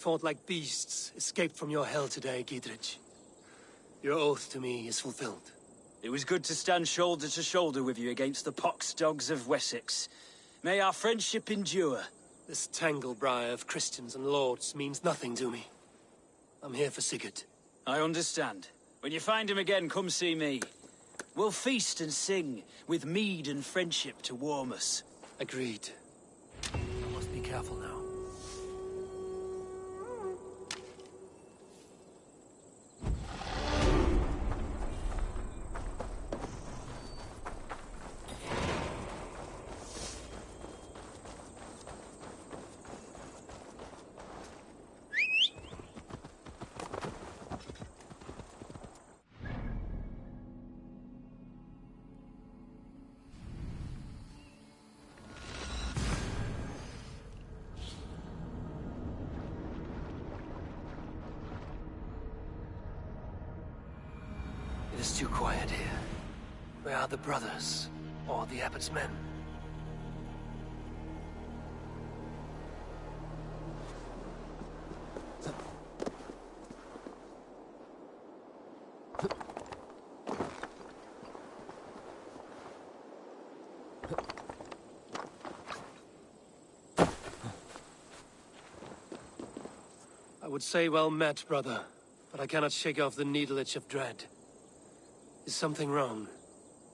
fought like beasts escaped from your hell today, Gidrich. Your oath to me is fulfilled. It was good to stand shoulder to shoulder with you against the pox dogs of Wessex. May our friendship endure. This tangle-briar of Christians and lords means nothing to me. I'm here for Sigurd. I understand. When you find him again, come see me. We'll feast and sing, with mead and friendship to warm us. Agreed. I must be careful now. It is too quiet here. Where are the brothers? Or the abbot's men? I would say well met, brother, but I cannot shake off the needle itch of dread. Is something wrong?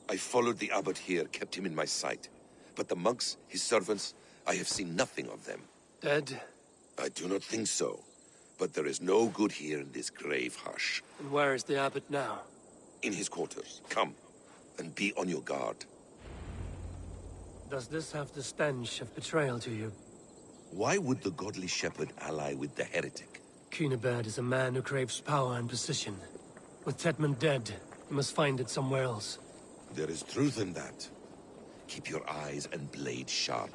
I followed the abbot here, kept him in my sight. But the monks, his servants, I have seen nothing of them. Dead? I do not think so. But there is no good here in this grave hush. And where is the abbot now? In his quarters. Come, and be on your guard. Does this have the stench of betrayal to you? Why would the godly shepherd ally with the heretic? Cunibert is a man who craves power and position. With Tedmund dead, he must find it somewhere else. There is truth in that. Keep your eyes and blade sharp.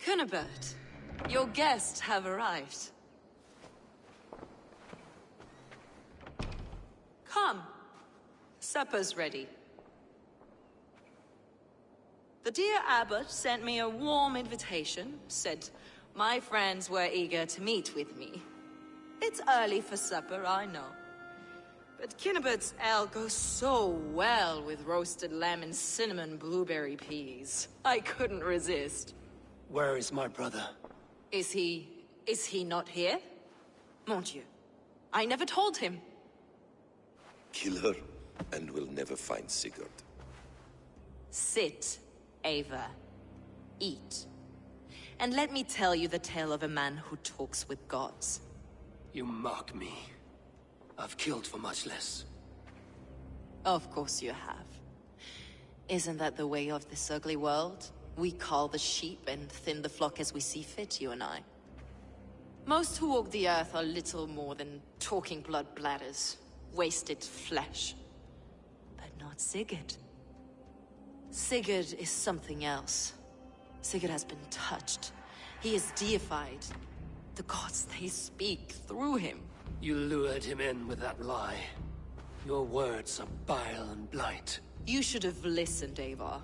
Cunibert, your guests have arrived. Come. Supper's ready. The dear abbot sent me a warm invitation, said my friends were eager to meet with me. It's early for supper, I know. But Cunibert's ale goes so well with roasted lamb and cinnamon blueberry peas. I couldn't resist. Where is my brother? Is he not here? Mon Dieu. I never told him. Kill her, and we'll never find Sigurd. Sit, Ava. Eat. And let me tell you the tale of a man who talks with gods. You mock me. I've killed for much less. Of course you have. Isn't that the way of this ugly world? We cull the sheep and thin the flock as we see fit, you and I. Most who walk the earth are little more than talking blood bladders. Wasted flesh. But not Sigurd. Sigurd is something else. Sigurd has been touched. He is deified. The gods, they speak through him. You lured him in with that lie. Your words are bile and blight. You should have listened, Ava.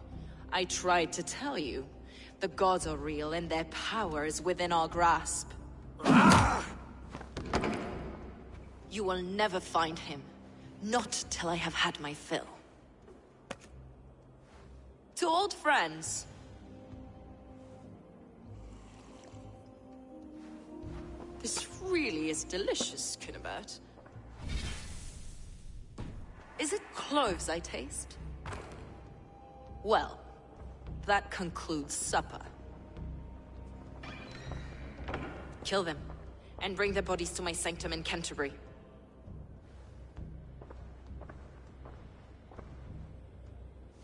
I tried to tell you. The gods are real and their power is within our grasp. You will never find him. Not till I have had my fill. To old friends. This really is delicious, Cunibert. Is it cloves I taste? Well, that concludes supper. Kill them, and bring their bodies to my sanctum in Canterbury.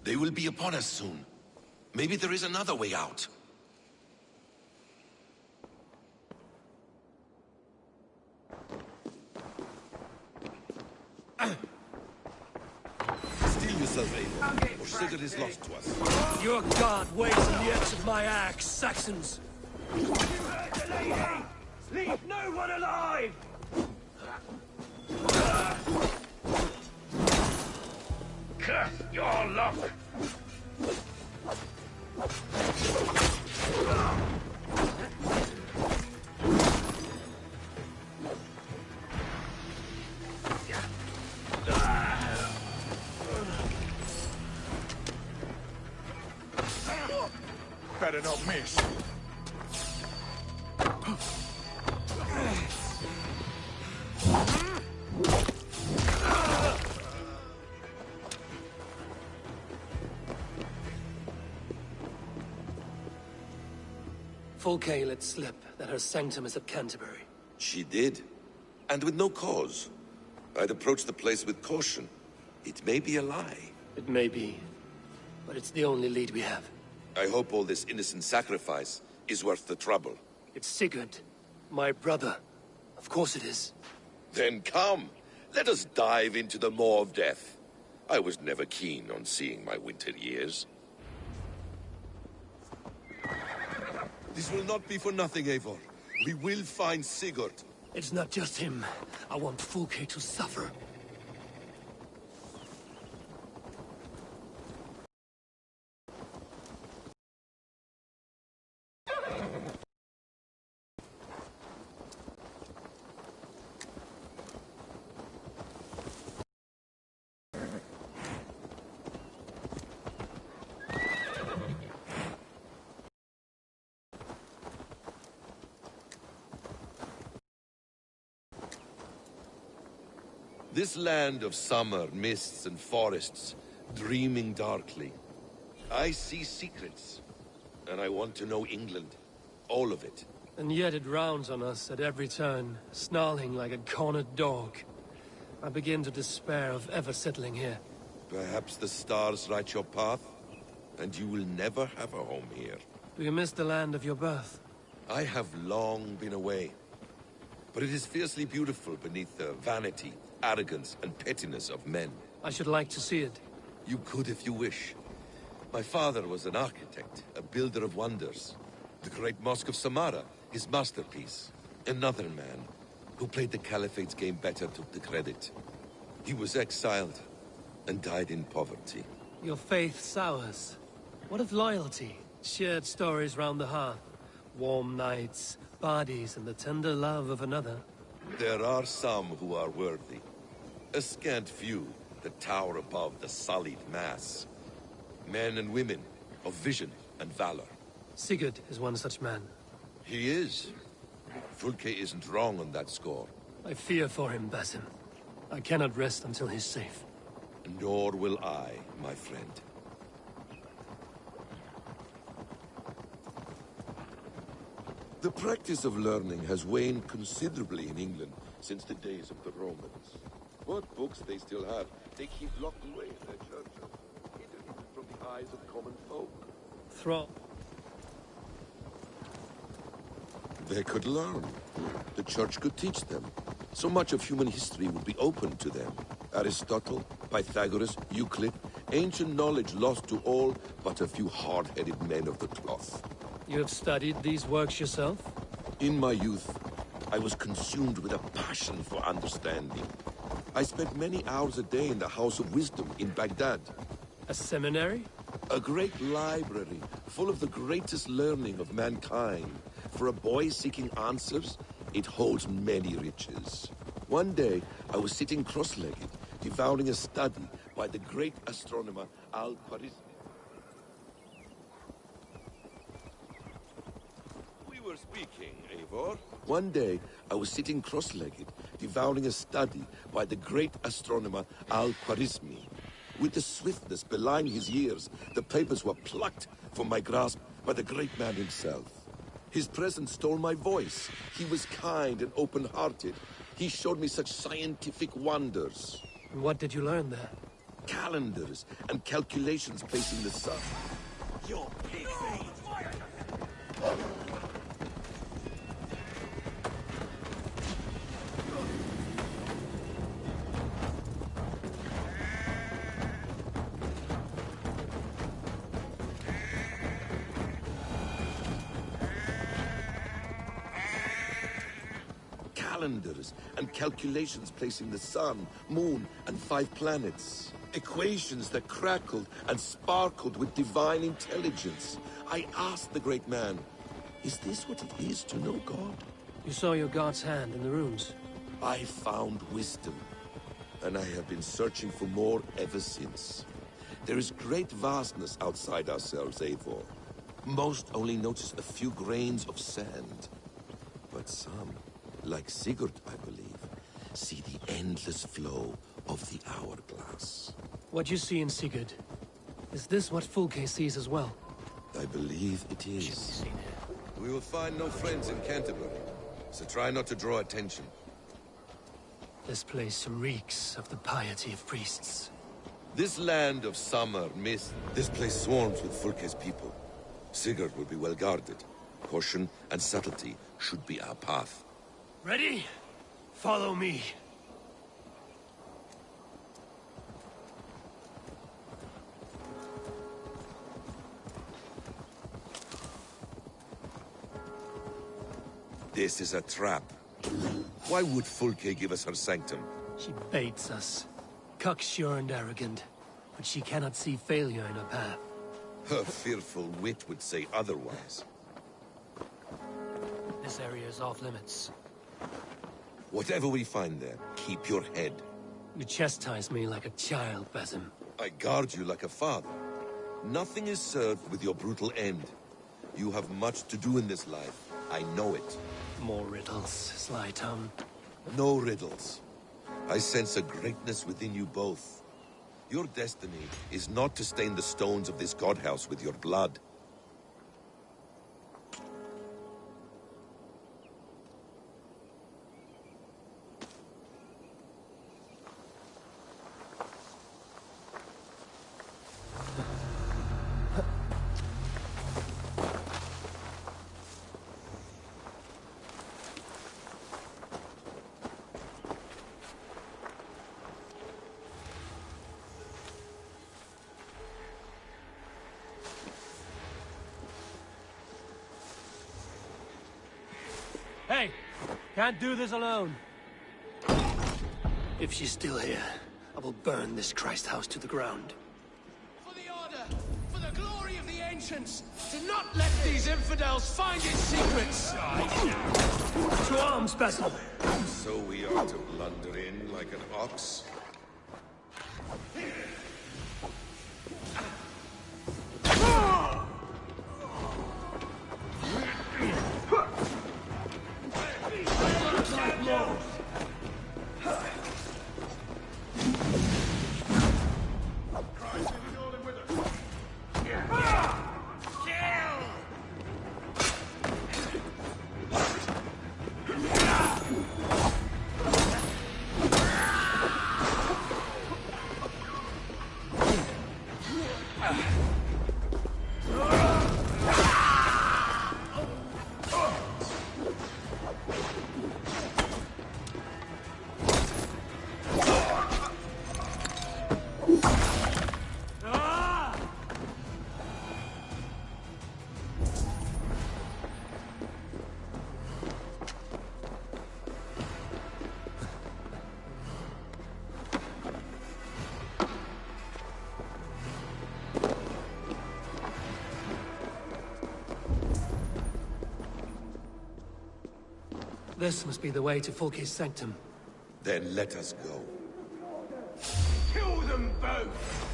They will be upon us soon. Maybe there is another way out. Steel yourself, Abel, or Sigurd is lost to us. Your god weighs on the edge of my axe, Saxons! Leave no one alive! Curse your luck! Better not miss. Fulke let slip that her sanctum is at Canterbury. She did, and with no cause. I'd approach the place with caution. It may be a lie. It may be, but it's the only lead we have. I hope all this innocent sacrifice is worth the trouble. It's Sigurd, my brother. Of course it is. Then come, let us dive into the maw of death. I was never keen on seeing my winter years. This will not be for nothing, Eivor. We will find Sigurd. It's not just him. I want Fulke to suffer. This land of summer, mists and forests, dreaming darkly. I see secrets, and I want to know England. All of it. And yet it rounds on us at every turn, snarling like a cornered dog. I begin to despair of ever settling here. Perhaps the stars write your path, and you will never have a home here. Do you miss the land of your birth? I have long been away, but it is fiercely beautiful beneath the vanity, arrogance, and pettiness of men. I should like to see it. You could if you wish. My father was an architect, a builder of wonders. The great Mosque of Samarra, his masterpiece. Another man, who played the Caliphate's game better, took the credit. He was exiled, and died in poverty. Your faith sours. What of loyalty? Shared stories round the hearth. Warm nights, bodies, and the tender love of another. There are some who are worthy. A scant few that tower above the sullied mass. Men and women of vision and valor. Sigurd is one such man. He is. Fulke isn't wrong on that score. I fear for him, Basim. I cannot rest until he's safe. Nor will I, my friend. The practice of learning has waned considerably in England since the days of the Romans. What books they still have, they keep locked away in their churches, hidden from the eyes of common folk. They could learn. The church could teach them. So much of human history would be open to them. Aristotle, Pythagoras, Euclid, ancient knowledge lost to all but a few hard-headed men of the cloth. You have studied these works yourself? In my youth, I was consumed with a passion for understanding. I spent many hours a day in the House of Wisdom in Baghdad. A seminary? A great library full of the greatest learning of mankind. For a boy seeking answers, it holds many riches. One day, I was sitting cross-legged, devouring a study by the great astronomer Al-Khwarizmi. We were speaking, Eivor. One day, I was sitting cross-legged, devouring a study by the great astronomer Al-Khwarizmi. With the swiftness belying his years, the papers were plucked from my grasp by the great man himself. His presence stole my voice. He was kind and open-hearted. He showed me such scientific wonders. And what did you learn there? Calendars and calculations placing the sun. Your pig feet. calendars and calculations placing the sun, moon, and 5 planets. Equations that crackled and sparkled with divine intelligence. I asked the great man, is this what it is to know God? You saw your god's hand in the runes. I found wisdom, and I have been searching for more ever since. There is great vastness outside ourselves, Eivor. Most only notice a few grains of sand. But some, like Sigurd, I believe, see the endless flow of the hourglass. What you see in Sigurd, is this what Fulke sees as well? I believe it is. We will find no friends in Canterbury, so try not to draw attention. This place reeks of the piety of priests. This land of summer, mist, this place swarms with Fulke's people. Sigurd will be well guarded. Caution and subtlety should be our path. Ready? Follow me. This is a trap. Why would Fulke give us her sanctum? She baits us. Cocksure and arrogant, but she cannot see failure in her path. Her fearful wit would say otherwise. This area is off limits. Whatever we find there, keep your head. You chastise me like a child, Basim. I guard you like a father. Nothing is served with your brutal end. You have much to do in this life. I know it. More riddles, sly tongue. No riddles. I sense a greatness within you both. Your destiny is not to stain the stones of this godhouse with your blood. Hey! Can't do this alone. If she's still here, I will burn this Christ house to the ground. For the Order, for the glory of the Ancients, to not let these infidels find its secrets! To arms, Basil! So we are to blunder in like an ox? This must be the way to Fulke's sanctum. Then let us go. Kill them both!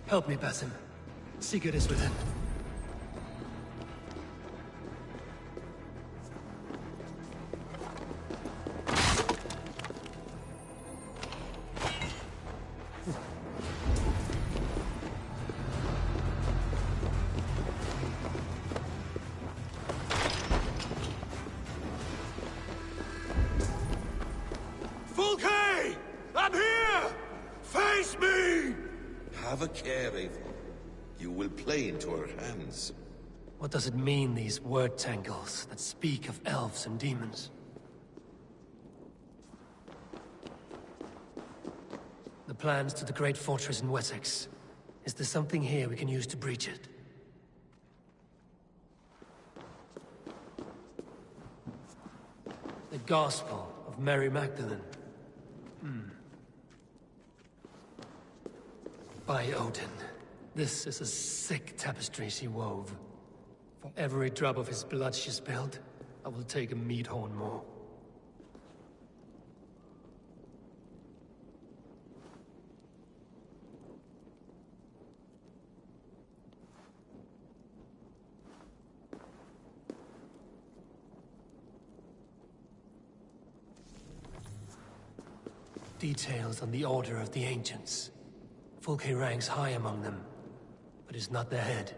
Help me, Basim. Sigurd is within. Have a care, Eivor. You will play into our hands. What does it mean, these word tangles that speak of elves and demons? The plans to the great fortress in Wessex. Is there something here we can use to breach it? The Gospel of Mary Magdalene. By Odin, this is a sick tapestry she wove. For every drop of his blood she spilled, I will take a meat horn more. Details on the Order of the Ancients. Fulke ranks high among them, but is not their head.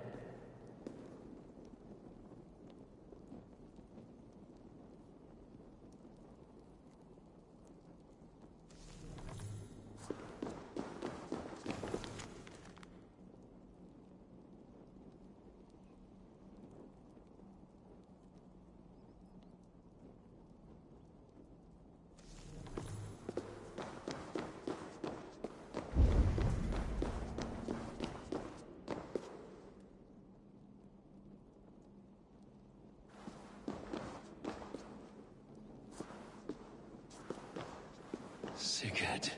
Sigurd.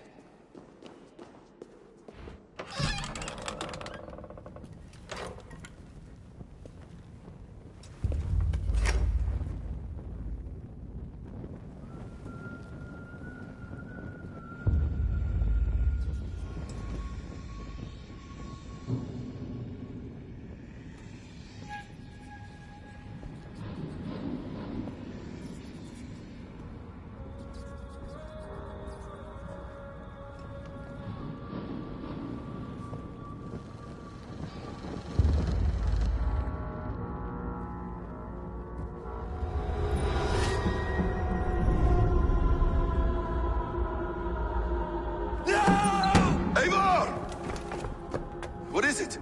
What is it?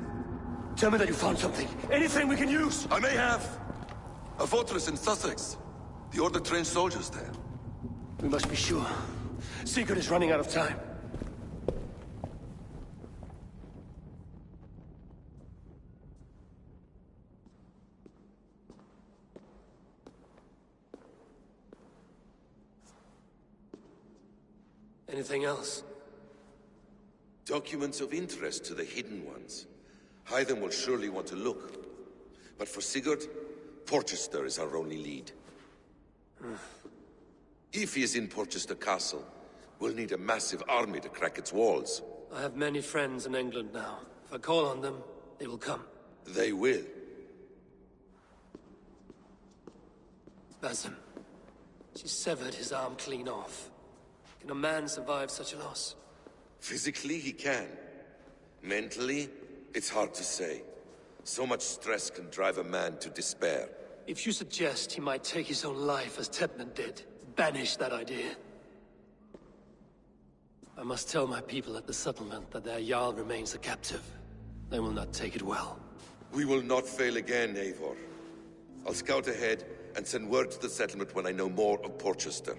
Tell me that you found something. Anything we can use! I may have. A fortress in Sussex. The Order trained soldiers there. We must be sure. Sigurd is running out of time. Anything else? Documents of interest to the Hidden Ones. Hyden will surely want to look. But for Sigurd, Porchester is our only lead. If he is in Porchester Castle, we'll need a massive army to crack its walls. I have many friends in England now. If I call on them, they will come. They will. Basim. She severed his arm clean off. Can a man survive such a loss? Physically, he can. Mentally, it's hard to say. So much stress can drive a man to despair. If you suggest he might take his own life as Tedman did, banish that idea. I must tell my people at the settlement that their Jarl remains a captive. They will not take it well. We will not fail again, Eivor. I'll scout ahead and send word to the settlement when I know more of Porchester.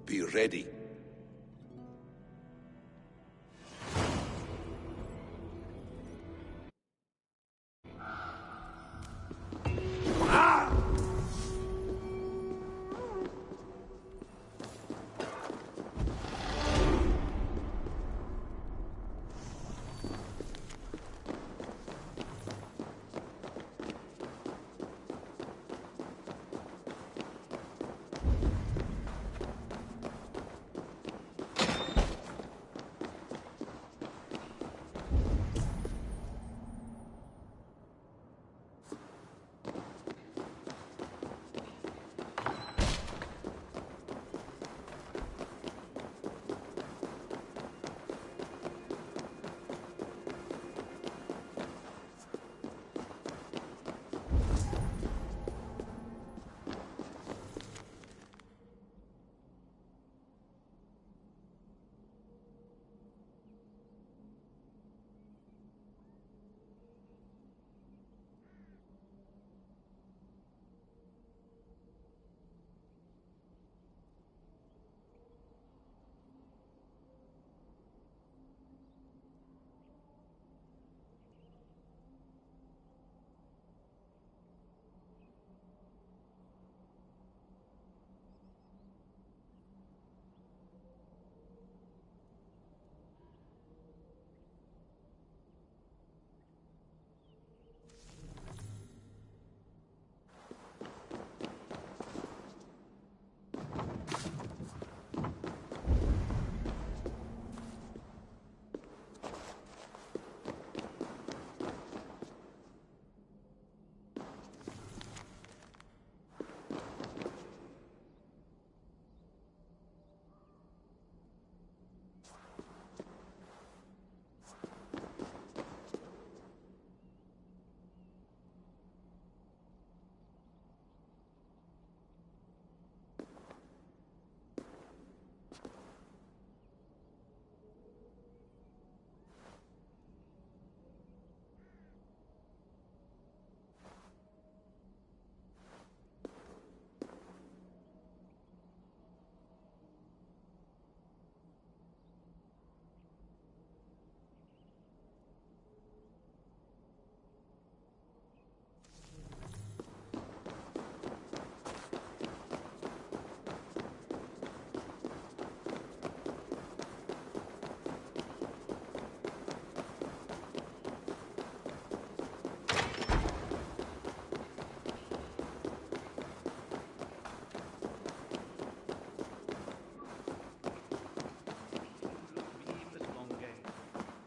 Be ready.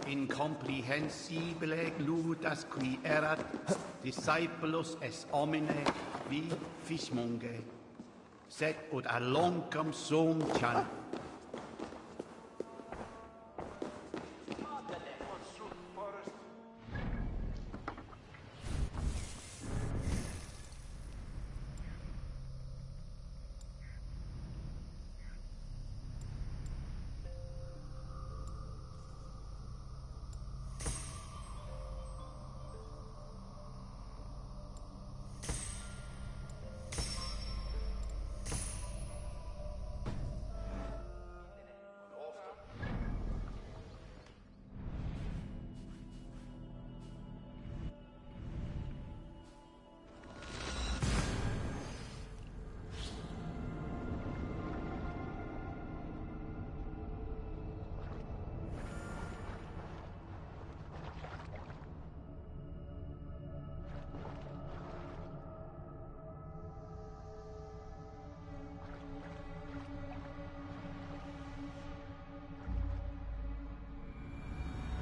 incomprehensibile gludas qui erat, discipulus es homine vi fismunge, sed ut aloncum sum chan.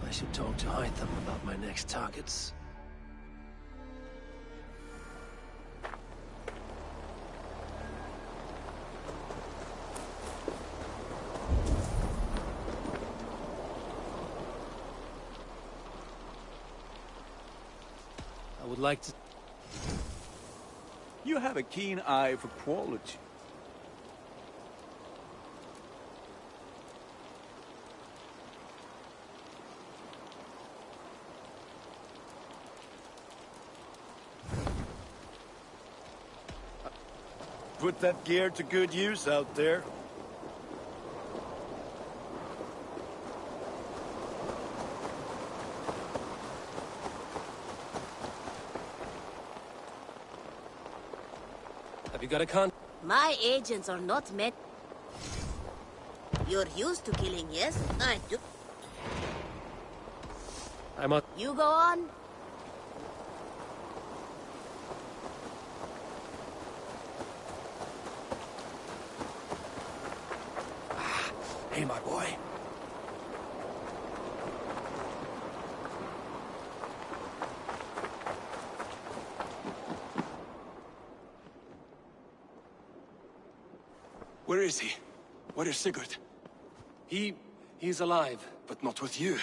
I should talk to Hytham about my next targets. I would like to... You have a keen eye for quality. Put that gear to good use out there. Have you got a con... My agents are not meant... You're used to killing, yes? I do. I'm a... You go on. Hey, my boy. Where is he? Where is Sigurd? He's alive. But not with you.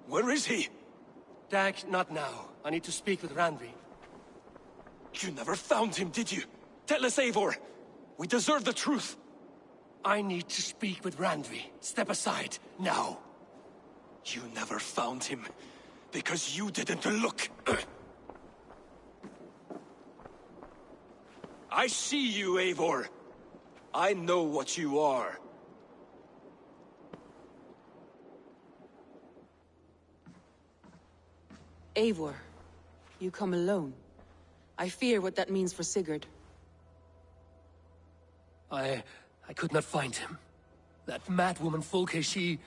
Where is he? Dag, not now. I need to speak with Randvi. You never found him, did you? Tell us, Eivor. We deserve the truth. I need to speak with Randvi. Step aside, now. You never found him, because you didn't look. I see you, Eivor. I know what you are. Eivor, you come alone. I fear what that means for Sigurd. I could not find him. That madwoman Folke, she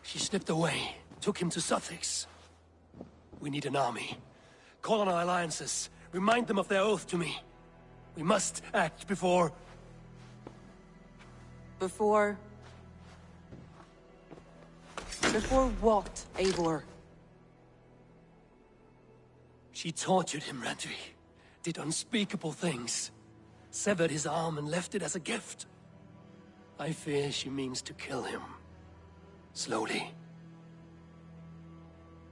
slipped away, took him to Sussex. We need an army. Call on our alliances. Remind them of their oath to me. We must act before... Before what, Eivor? She tortured him, Randvi. Did unspeakable things. Severed his arm and left it as a gift. I fear she means to kill him. Slowly.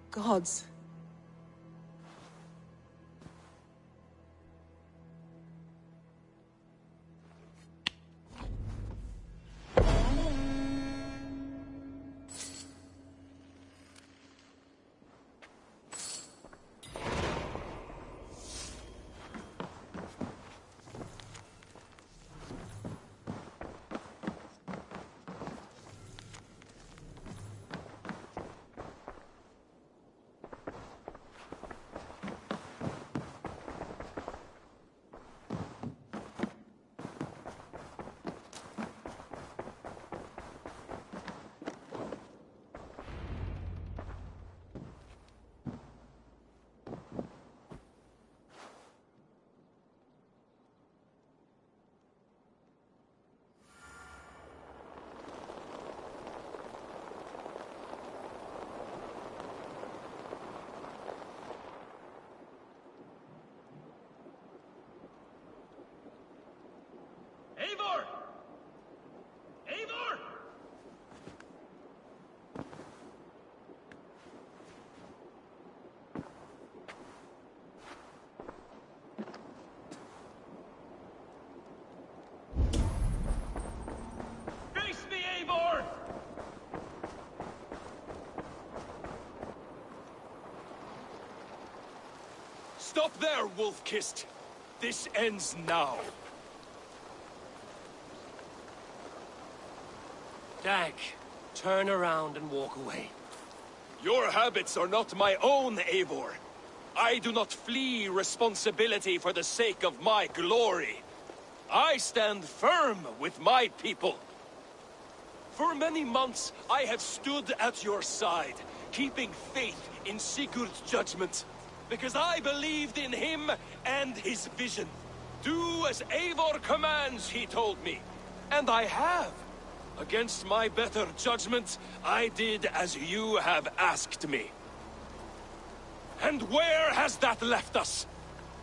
Gods. Stop there, Wolf-Kissed. This ends now. Dag, turn around and walk away. Your habits are not my own, Eivor. I do not flee responsibility for the sake of my glory. I stand firm with my people. For many months, I have stood at your side, keeping faith in Sigurd's judgment, because I believed in him and his vision. Do as Eivor commands, he told me. And I have. Against my better judgment, I did as you have asked me. And where has that left us?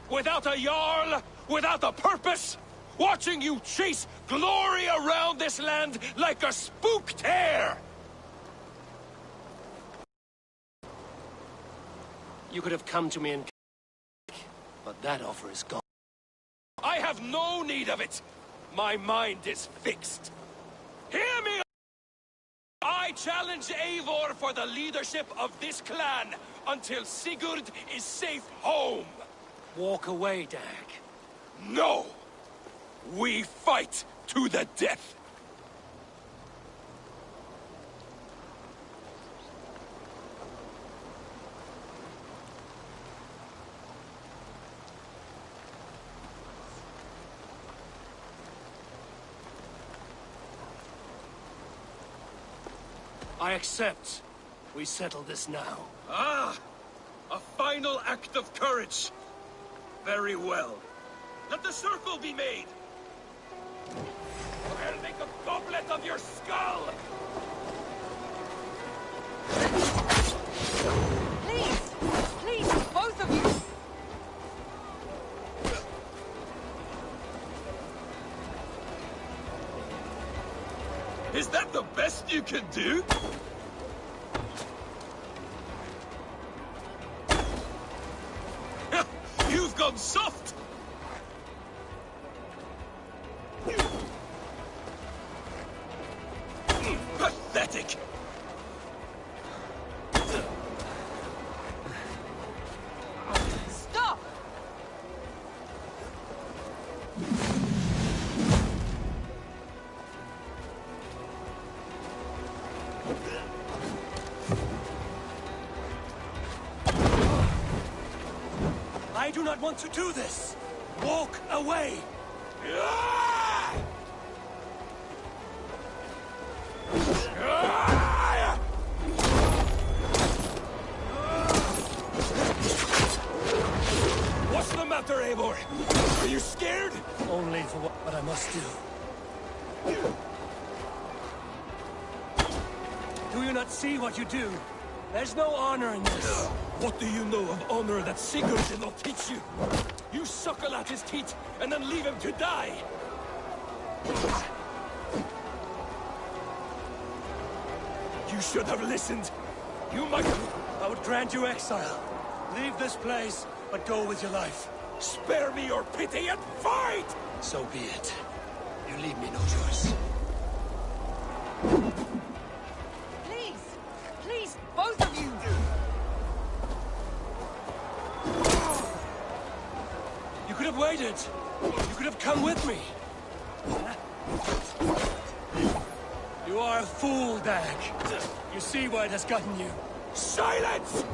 Without a Jarl? Without a purpose? Watching you chase glory around this land like a spooked hare! You could have come to me and... but that offer is gone. I have no need of it! My mind is fixed. Hear me! I challenge Eivor for the leadership of this clan until Sigurd is safe home! Walk away, Dag. No! We fight to the death! I accept. We settle this now. Ah! A final act of courage! Very well. Let the circle be made! I'll make a goblet of your skull! Please! Please, both of you! Is that the best you can do? You've gone soft! Pathetic! Stop! I do not want to do this! Walk away! What's the matter, Eivor? Are you scared? Only for what I must do. Do you not see what you do? There's no honor in this. What do you know of honor that Sigurd did not teach you? You suckle at his teeth and then leave him to die! You should have listened. You might... I would grant you exile. Leave this place, but go with your life. Spare me your pity and fight! So be it. You leave me no choice. Please! Please, both of you! You could have waited. You could have come with me. You are a fool, Dag. You see where it has gotten you. Silence!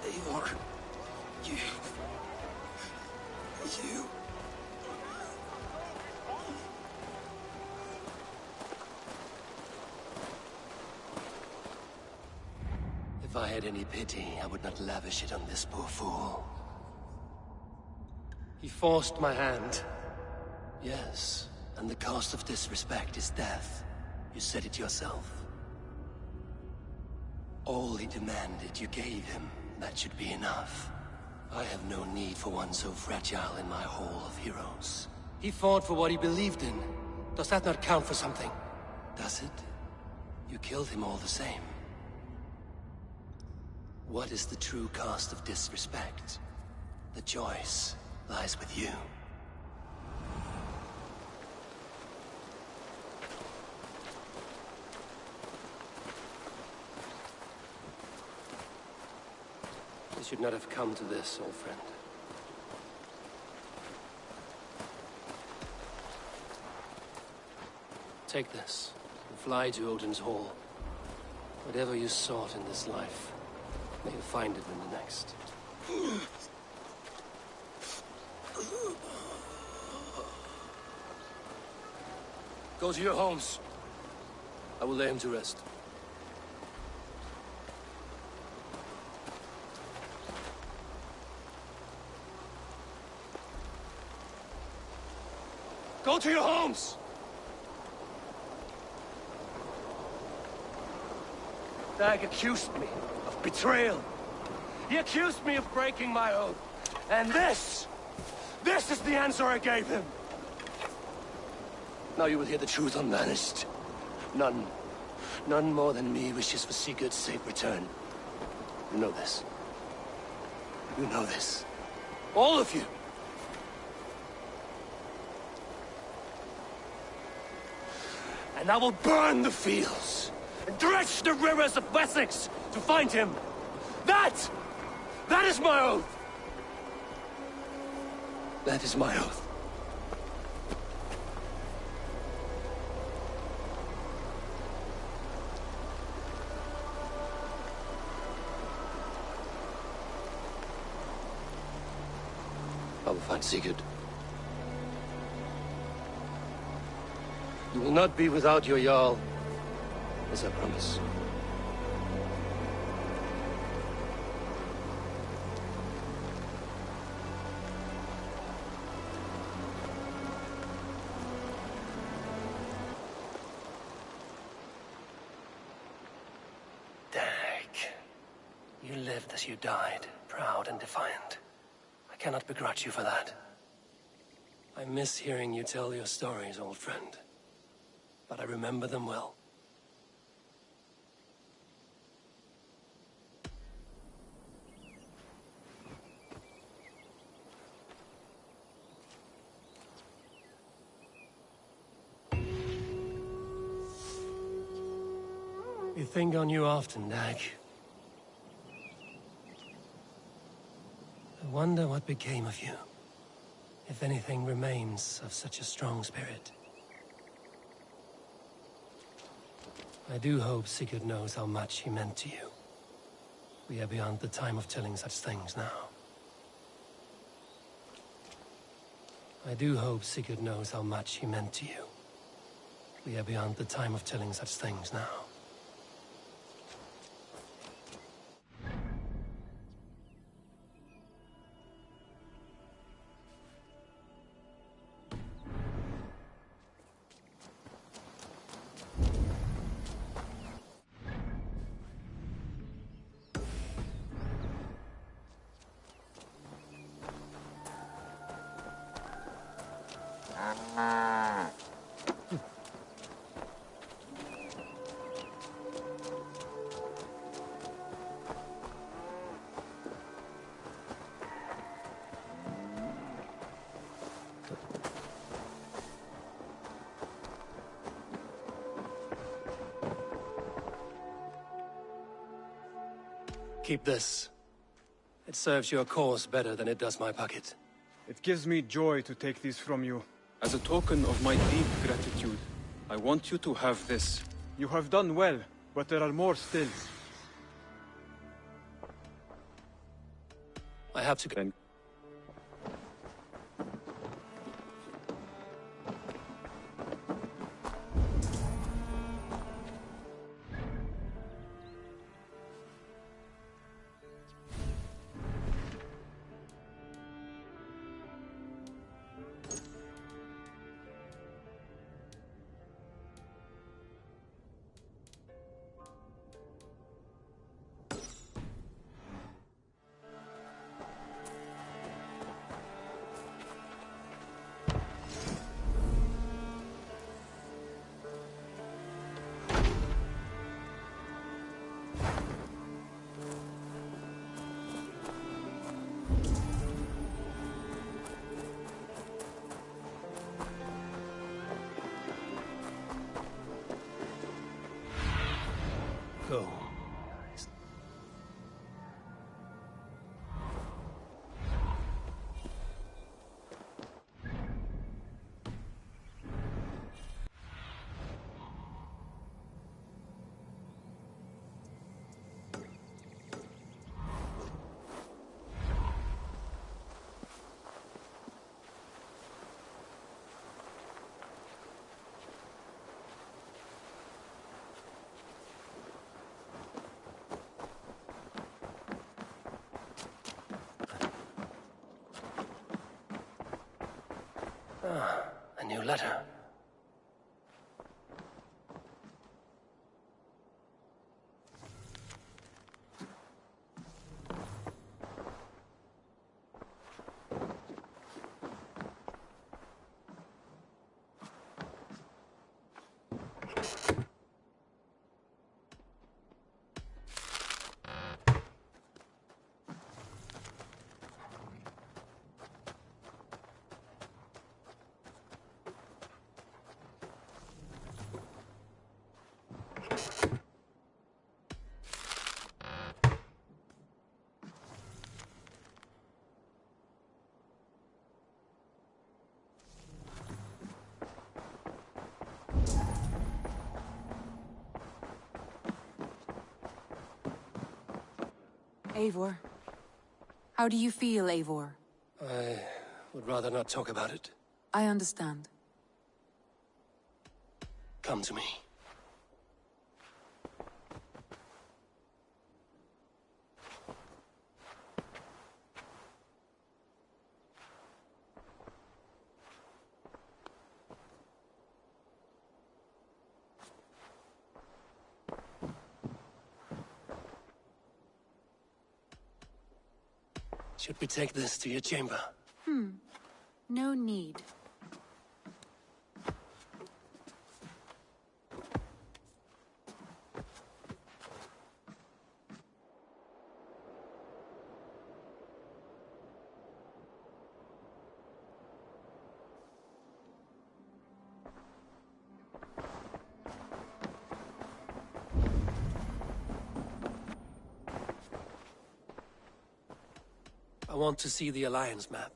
Eivor, you... If I had any pity, I would not lavish it on this poor fool. He forced my hand. Yes, and the cost of disrespect is death. You said it yourself. All he demanded, you gave him. That should be enough. I have no need for one so fragile in my hall of heroes. He fought for what he believed in. Does that not count for something? Does it? You killed him all the same. What is the true cost of disrespect? The choice lies with you. You should not have come to this, old friend. Take this, and fly to Odin's Hall. Whatever you sought in this life, may you find it in the next. Go to your homes. I will lay him to rest. Go to your homes! Dag accused me of betrayal. He accused me of breaking my oath. And this is the answer I gave him. Now you will hear the truth unvanished. None more than me wishes for Sigurd's safe return. You know this. You know this. All of you. And I will burn the fields, and dredge the rivers of Wessex to find him. That is my oath. That is my oath. I will find Sigurd. You will not be without your Jarl, as I promise. Dag, you lived as you died, proud and defiant. I cannot begrudge you for that. I miss hearing you tell your stories, old friend. But I remember them well. We think on you often, Dag. I wonder what became of you, if anything remains of such a strong spirit. I do hope Sigurd knows how much he meant to you. We are beyond the time of telling such things now. I do hope Sigurd knows how much he meant to you. We are beyond the time of telling such things now. Keep this. It serves your cause better than it does my pocket. It gives me joy to take these from you. As a token of my deep gratitude, I want you to have this. You have done well, but there are more still. I have to go. go. A new letter. Eivor. How do you feel, Eivor? I would rather not talk about it. I understand. Come to me. Should we take this to your chamber? No need. I want to see the Alliance map.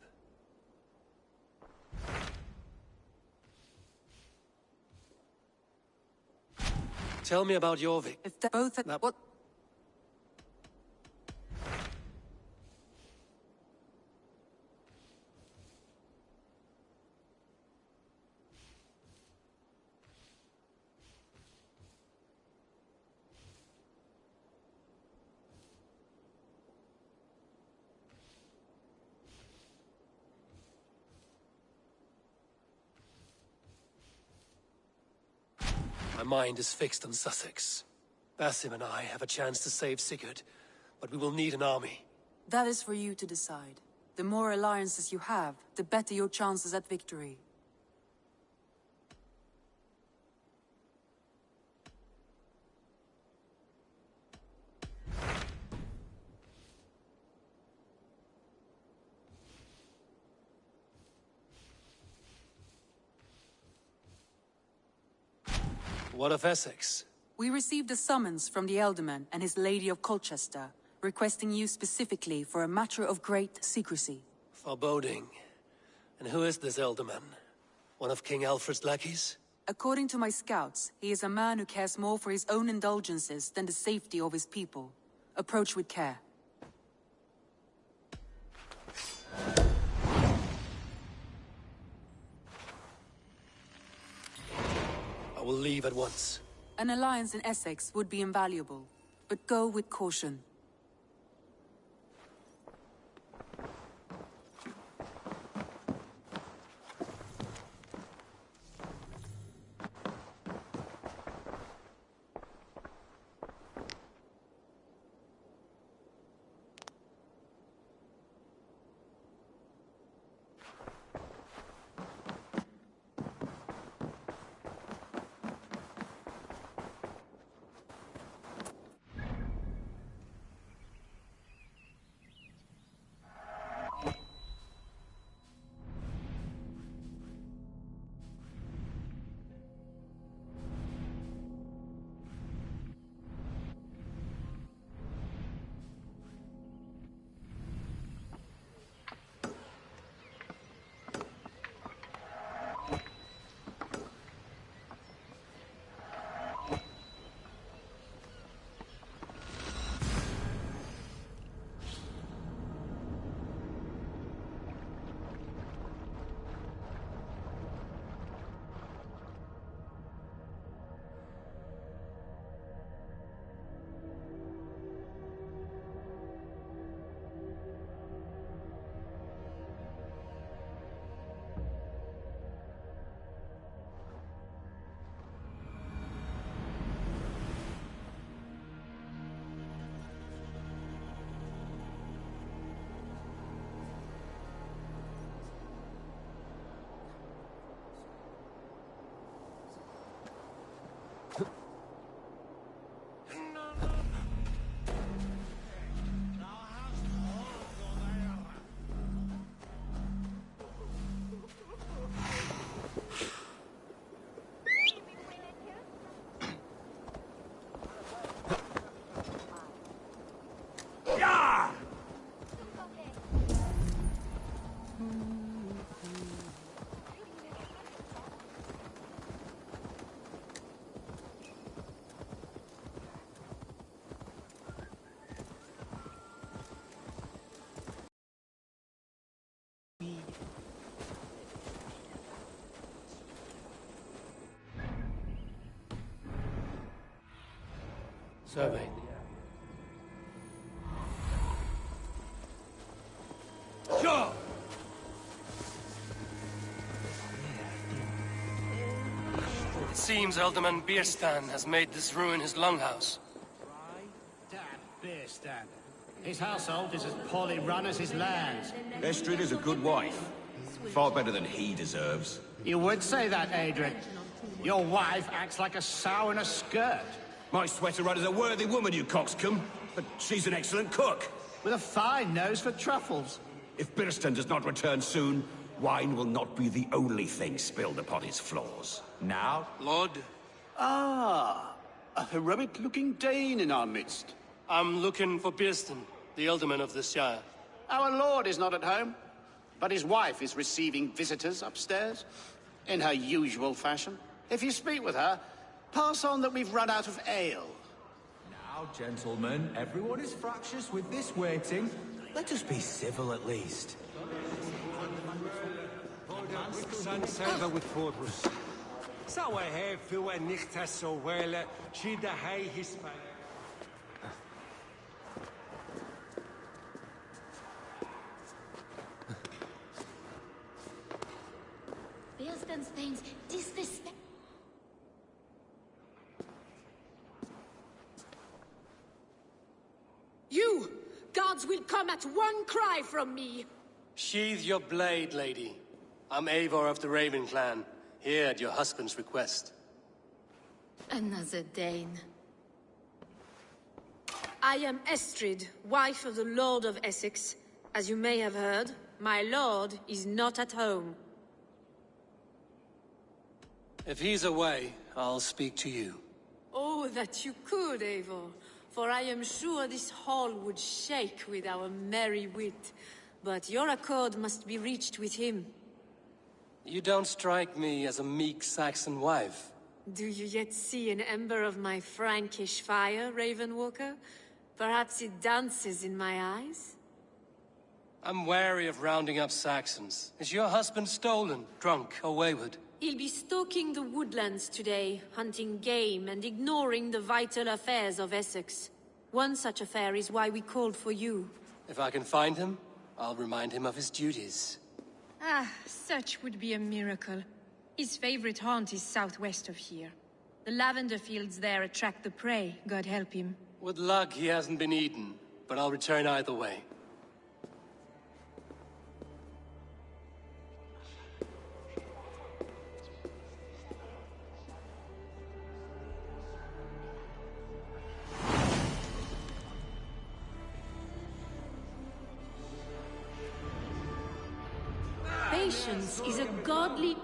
Tell me about Jorvik. If they're both at what? My mind is fixed on Sussex. Basim and I have a chance to save Sigurd, but we will need an army. That is for you to decide. The more alliances you have, the better your chances at victory. What of Essex? We received a summons from the Elderman and his Lady of Colchester, requesting you specifically for a matter of great secrecy. Foreboding. And who is this Elderman? One of King Alfred's lackeys? According to my scouts, he is a man who cares more for his own indulgences than the safety of his people. Approach with care. I will leave at once. An alliance in Essex would be invaluable, but go with caution. surveyed. Sure! It seems Alderman Bierstan has made this ruin his longhouse. Damn Beerstan. His household is as poorly run as his lands. Estrid is a good wife. Far better than he deserves. You would say that, Adrian. Your wife acts like a sow in a skirt. My sweater run is a worthy woman, you coxcomb. But she's an excellent cook. With a fine nose for truffles. If Birston does not return soon, wine will not be the only thing spilled upon his floors. Now? Lord? Ah, a heroic-looking Dane in our midst. I'm looking for Bierstan, the alderman of the Shire. Our lord is not at home, but his wife is receiving visitors upstairs, in her usual fashion. If you speak with her, pass on that we've run out of ale. Now, gentlemen, everyone is fractious with this waiting. Let us be civil at least. Beerstan's things disrespect. You! Guards will come at one cry from me! Sheathe your blade, lady. I'm Eivor of the Raven clan, here at your husband's request. Another Dane. I am Estrid, wife of the Lord of Essex. As you may have heard, my lord is not at home. If he's away, I'll speak to you. Oh, that you could, Eivor. For I am sure this hall would shake with our merry wit. But your accord must be reached with him. You don't strike me as a meek Saxon wife. Do you yet see an ember of my Frankish fire, Ravenwalker? Perhaps it dances in my eyes? I'm wary of rounding up Saxons. Is your husband stolen, drunk, or wayward? He'll be stalking the woodlands today, hunting game and ignoring the vital affairs of Essex. One such affair is why we called for you. If I can find him, I'll remind him of his duties. Ah, such would be a miracle. His favorite haunt is southwest of here. The lavender fields there attract the prey, God help him. With luck, he hasn't been eaten, but I'll return either way. Patience is a godly...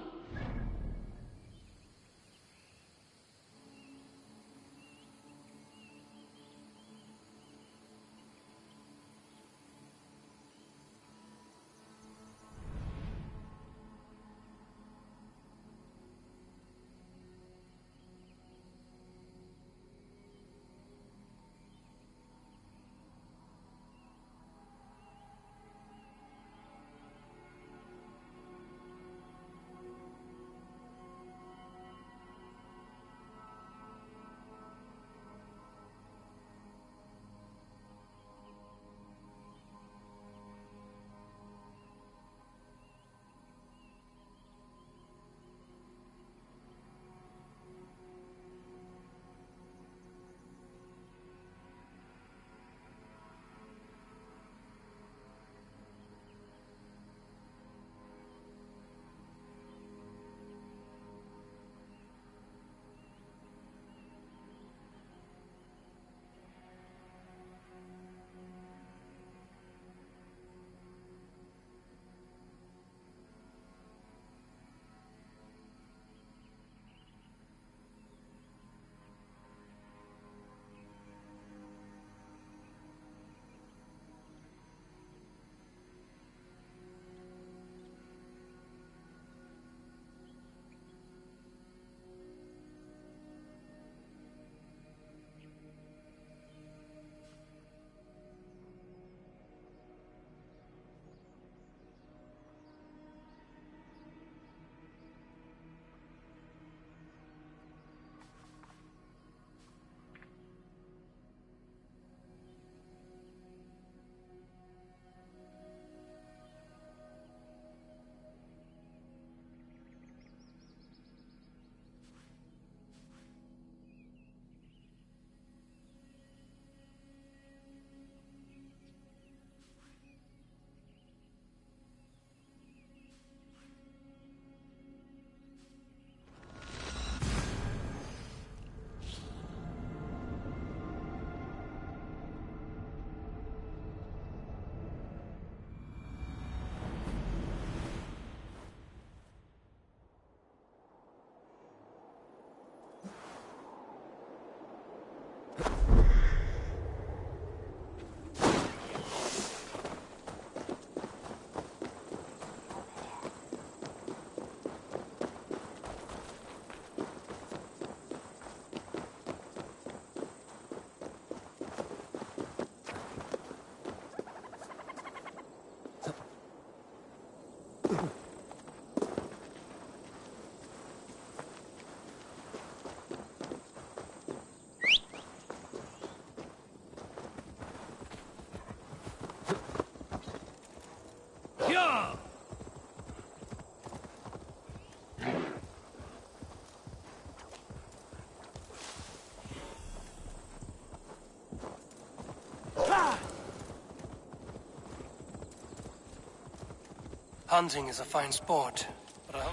Hunting is a fine sport, but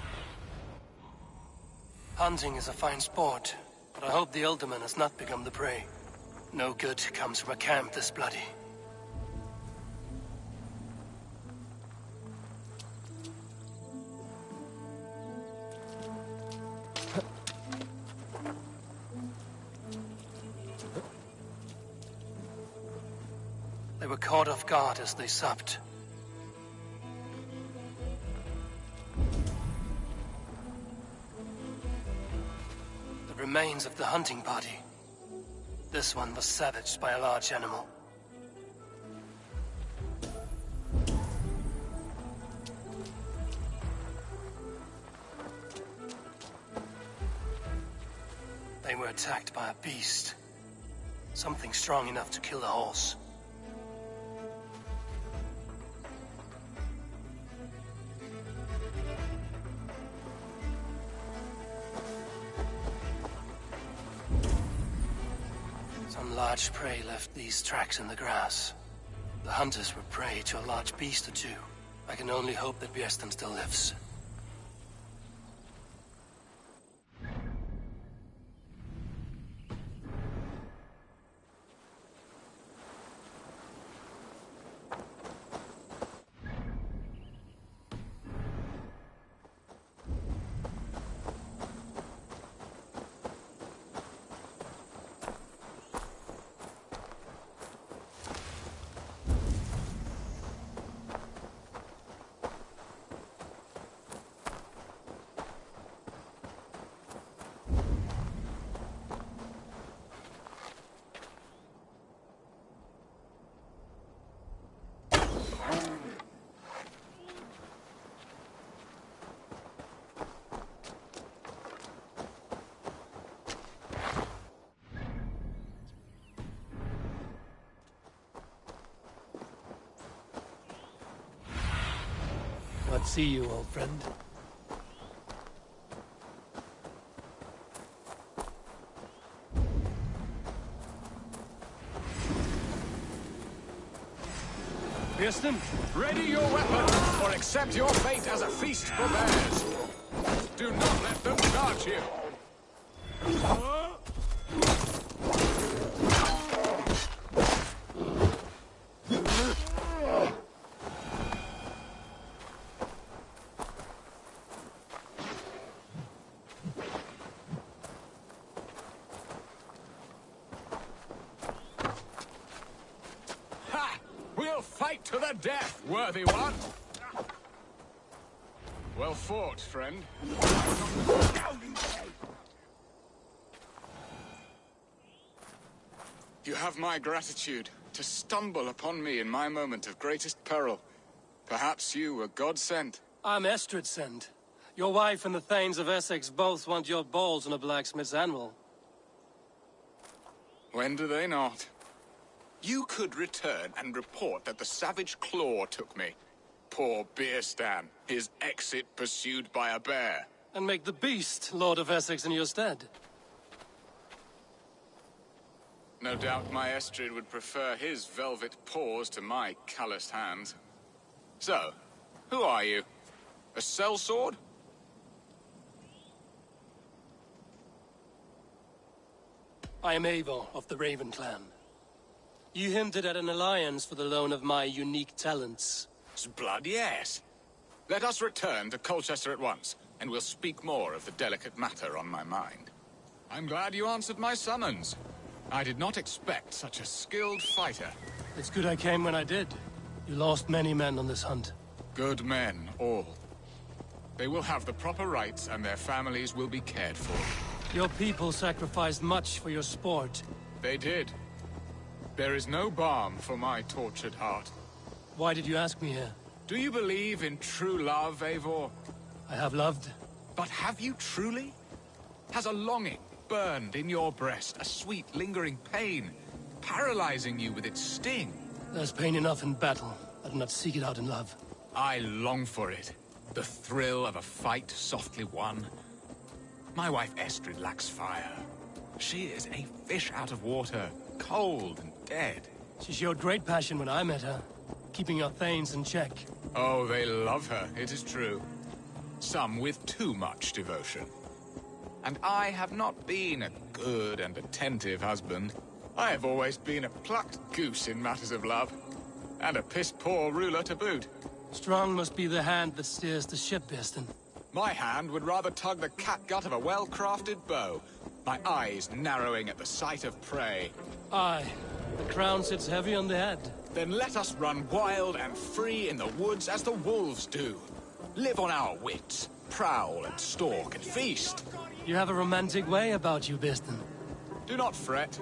Hunting is a fine sport, but I hope the Elderman has not become the prey. No good comes from a camp this bloody. They were caught off guard as they supped. The remains of the hunting party. This one was savaged by a large animal. They were attacked by a beast. Something strong enough to kill a horse. Some large prey left these tracks in the grass. The hunters were prey to a large beast or two. I can only hope that Bjersten still lives. Glad to see you, old friend. Bjersten, ready your weapon, or accept your fate as a feast for bears. Do not let them charge you. Fight to the death, worthy one! Well fought, friend. You have my gratitude to stumble upon me in my moment of greatest peril. Perhaps you were God-sent. I'm Estrid sent. Your wife and the Thanes of Essex both want your balls on a blacksmith's anvil. When do they not? You could return and report that the savage claw took me. Poor Bjersten, his exit pursued by a bear. And make the beast Lord of Essex in your stead. No doubt my Estrid would prefer his velvet paws to my calloused hands. So, who are you? A sellsword? I am Eivor of the Raven clan. You hinted at an alliance for the loan of my unique talents. Blood, yes. Let us return to Colchester at once, and we'll speak more of the delicate matter on my mind. I'm glad you answered my summons. I did not expect such a skilled fighter. It's good I came when I did. You lost many men on this hunt. Good men, all. They will have the proper rights, and their families will be cared for. Your people sacrificed much for your sport. They did. There is no balm for my tortured heart. Why did you ask me here? Do you believe in true love, Eivor? I have loved. But have you truly? Has a longing burned in your breast, a sweet, lingering pain, paralyzing you with its sting? There's pain enough in battle. I do not seek it out in love. I long for it. The thrill of a fight softly won. My wife Estrid lacks fire. She is a fish out of water, cold and dead. She showed great passion when I met her. keeping our thanes in check. Oh, they love her, it is true. Some with too much devotion. And I have not been a good and attentive husband. I have always been a plucked goose in matters of love. And a piss-poor ruler to boot. Strong must be the hand that steers the ship, Birston. My hand would rather tug the catgut of a well-crafted bow. My eyes narrowing at the sight of prey. Aye, the crown sits heavy on the head. Then let us run wild and free in the woods as the wolves do. Live on our wits, prowl and stalk and feast. You have a romantic way about you, Birston. Do not fret.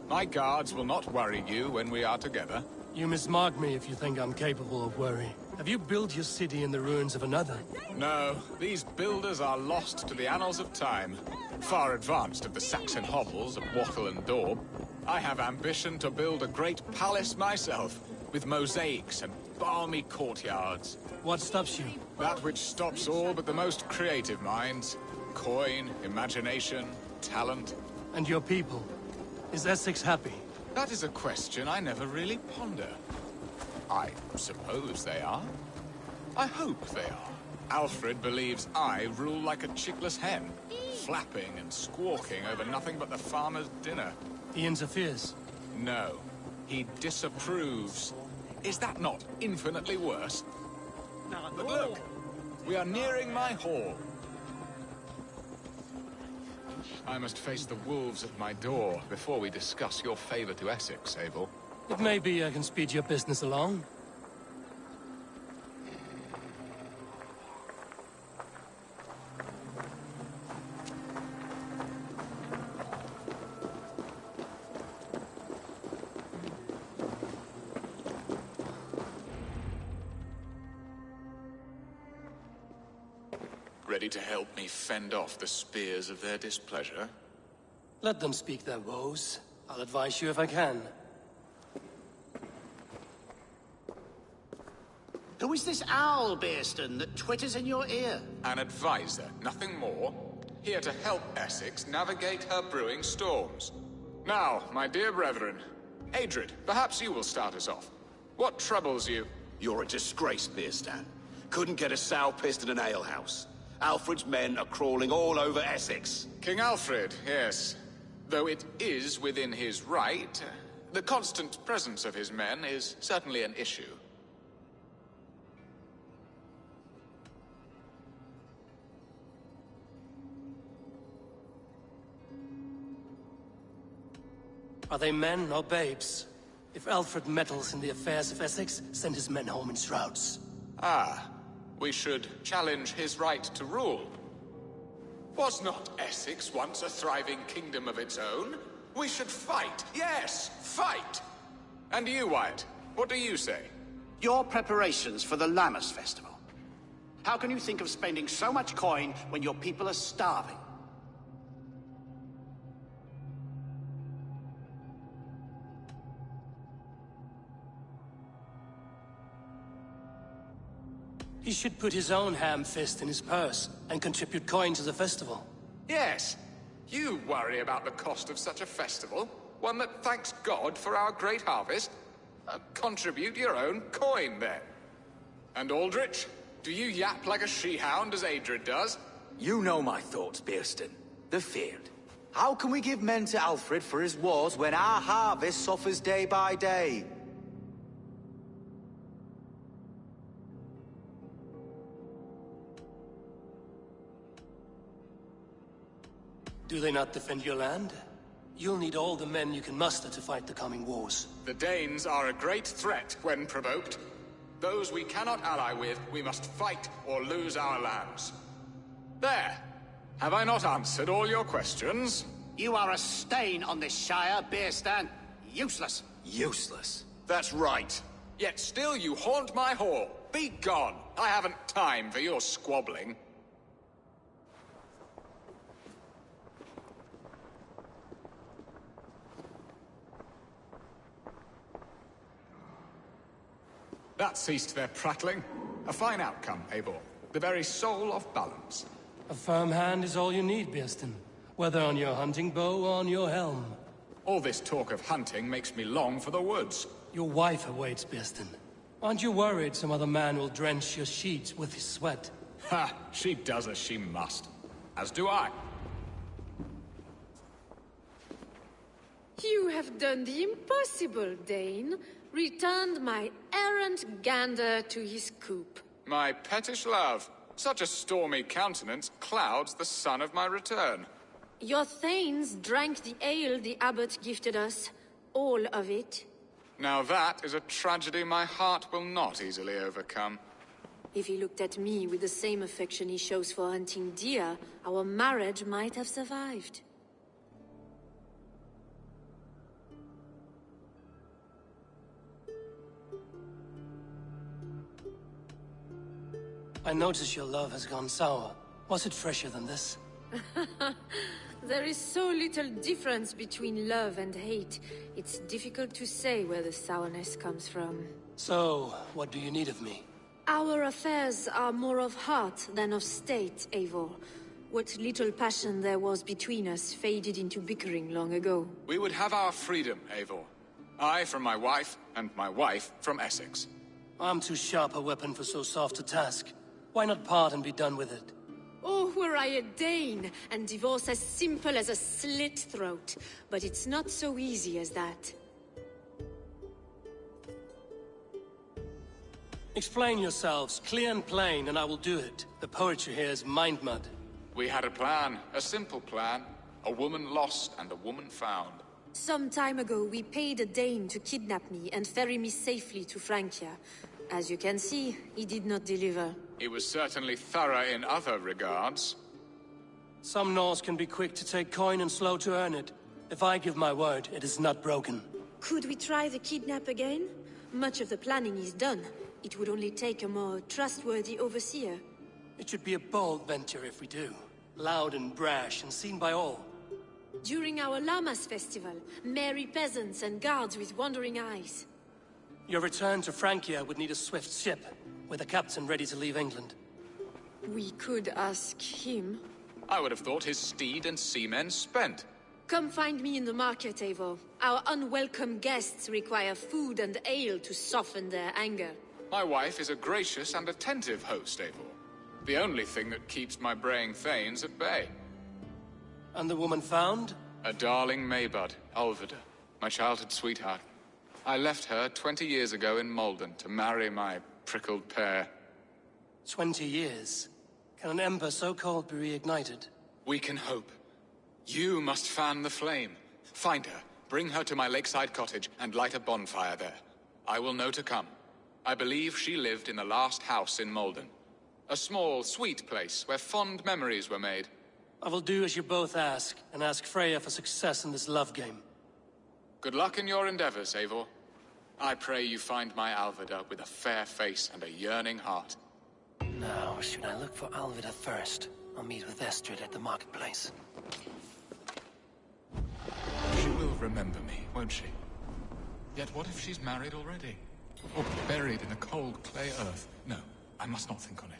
My guards will not worry you when we are together. You mismark me if you think I'm capable of worry. Have you built your city in the ruins of another? No, these builders are lost to the annals of time. Far advanced of the Saxon hovels of Wattle and Daub. I have ambition to build a great palace myself, with mosaics and balmy courtyards. What stops you? That which stops all but the most creative minds. Coin, imagination, talent. And your people? Is Essex happy? That is a question I never really ponder. I suppose they are. I hope they are. Alfred believes I rule like a chickless hen, flapping and squawking over nothing but the farmer's dinner. He interferes? No. He disapproves. Is that not infinitely worse? But look, we are nearing my hall. I must face the wolves at my door before we discuss your favor to Essex, Abel. It may be I can speed your business along. Ready to help me fend off the spears of their displeasure? Let them speak their woes. I'll advise you if I can. Who is this owl, Birston, that twitters in your ear? An advisor, nothing more. Here to help Essex navigate her brewing storms. Now, my dear brethren, Adrid, perhaps you will start us off. What troubles you? You're a disgrace, Birstan. Couldn't get a sow pissed in an alehouse. Alfred's men are crawling all over Essex. King Alfred, yes. Though it is within his right, the constant presence of his men is certainly an issue. Are they men or babes? If Alfred meddles in the affairs of Essex, send his men home in shrouds. Ah, we should challenge his right to rule. Was not Essex once a thriving kingdom of its own? We should fight, yes, fight! And you, Wyatt, what do you say? Your preparations for the Lammas festival. How can you think of spending so much coin when your people are starving? He should put his own ham fist in his purse and contribute coin to the festival. Yes. You worry about the cost of such a festival? One that thanks God for our great harvest? Contribute your own coin, then. And Aldrich, do you yap like a she-hound as Adrid does? You know my thoughts, Birston. The feared. How can we give men to Alfred for his wars when our harvest suffers day by day? Do they not defend your land? You'll need all the men you can muster to fight the coming wars. The Danes are a great threat when provoked. Those we cannot ally with, we must fight or lose our lands. There! Have I not answered all your questions? You are a stain on this Shire, Birstan. Useless. Useless? That's right. Yet still you haunt my hall. Be gone! I haven't time for your squabbling. That ceased their prattling. A fine outcome, Eivor. The very soul of balance. A firm hand is all you need, Birston. Whether on your hunting bow or on your helm. All this talk of hunting makes me long for the woods. Your wife awaits, Birston. Aren't you worried some other man will drench your sheets with his sweat? Ha! She does as she must. As do I. You have done the impossible, Dane. Returned my errant gander to his coop. My pettish love. Such a stormy countenance clouds the sun of my return. Your thanes drank the ale the abbot gifted us. All of it. Now that is a tragedy my heart will not easily overcome. If he looked at me with the same affection he shows for hunting deer, our marriage might have survived. I notice your love has gone sour. Was it fresher than this? There is so little difference between love and hate. It's difficult to say where the sourness comes from. So, what do you need of me? Our affairs are more of heart than of state, Eivor. What little passion there was between us faded into bickering long ago. We would have our freedom, Eivor. I from my wife, and my wife from Essex. I'm too sharp a weapon for so soft a task. Why not part and be done with it? Oh, were I a Dane, and divorce as simple as a slit throat. But it's not so easy as that. Explain yourselves, clear and plain, and I will do it. The poetry here is mind mud. We had a plan, a simple plan. A woman lost and a woman found. Some time ago, we paid a Dane to kidnap me and ferry me safely to Francia. As you can see, he did not deliver. He was certainly thorough in other regards. Some Norse can be quick to take coin and slow to earn it. If I give my word, it is not broken. Could we try the kidnap again? Much of the planning is done. It would only take a more trustworthy overseer. It should be a bold venture if we do. Loud and brash and seen by all. During our Llamas festival, merry peasants and guards with wandering eyes. Your return to Francia would need a swift ship, with a captain ready to leave England. We could ask him. I would have thought his steed and seamen spent. Come find me in the market, Eivor. Our unwelcome guests require food and ale to soften their anger. My wife is a gracious and attentive host, Eivor. The only thing that keeps my braying thanes at bay. And the woman found? A darling Maybud, Alvida, my childhood sweetheart. I left her 20 years ago in Malden to marry my prickled pear. 20 years? Can an ember so cold be reignited? We can hope. You must fan the flame. Find her, bring her to my lakeside cottage, and light a bonfire there. I will know to come. I believe she lived in the last house in Malden. A small, sweet place where fond memories were made. I will do as you both ask, and ask Freya for success in this love game. Good luck in your endeavors, Eivor. I pray you find my Alvida with a fair face and a yearning heart. Now, should I look for Alvida first? I'll meet with Estrid at the marketplace. She will remember me, won't she? Yet what if she's married already? Or buried in the cold clay earth? No, I must not think on it.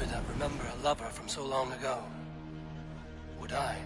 Olvida remember a lover from so long ago? Would I?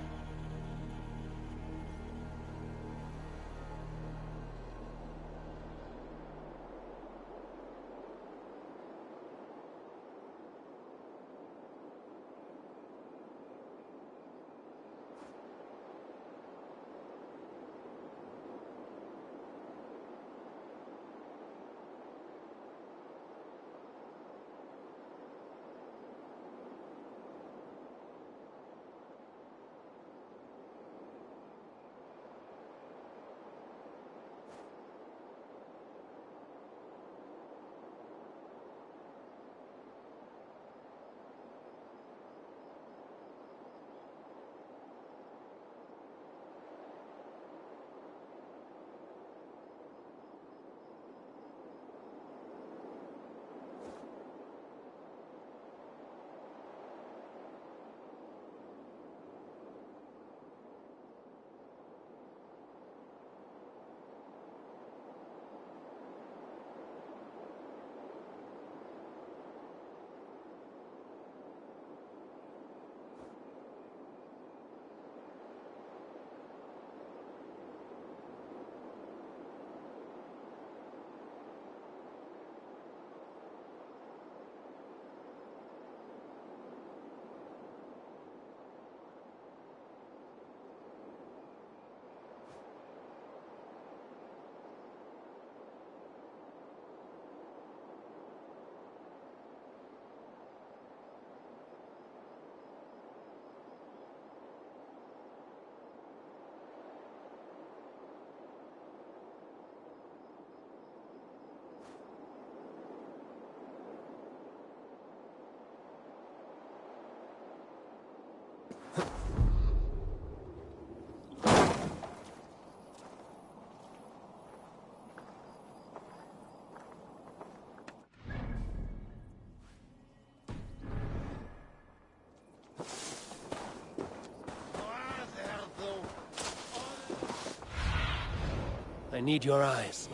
I need your eyes.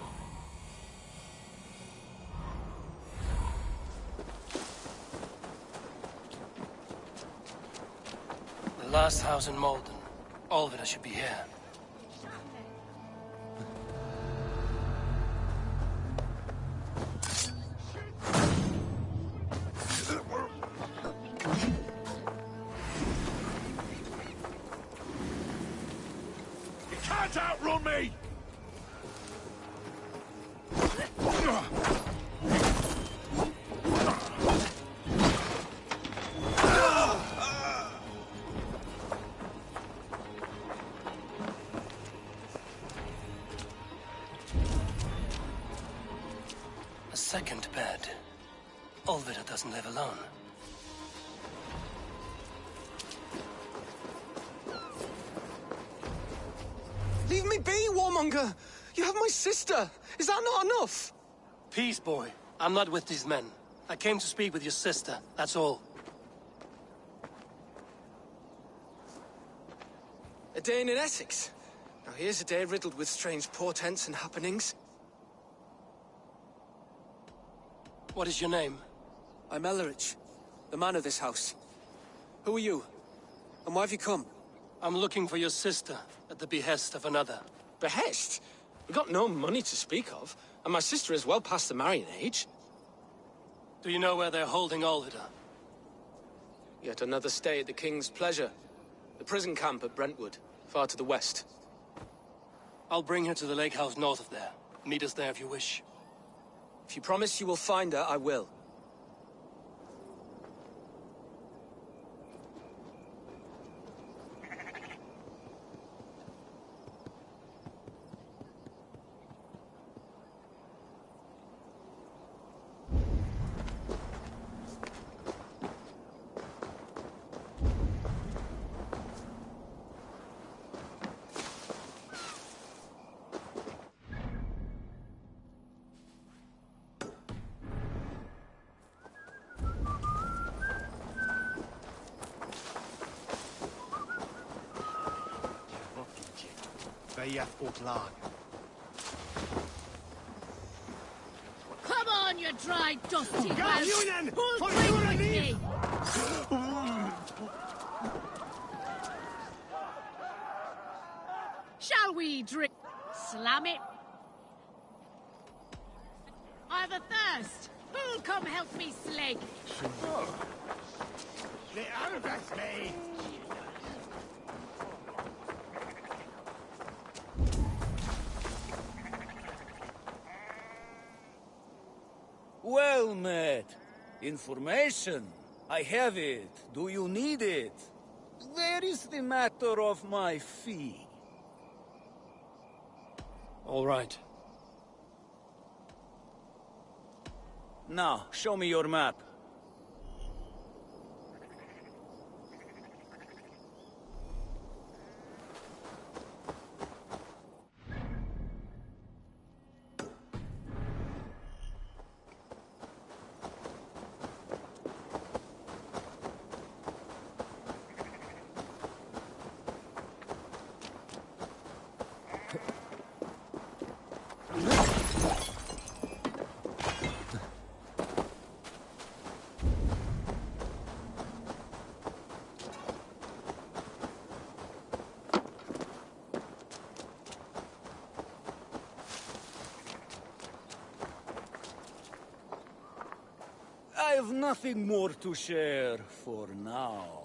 The last house in Malden. Olvida should be here. You can't outrun me! A second bed. Olvida doesn't live alone. Leave me be, warmonger! You have my sister! Is that not enough? Peace, boy. I'm not with these men. I came to speak with your sister, that's all. A day in Essex. Now here's a day riddled with strange portents and happenings. What is your name? I'm Ellerich, the man of this house. Who are you? And why have you come? I'm looking for your sister, at the behest of another. Behest? We got no money to speak of, and my sister is well past the marrying age. Do you know where they're holding Olvida? Yet another stay at the King's pleasure. The prison camp at Brentwood, far to the west. I'll bring her to the lake house north of there. Meet us there if you wish. If you promise you will find her, I will. Come on, you try, dusty Gas whelp. Union! Who'll For drink sure with me? Shall we drink? Slam it. I've a thirst. Who'll come help me slake? The Albert me! Well met. Information. I have it. Do you need it? There is the matter of my fee. All right. Now, show me your map. I have nothing more to share for now.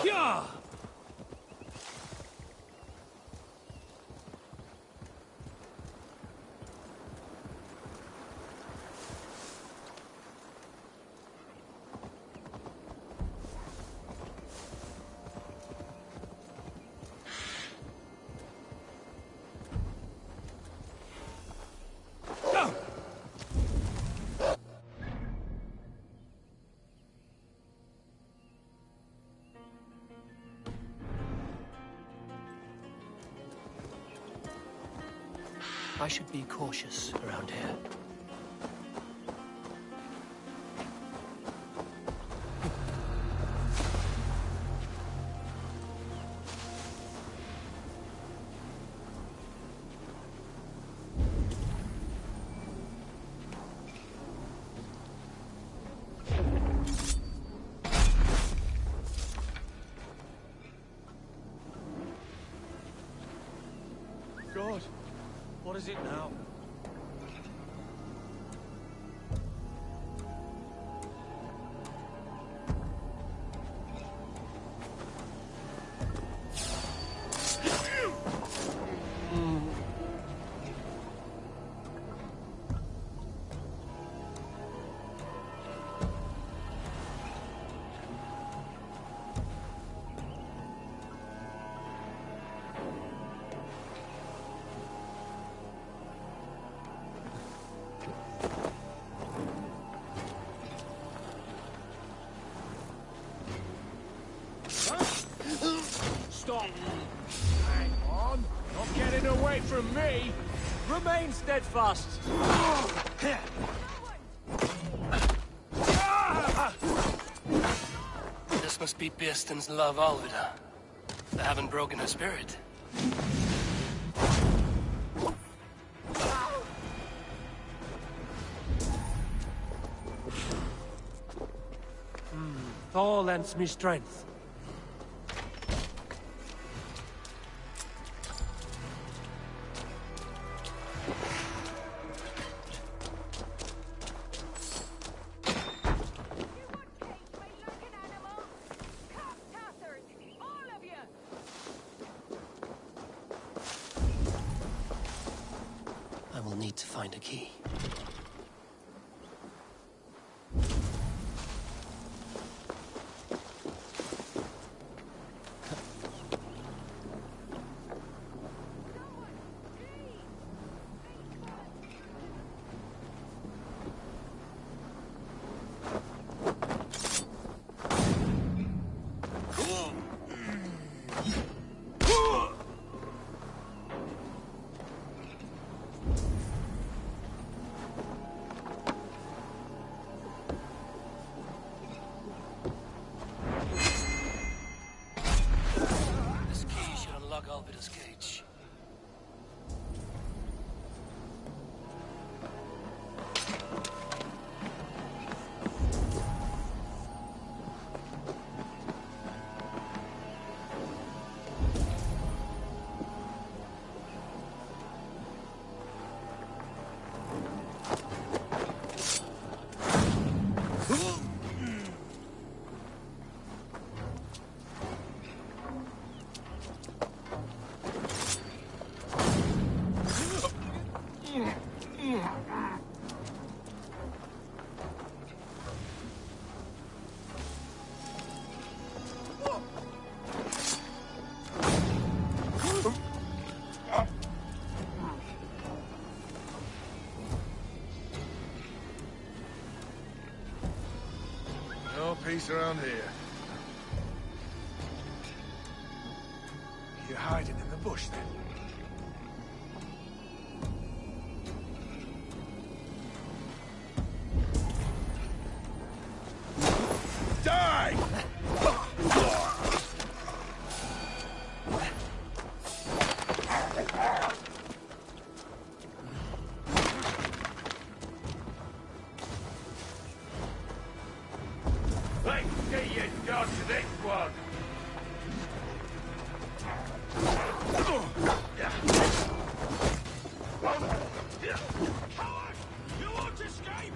Yeah! I should be cautious around here. God, what is it now? Stop! Hang on! Not getting away from me! Remain steadfast. This must be Birsten's love Alvida. They haven't broken her spirit. Thor lends me strength. will need to find a key. Alvida's cage. No peace around here. You're hiding in the bush, then? Die! Let's see you dodge this one! Coward! You won't escape!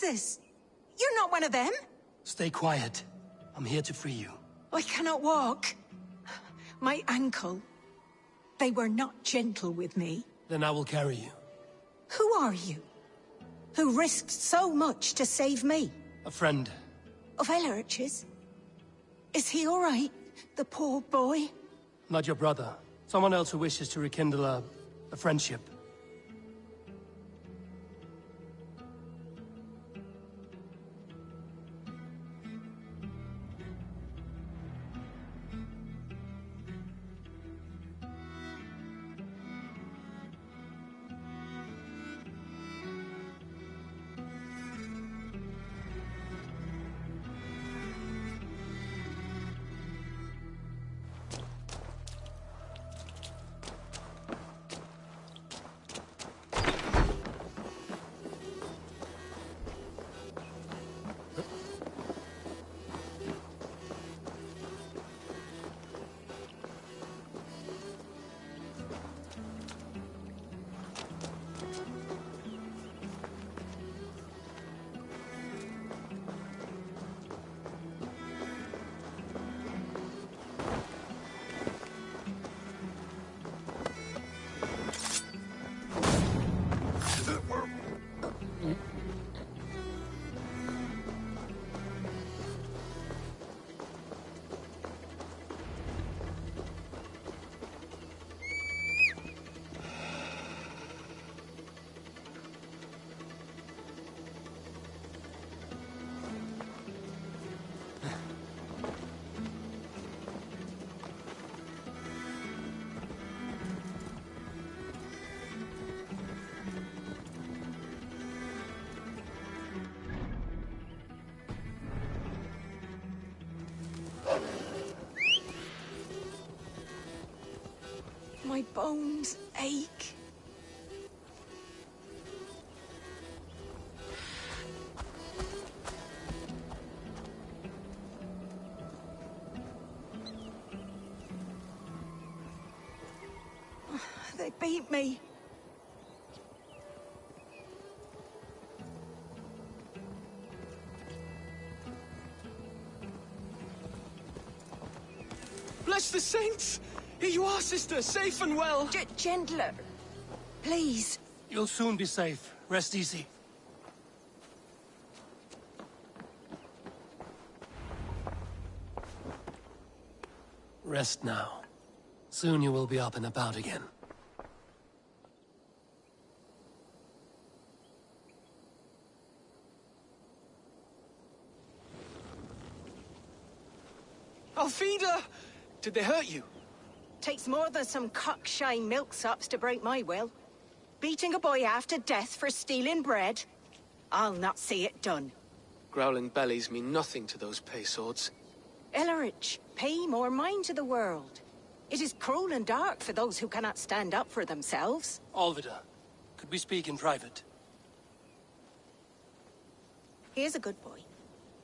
Jesus! You're not one of them? Stay quiet. I'm here to free you. I cannot walk. My ankle. They were not gentle with me. Then I will carry you. Who are you? Who risked so much to save me? A friend. Of Elrich's? Is he all right? The poor boy? Not your brother. Someone else who wishes to rekindle a friendship. My bones ache. They beat me. Bless the saints! Here you are, sister, safe and well. Gentler. Please. You'll soon be safe. Rest easy. Rest now. Soon you will be up and about again. Alfida! Did they hurt you? Takes more than some cockshy milksops to break my will. Beating a boy half to death for stealing bread? I'll not see it done. Growling bellies mean nothing to those pay swords. Elrich, pay more mind to the world. It is cruel and dark for those who cannot stand up for themselves. Alvida, could we speak in private? He is a good boy.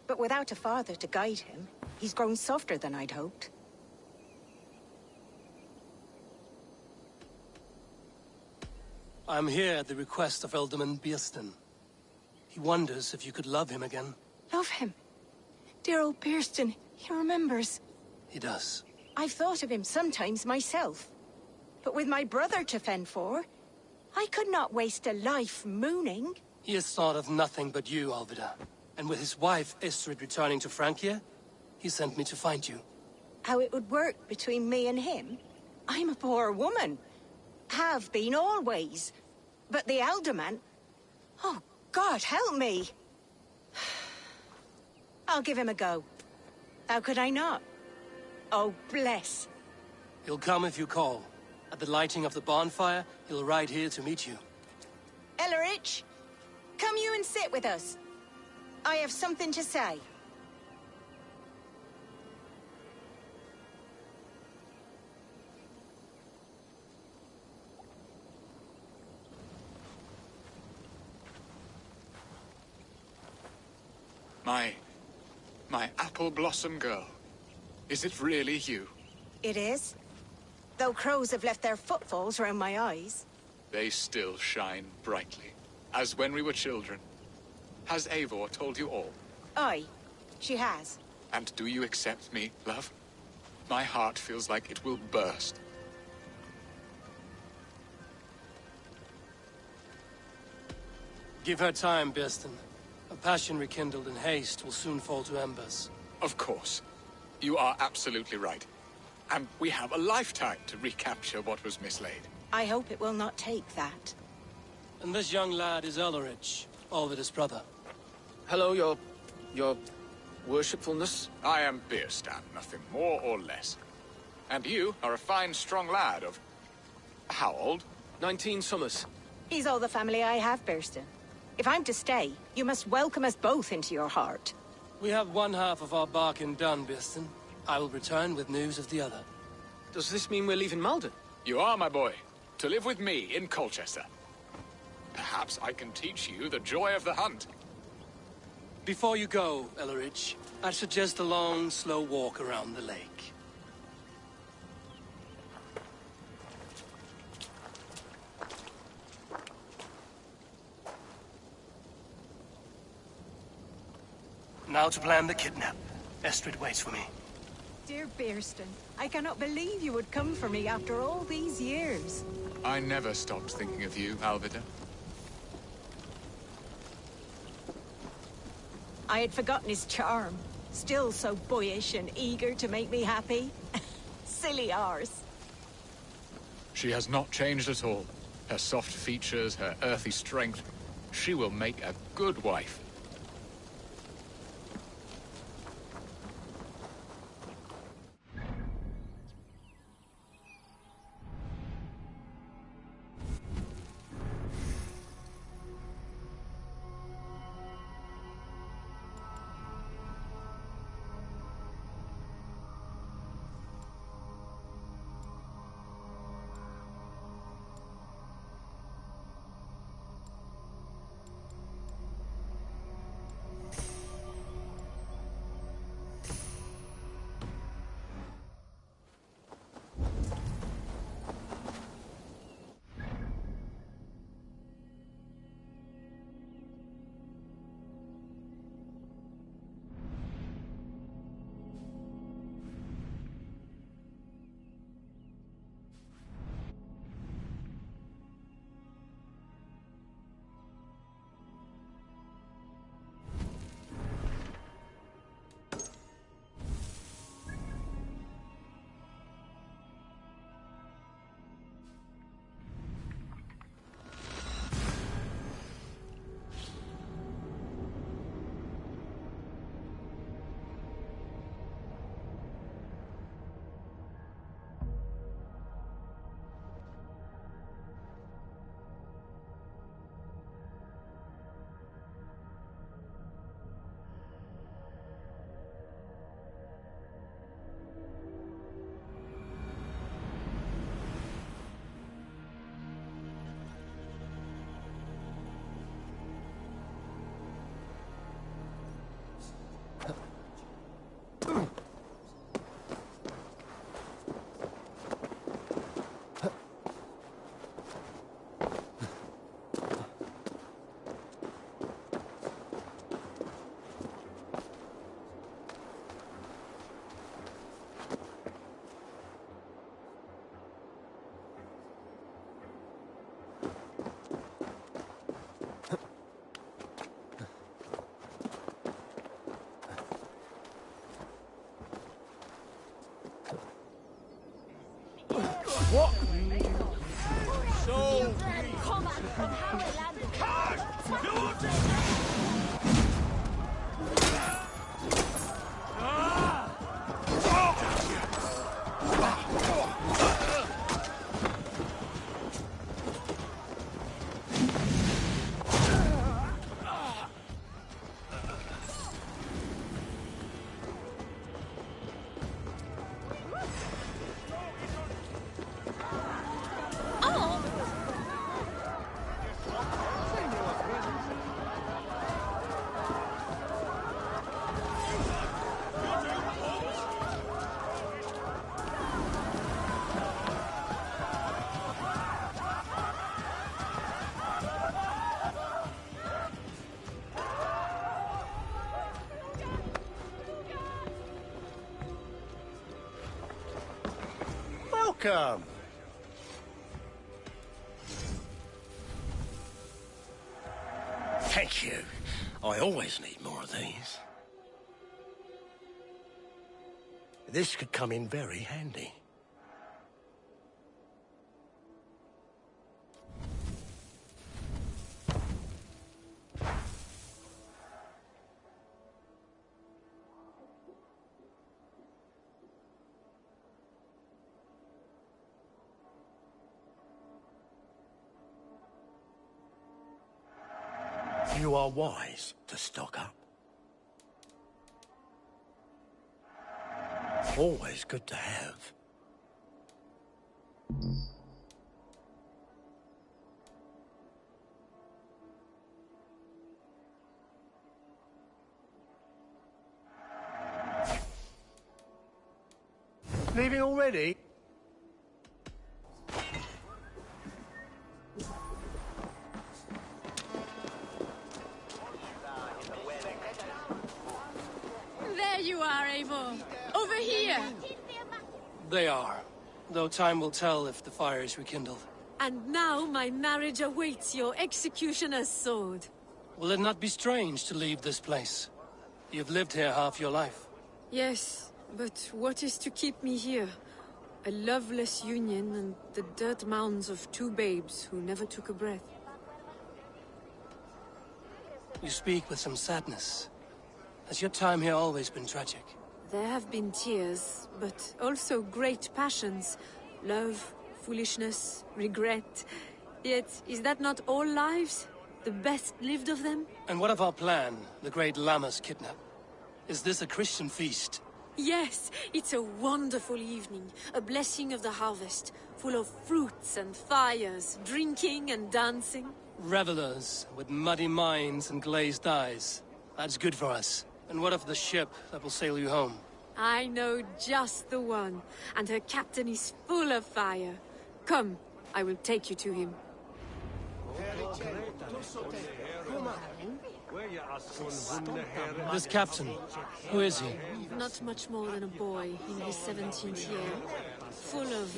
But without a father to guide him, he's grown softer than I'd hoped. I'm here at the request of Alderman Biersten. He wonders if you could love him again. Love him? Dear old Biersten, he remembers. He does. I've thought of him sometimes myself. But with my brother to fend for, I could not waste a life mooning. He has thought of nothing but you, Alvida. And with his wife, Estrid, returning to Francia, he sent me to find you. How it would work between me and him? I'm a poor woman. Have been always. But the alderman... Oh, God, help me! I'll give him a go. How could I not? Oh, bless. He'll come if you call. At the lighting of the bonfire, he'll ride here to meet you. Elrich, come you and sit with us. I have something to say. My apple blossom girl. Is it really you? It is. Though crows have left their footfalls round my eyes. They still shine brightly, as when we were children. Has Eivor told you all? Aye, she has. And do you accept me, love? My heart feels like it will burst. Give her time, Birsten. A passion rekindled in haste will soon fall to embers. Of course. You are absolutely right. And we have a lifetime to recapture what was mislaid. I hope it will not take that. And this young lad is Elrich, Olvid's brother. Hello, your worshipfulness. I am Birstan, nothing more or less. And you are a fine, strong lad of... how old? 19 summers. He's all the family I have, Birsten. If I'm to stay, you must welcome us both into your heart. We have one half of our bargain done, Birsten. I will return with news of the other. Does this mean we're leaving Malden? You are, my boy, to live with me in Colchester. Perhaps I can teach you the joy of the hunt. Before you go, Elrich, I'd suggest a long, slow walk around the lake. Now to plan the kidnap. Estrid waits for me. Dear Birsten, I cannot believe you would come for me after all these years. I never stopped thinking of you, Alvida. I had forgotten his charm. Still so boyish and eager to make me happy. Silly ours. She has not changed at all. Her soft features, her earthy strength. She will make a good wife. What? So... from how I Welcome. Thank you. I always need more of these. This could come in very handy. You are wise to stock up. Always good to have. Leaving already? There you are, Eivor. Over here. They are. Though time will tell if the fire is rekindled. And now my marriage awaits your executioner's sword. Will it not be strange to leave this place? You've lived here half your life. Yes, but what is to keep me here? A loveless union and the dirt mounds of two babes who never took a breath. You speak with some sadness. Has your time here always been tragic? There have been tears, but also great passions. Love, foolishness, regret. Yet, is that not all lives? The best lived of them? And what of our plan, the great Lammas kidnap? Is this a Christian feast? Yes, it's a wonderful evening. A blessing of the harvest, full of fruits and fires, drinking and dancing. Revelers with muddy minds and glazed eyes. That's good for us. And what of the ship that will sail you home? I know just the one, and her captain is full of fire. Come, I will take you to him. This captain, who is he? Not much more than a boy in his 17th year. Full of...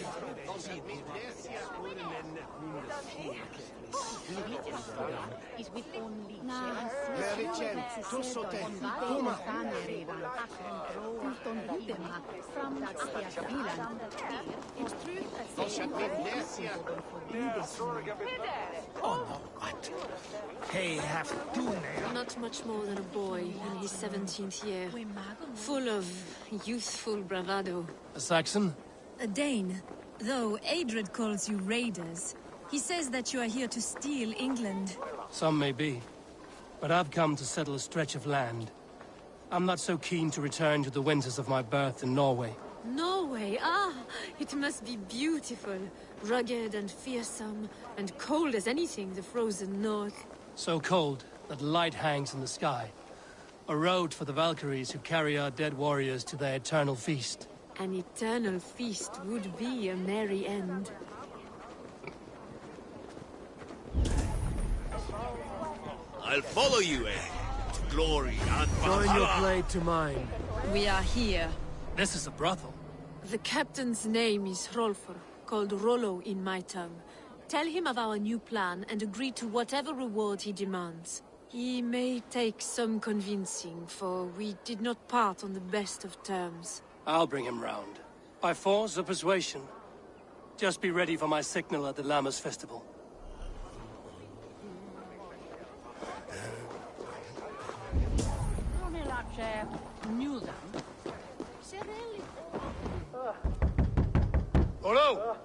Not much more than a boy in his 17th year. Full of youthful bravado. A Saxon? A Dane. Though Adred calls you raiders, he says that you are here to steal England. Some may be. But I've come to settle a stretch of land. I'm not so keen to return to the winters of my birth in Norway. Norway? Ah, it must be beautiful. Rugged and fearsome, and cold as anything, the frozen north. So cold that light hangs in the sky. A road for the Valkyries who carry our dead warriors to their eternal feast. An eternal feast would be a merry end. I'll follow you, to glory and Valhalla. Join your blade to mine. We are here. This is a brothel. The captain's name is Hrolfr, called Rollo in my tongue. Tell him of our new plan and agree to whatever reward he demands. He may take some convincing, for we did not part on the best of terms. I'll bring him round. By force or persuasion. Just be ready for my signal at the Lammas festival. Hello!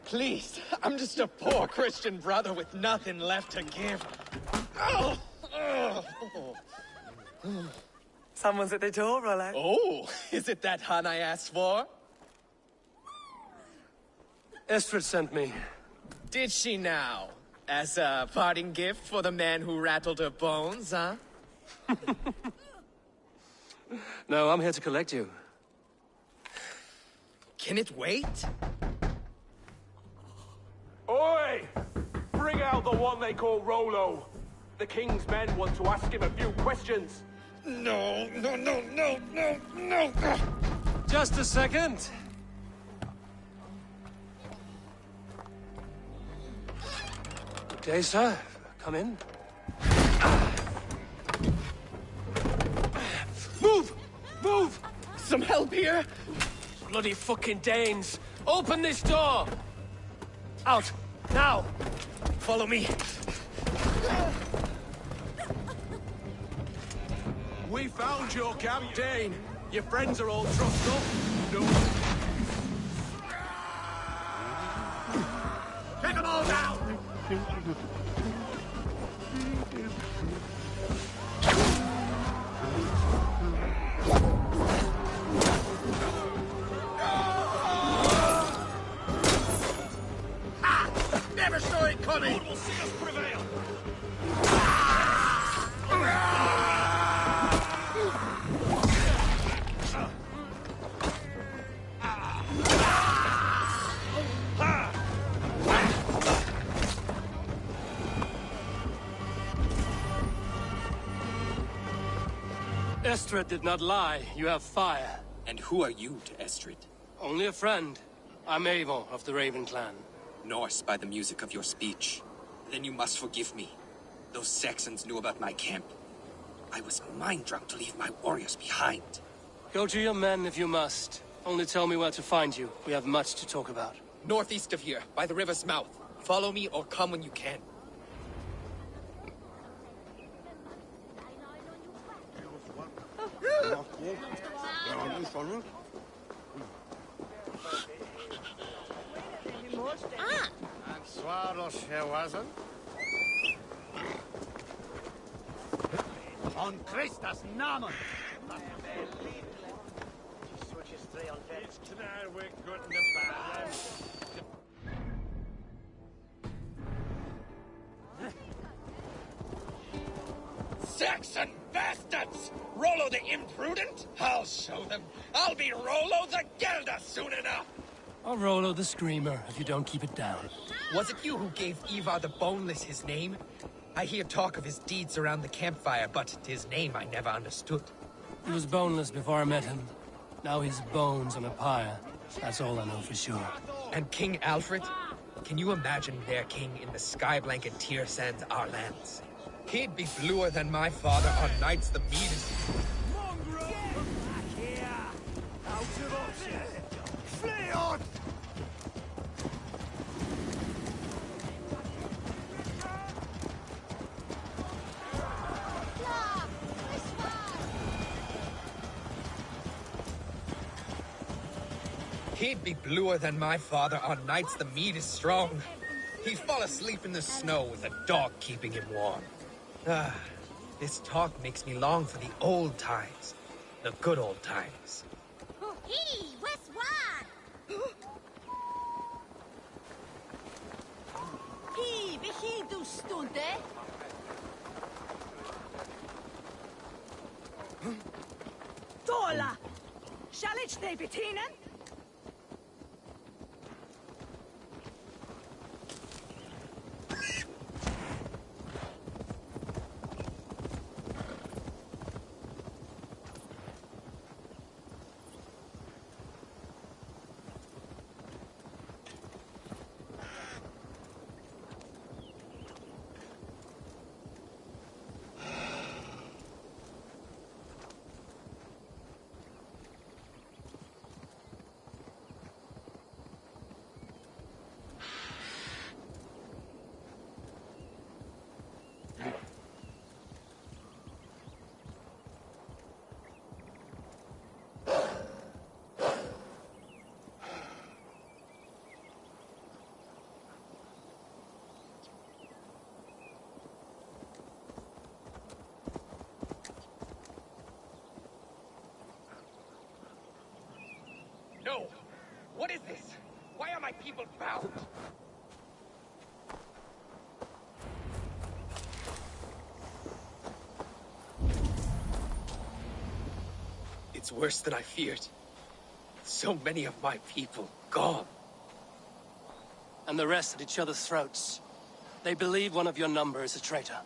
Please, I'm just a poor Christian brother with nothing left to give. Oh! Someone's at the door, Rollo. Oh, is it that hun I asked for? Estrid sent me. Did she now? As a parting gift for the man who rattled her bones, huh? No, I'm here to collect you. Can it wait? Oi! Bring out the one they call Rollo. The king's men want to ask him a few questions. No, no, no, no, no, no! Just a second. Good day, sir. Come in. Move! Move! Some help here? Bloody fucking Danes! Open this door! Out! Now! Follow me. We found your camp, Dane. Your friends are all trussed up. No. Take them all down! Never saw it coming! Who will see us prevail? Estrid did not lie. You have fire. And who are you to Estrid? Only a friend. I'm Avon of the Raven clan. Norse by the music of your speech. Then you must forgive me. Those Saxons knew about my camp. I was mind-drunk to leave my warriors behind. Go to your men if you must. Only tell me where to find you. We have much to talk about. Northeast of here, by the river's mouth. Follow me or come when you can. On Christus Namen! Saxon bastards! Rollo the imprudent? I'll show them. I'll be Rollo the Gelder soon enough! Or Rollo the Screamer, if you don't keep it down. Was it you who gave Ivar the Boneless his name? I hear talk of his deeds around the campfire, but his name I never understood. He was boneless before I met him. Now he's bones on a pyre. That's all I know for sure. And King Alfred? Can you imagine their king in the sky blanket tear sands our lands? He'd be bluer than my father on nights the meanest. Flee on! He'd be bluer than my father on nights the meat is strong. He'd fall asleep in the snow with a dog keeping him warm. Ah, this talk makes me long for the old times. The good old times. Hey, where's one? Hey, begin du stunde. Tola! Shall ich stay betienen? No! What is this? Why are my people bound? It's worse than I feared. So many of my people gone. And the rest at each other's throats. They believe one of your number is a traitor.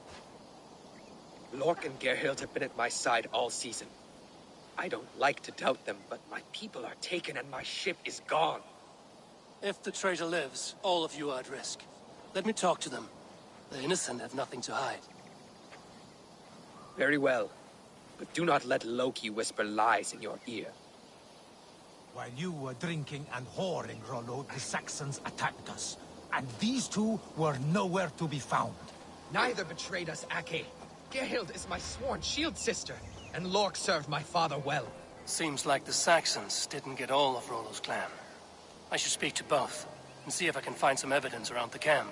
Lork and Gerhild have been at my side all season. I don't like to doubt them, but my people are taken and my ship is gone. If the traitor lives, all of you are at risk. Let me talk to them. The innocent have nothing to hide. Very well. But do not let Loki whisper lies in your ear. While you were drinking and whoring, Rollo, the Saxons attacked us. And these two were nowhere to be found. Neither betrayed us, Ake. Gerhild is my sworn shield sister, and Lork served my father well. Seems like the Saxons didn't get all of Rollo's clan. I should speak to both, and see if I can find some evidence around the camp.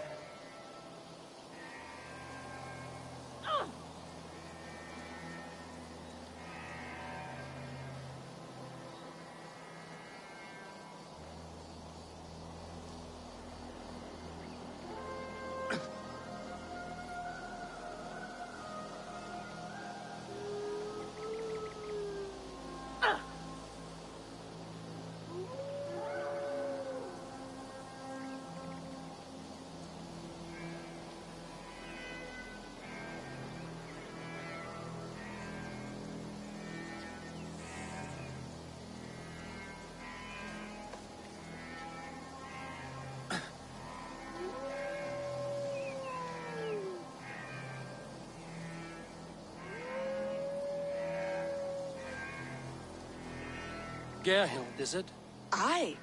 Gerhild, is it? Aye.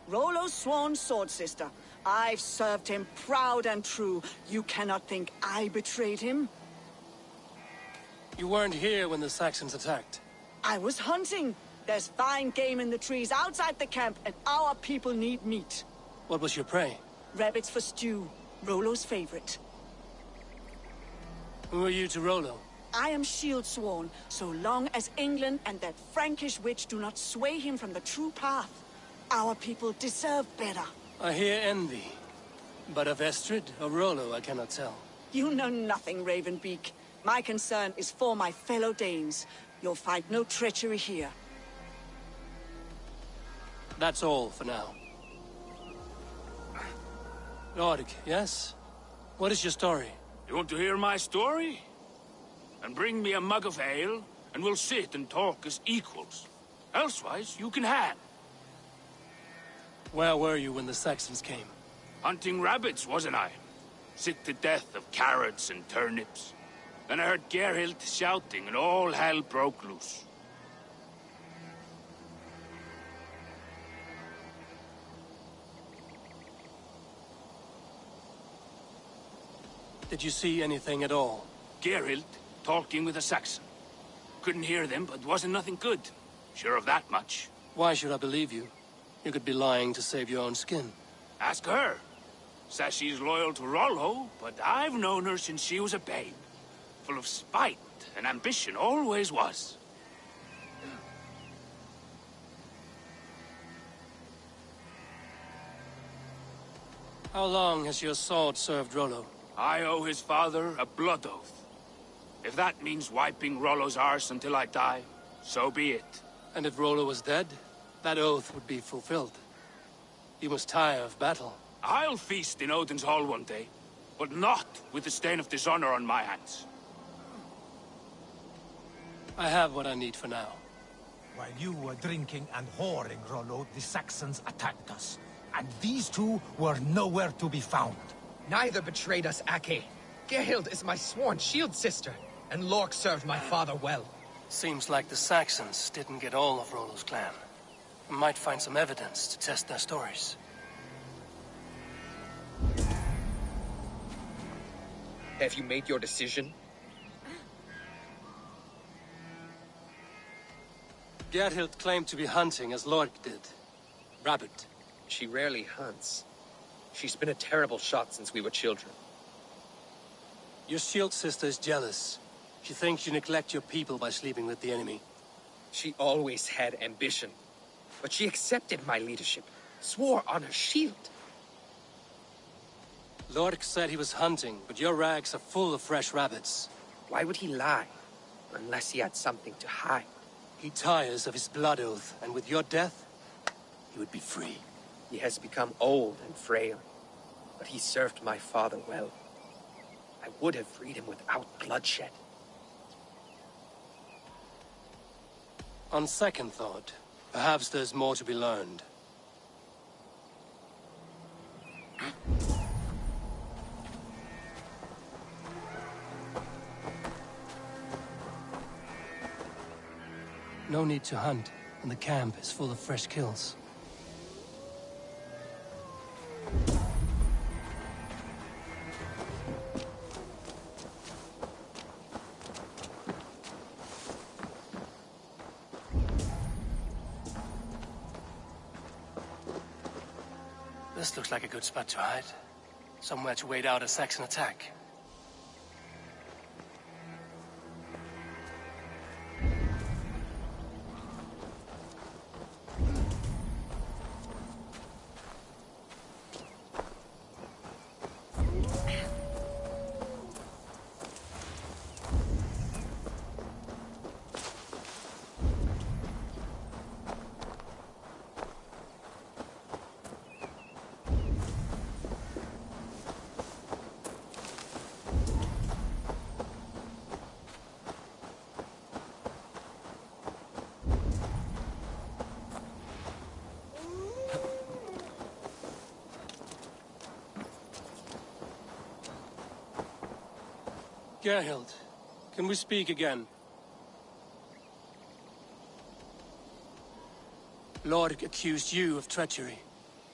Rollo's sworn sword sister. I've served him proud and true. You cannot think I betrayed him? You weren't here when the Saxons attacked. I was hunting. There's fine game in the trees outside the camp, and our people need meat. What was your prey? Rabbits for stew. Rollo's favorite. Who are you to Rollo? I am shield sworn, so long as England and that Frankish witch do not sway him from the true path. Our people deserve better. I hear envy. But of Estrid or Rollo, I cannot tell. You know nothing, Ravenbeak. My concern is for my fellow Danes. You'll find no treachery here. That's all for now. Lord, yes? What is your story? You want to hear my story? And bring me a mug of ale, and we'll sit and talk as equals. Elsewise, you can hang. Where were you when the Saxons came? Hunting rabbits, wasn't I? Sick to death of carrots and turnips. Then I heard Gerhild shouting, and all hell broke loose. Did you see anything at all? Gerhild talking with a Saxon. Couldn't hear them, but wasn't nothing good. Sure of that much. Why should I believe you? You could be lying to save your own skin. Ask her. Says she's loyal to Rollo, but I've known her since she was a babe. Full of spite and ambition, always was. How long has your sword served Rollo? I owe his father a blood oath. If that means wiping Rollo's arse until I die, so be it. And if Rollo was dead, that oath would be fulfilled. You must tire of battle. I'll feast in Odin's hall one day, but not with the stain of dishonor on my hands. I have what I need for now. While you were drinking and whoring, Rollo, the Saxons attacked us. And these two were nowhere to be found. Neither betrayed us, Ake. Gerhild is my sworn shield sister, and Lork served my father well. Seems like the Saxons didn't get all of Rollo's clan. I might find some evidence to test their stories. Have you made your decision? Gerhild claimed to be hunting as Lork did. Rabbit. She rarely hunts. She's been a terrible shot since we were children. Your shield sister is jealous. She thinks you neglect your people by sleeping with the enemy. She always had ambition. But she accepted my leadership, swore on her shield. Lork said he was hunting, but your rags are full of fresh rabbits. Why would he lie? Unless he had something to hide. He tires of his blood oath, and with your death, he would be free. He has become old and frail, but he served my father well. I would have freed him without bloodshed. On second thought, perhaps there's more to be learned. No need to hunt, and the camp is full of fresh kills. This looks like a good spot to hide. Somewhere to wait out a Saxon attack. Gerhild, can we speak again? Lord accused you of treachery.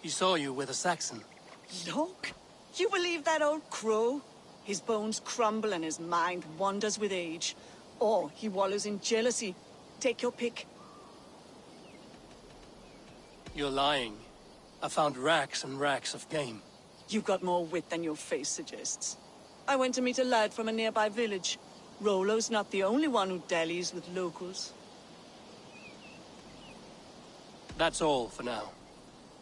He saw you with a Saxon. Look, you believe that old crow? His bones crumble and his mind wanders with age. Or he wallows in jealousy. Take your pick. You're lying. I found racks and racks of game. You've got more wit than your face suggests. I went to meet a lad from a nearby village. Rollo's not the only one who dallies with locals. That's all for now.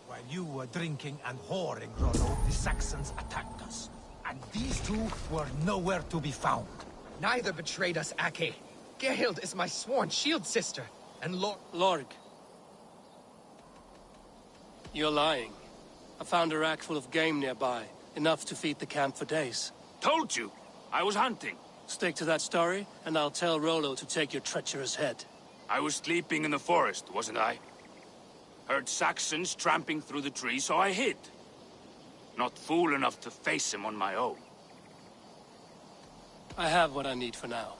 While you were drinking and whoring, Rollo, the Saxons attacked us. And these two were nowhere to be found. Neither betrayed us, Ake. Gerhild is my sworn shield sister, and Lorg. You're lying. I found a rack full of game nearby, enough to feed the camp for days. Told you! I was hunting. Stick to that story, and I'll tell Rollo to take your treacherous head. I was sleeping in the forest, wasn't I? Heard Saxons tramping through the trees, so I hid. Not fool enough to face him on my own. I have what I need for now.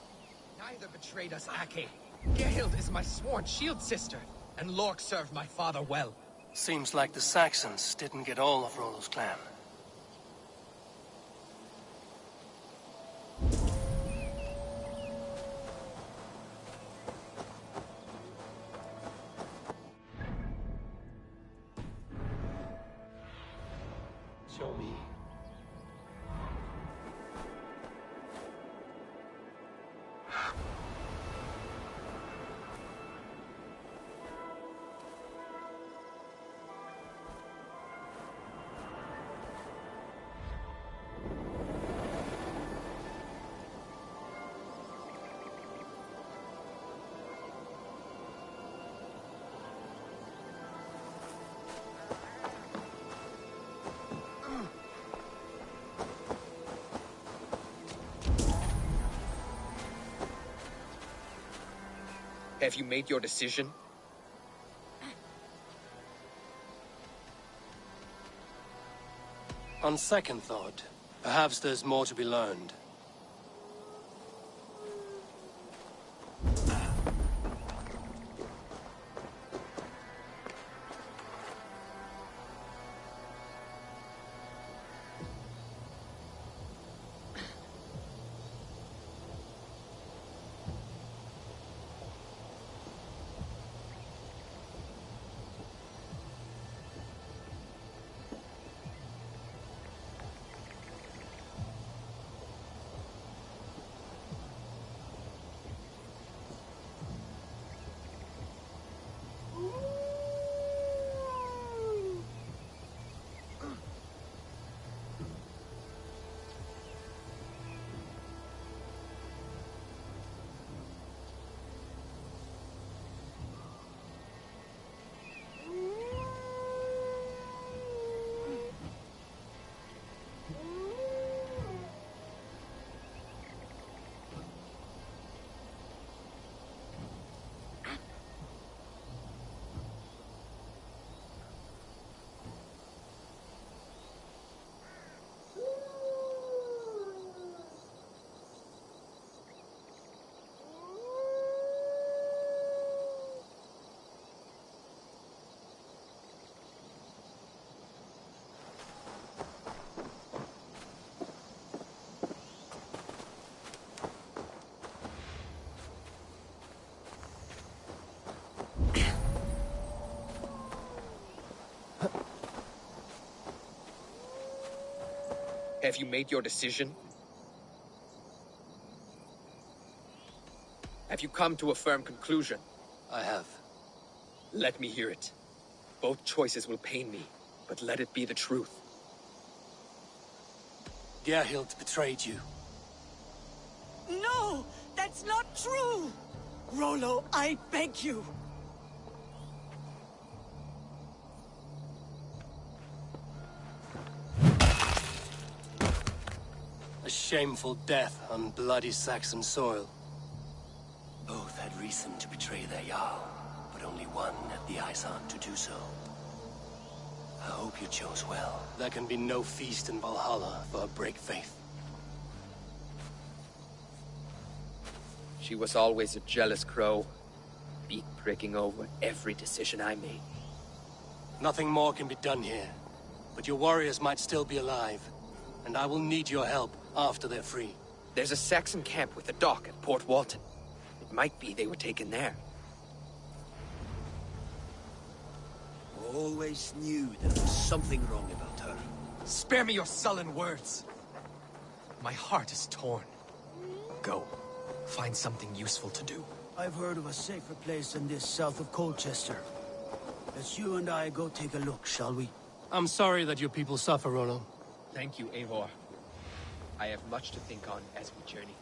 Neither betrayed us, Ake. Gerhild is my sworn shield sister, and Lork served my father well. Seems like the Saxons didn't get all of Rollo's clan. Show me. Have you made your decision? On second thought, perhaps there's more to be learned. Have you made your decision? Have you come to a firm conclusion? I have. Let me hear it. Both choices will pain me, but let it be the truth. Gerhild betrayed you. No! That's not true! Rollo, I beg you! A shameful death on bloody Saxon soil. Both had reason to betray their Jarl, but only one had the eyes on to do so. I hope you chose well. There can be no feast in Valhalla for a break faith. She was always a jealous crow, beak pricking over every decision I made. Nothing more can be done here, but your warriors might still be alive, and I will need your help after they're free. There's a Saxon camp with a dock at Port Walton. It might be they were taken there. Always knew there was something wrong about her. Spare me your sullen words. My heart is torn. Go. Find something useful to do. I've heard of a safer place than this south of Colchester. Let's you and I go take a look, shall we? I'm sorry that your people suffer, Rollo. Thank you, Eivor. I have much to think on as we journey.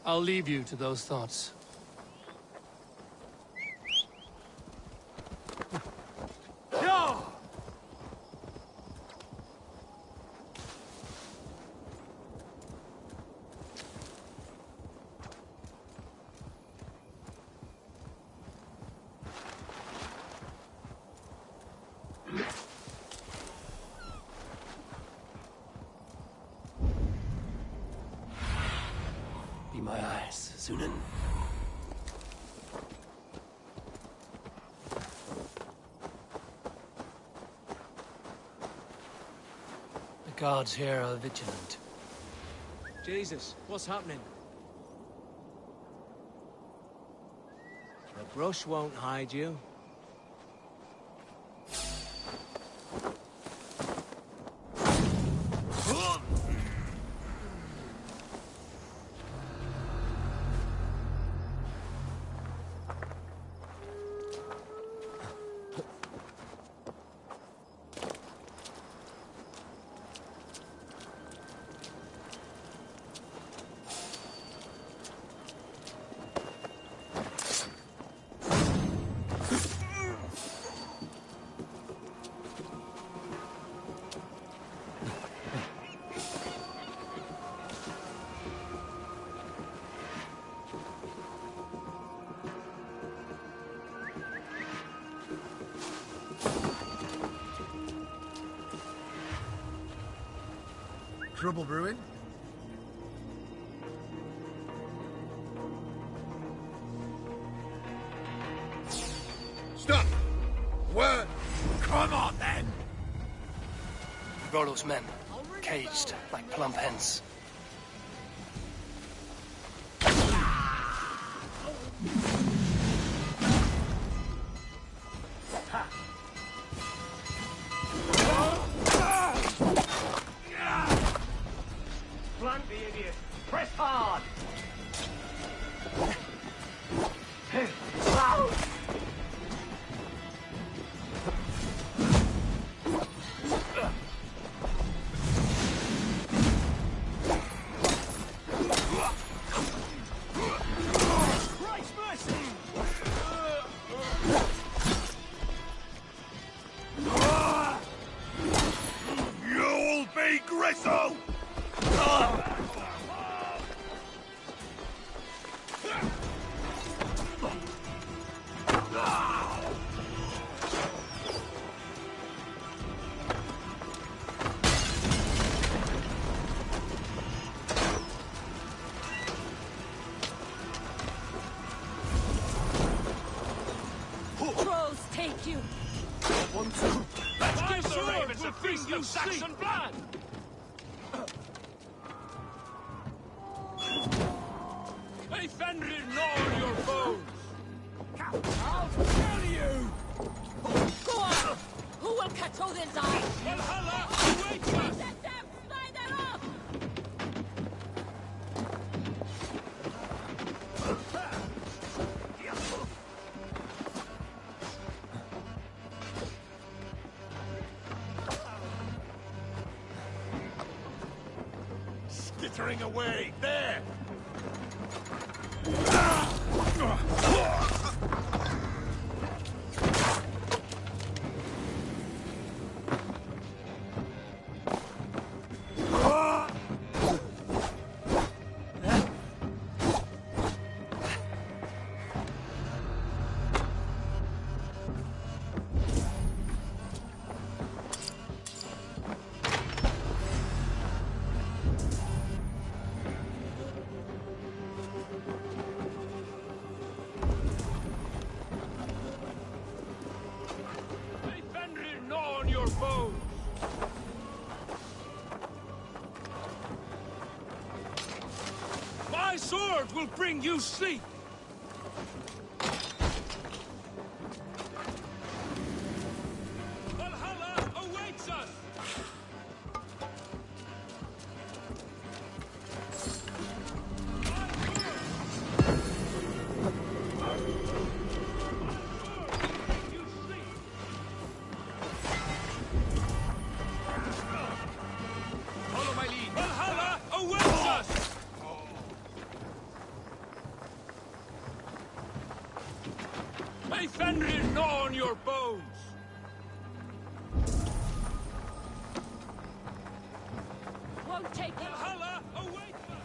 I'll leave you to those thoughts. No! Be my eyes, Sunan. The guards here are vigilant. Jesus, what's happening? The brush won't hide you. Trouble brewing? Stop! Where? Come on, then! Rollo's men, caged like plump hens. Blunt the idiot! Press hard! Christ mercy! You'll be gristle! Crows take you! One, two. Let's give the ravens a feast of Saxon blood! Hey, Fenrir, gnaw your bones! I'll tell you! Go on! Who will cut Odin's eyes? Valhalla awaits us! Let them slide them off! Skittering away! There! My sword will bring you sleep! Valhalla awaits us! Follow my lead! Valhalla awaits us! May Fenrir gnaw on your bones! Won't take it! Valhalla awaits us!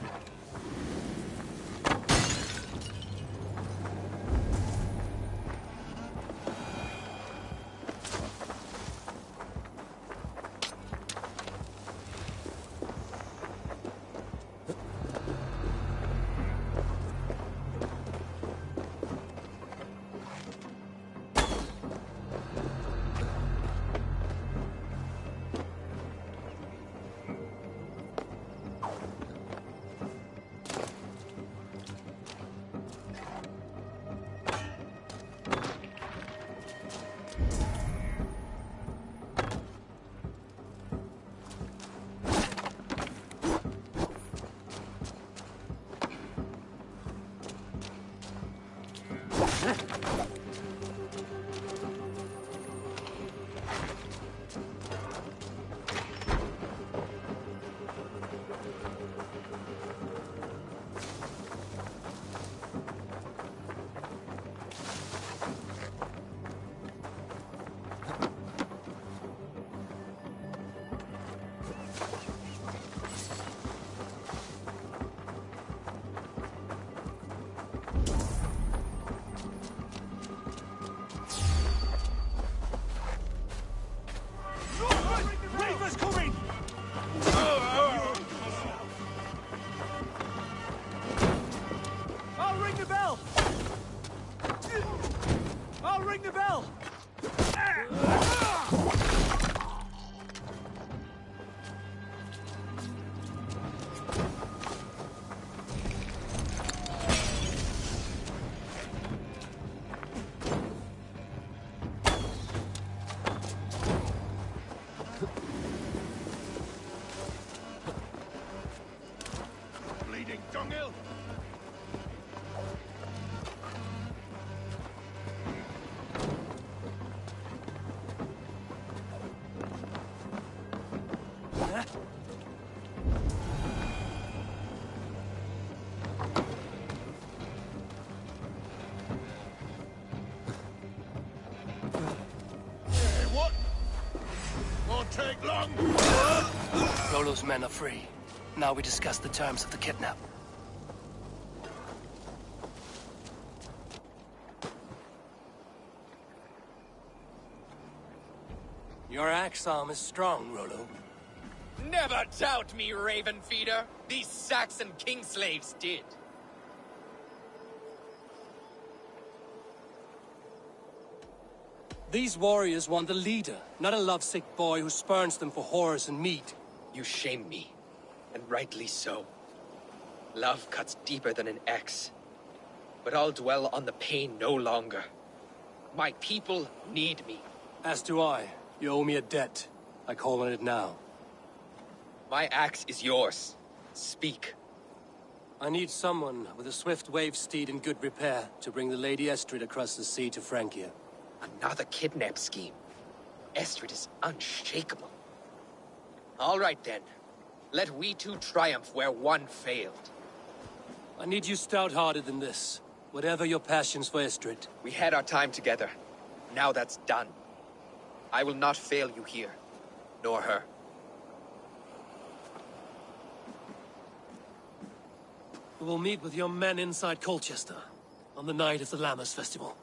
Reaper's coming! I'll ring the bell! I'll ring the bell! Bleeding dunghill! Hey, what? Won't take long. Rollo's men are free. Now we discuss the terms of the kidnap. Your axe arm is strong, Rollo. Never doubt me, Raven Feeder. These Saxon king slaves did. These warriors want a leader, not a lovesick boy who spurns them for whores and meat. You shame me, and rightly so. Love cuts deeper than an axe. But I'll dwell on the pain no longer. My people need me. As do I. You owe me a debt. I call on it now. My axe is yours. Speak. I need someone with a swift wave steed in good repair to bring the Lady Estrid across the sea to Francia. Another kidnap scheme. Estrid is unshakable. All right then. Let we two triumph where one failed. I need you stout-hearted than this, whatever your passions for Estrid. We had our time together. Now that's done. I will not fail you here, nor her. We will meet with your men inside Colchester on the night of the Lammas Festival.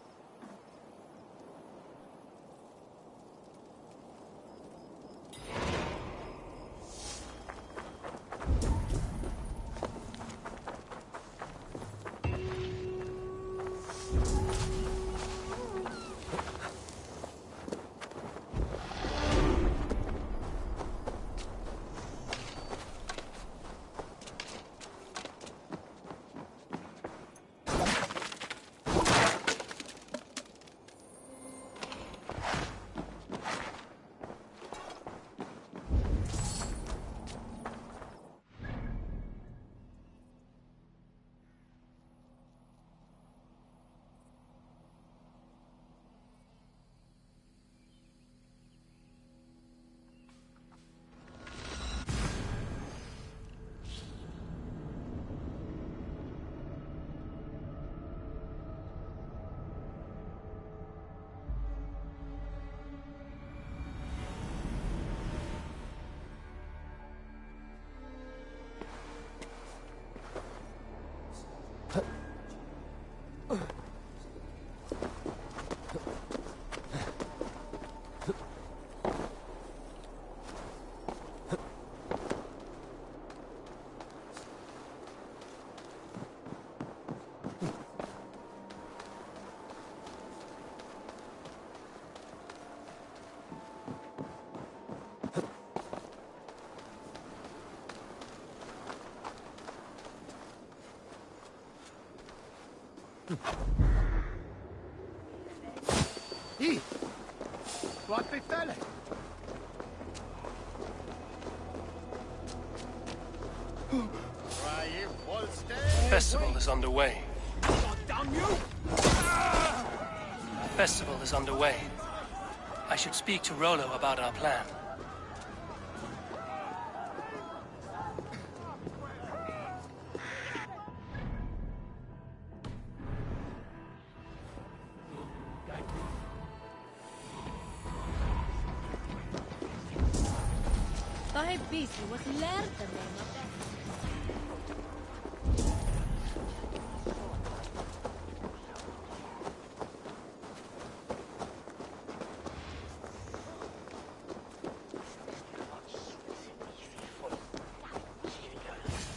What befell it? Festival is underway. Damn you! Festival is underway. I should speak to Rollo about our plan.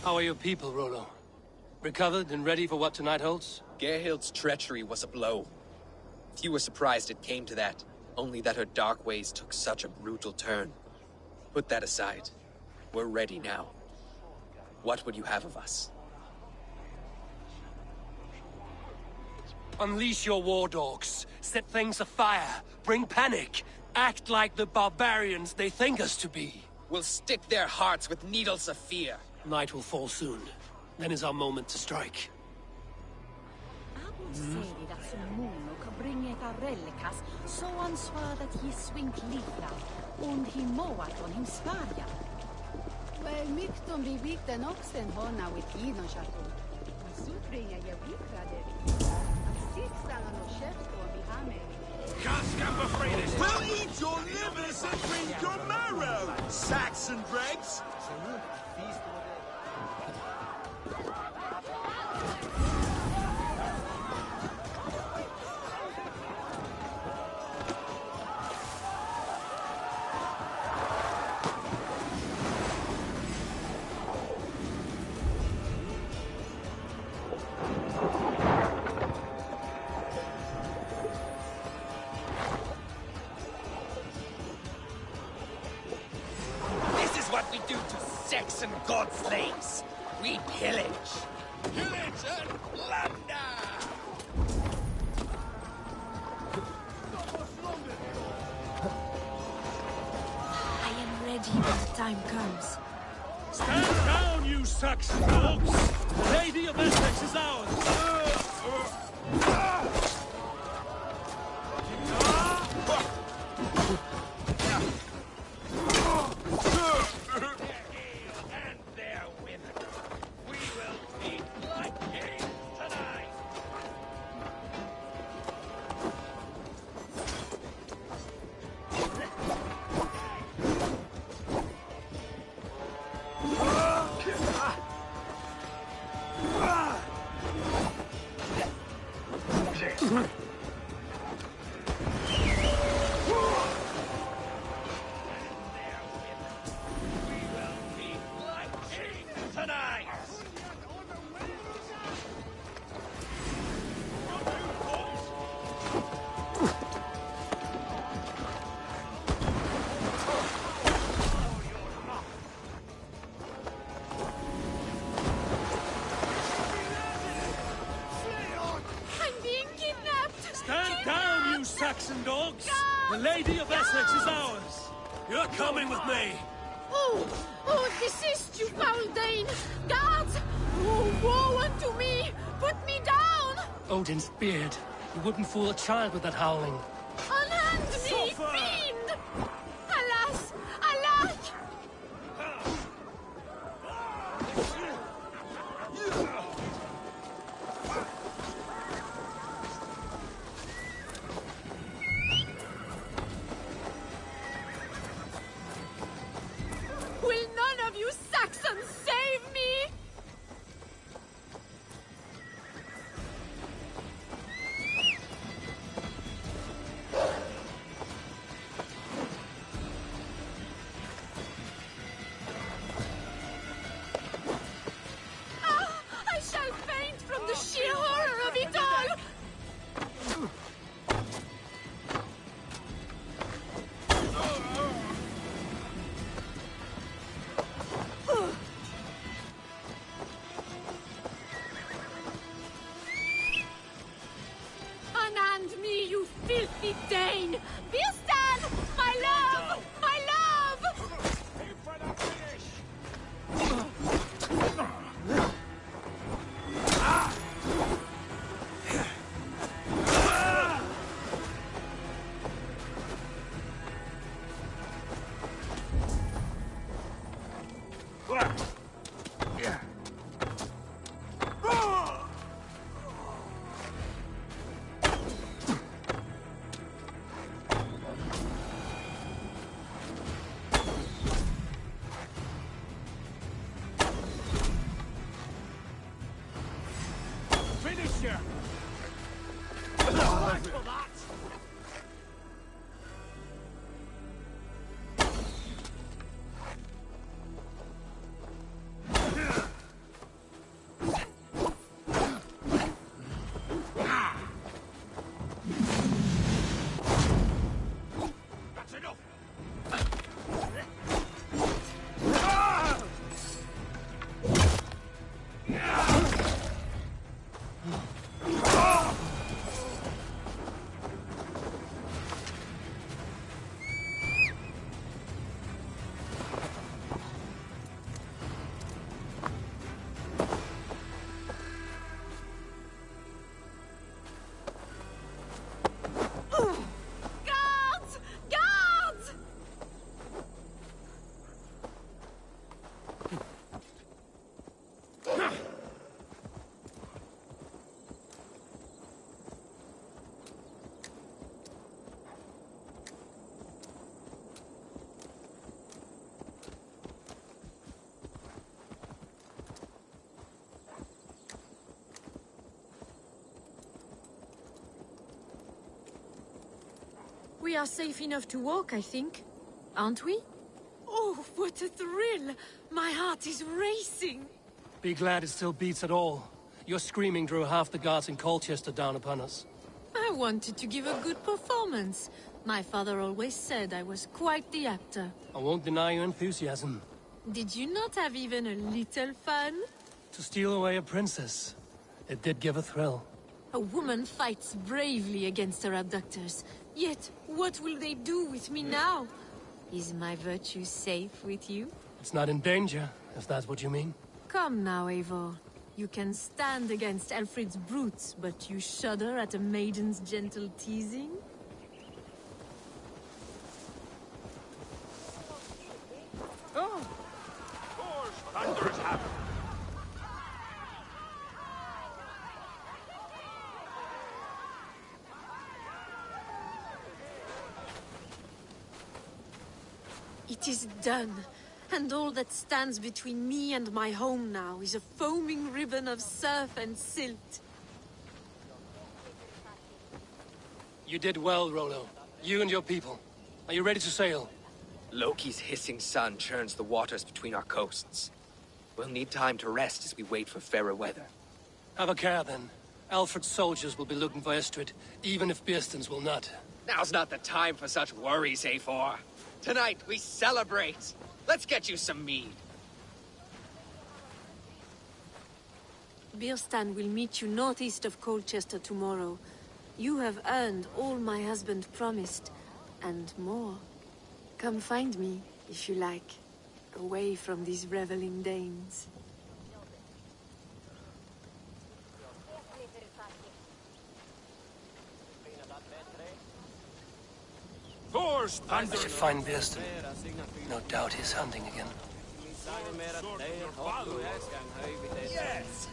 How are your people, Rollo? Recovered and ready for what tonight holds? Gerhild's treachery was a blow. Few were surprised it came to that, only that her dark ways took such a brutal turn. Put that aside. We're ready now. What would you have of us? Unleash your war dogs. Set things afire. Bring panic. Act like the barbarians they think us to be. We'll stick their hearts with needles of fear. Night will fall soon. Then is our moment to strike. Well, mikton vi vikten oxen hona with gino shaku. Supringa ya vikrade. Sitsan no chefto vi hame. We'll eat your livers and drink your marrow, Saxon dregs! Saxon godslaves! We pillage! Pillage and plunder! I am ready when the time comes. Stand down, you Saxon dogs! The Lady of Essex is ours! Stand down, you Saxon dogs! The Lady of Essex is ours! You're coming with me! Oh, desist, you foul Dane! Guards! Oh, woe unto me! Put me down! Odin's beard. You wouldn't fool a child with that howling. Unhand me, fiend! Alas! Alack! Will none of you Saxons save me? I shall faint from the sheer horror of it all! Unhand me, you filthy Dane! Birsten! My love! My love! Finish you! That's enough! Guards! Guards! We are safe enough to walk, I think. Aren't we? Oh, what a thrill! My heart is racing! Be glad it still beats at all. Your screaming drew half the guards in Colchester down upon us. I wanted to give a good performance. My father always said I was quite the actor. I won't deny your enthusiasm. Did you not have even a little fun? To steal away a princess. It did give a thrill. A woman fights bravely against her abductors. Yet, what will they do with me now? Is my virtue safe with you? It's not in danger, if that's what you mean. Come now, Eivor. You can stand against Alfred's brutes, but you shudder at a maiden's gentle teasing? Oh! Thor's thunder's happened! It is done. And all that stands between me and my home now is a foaming ribbon of surf and silt. You did well, Rollo. You and your people. Are you ready to sail? Loki's hissing sun churns the waters between our coasts. We'll need time to rest as we wait for fairer weather. Have a care, then. Alfred's soldiers will be looking for Estrid, even if Beerstens will not. Now's not the time for such worries, Eivor. Tonight, we celebrate. Let's get you some mead. Birstan will meet you northeast of Colchester tomorrow. You have earned all my husband promised, and more. Come find me, if you like, away from these reveling Danes. I should find Birstan. No doubt he's hunting again. Yes!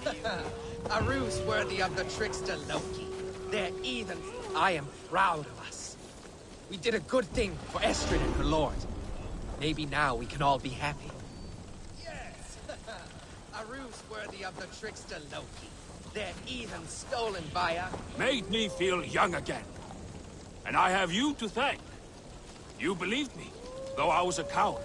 A ruse worthy of the trickster Loki. They're even. I am proud of us. We did a good thing for Estrid and her lord. Maybe now we can all be happy. Yes! A ruse worthy of the trickster Loki. They're even stolen by a... Made me feel young again. And I have you to thank. You believed me, though I was a coward.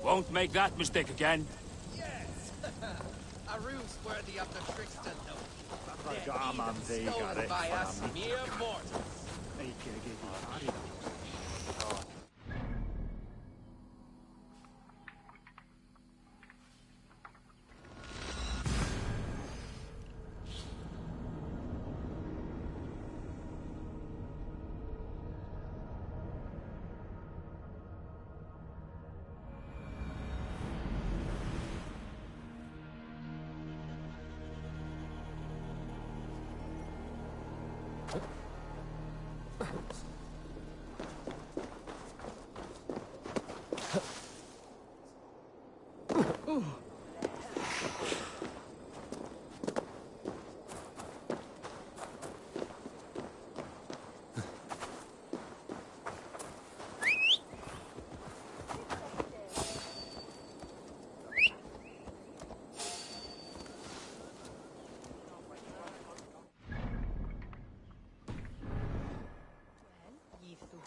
Won't make that mistake again. Yes! A ruse worthy of the trickster Loki. They're even stolen by us mere mortals.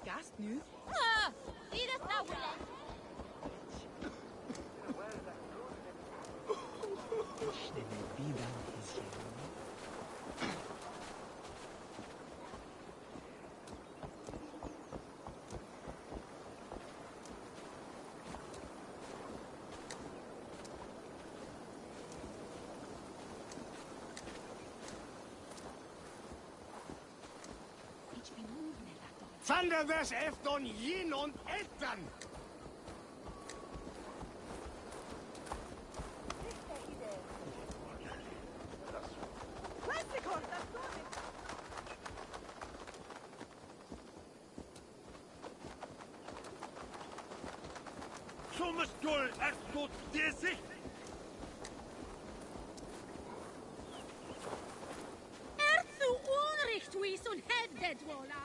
Gast nu? Wie dat nou willen? Thunderverse efton ginon ettan! Som skål är så desigt! Erzu Ulrich wie son head dead wola.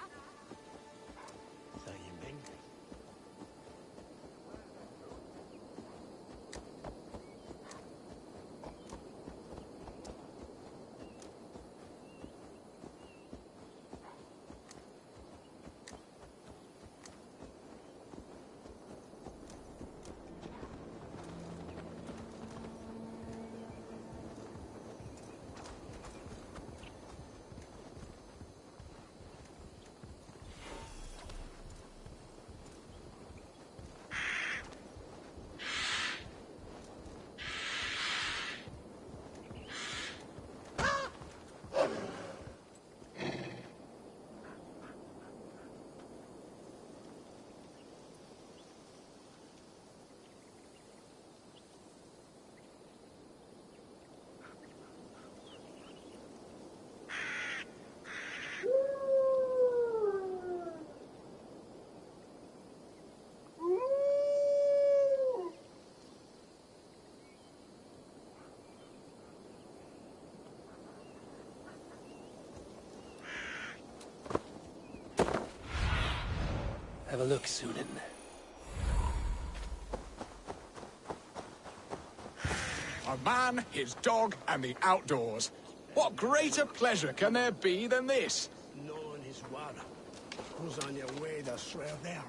Have a look, Sunan. A man, his dog, and the outdoors. What greater pleasure can there be than this? Knowing his water. Who's on your way to swear there?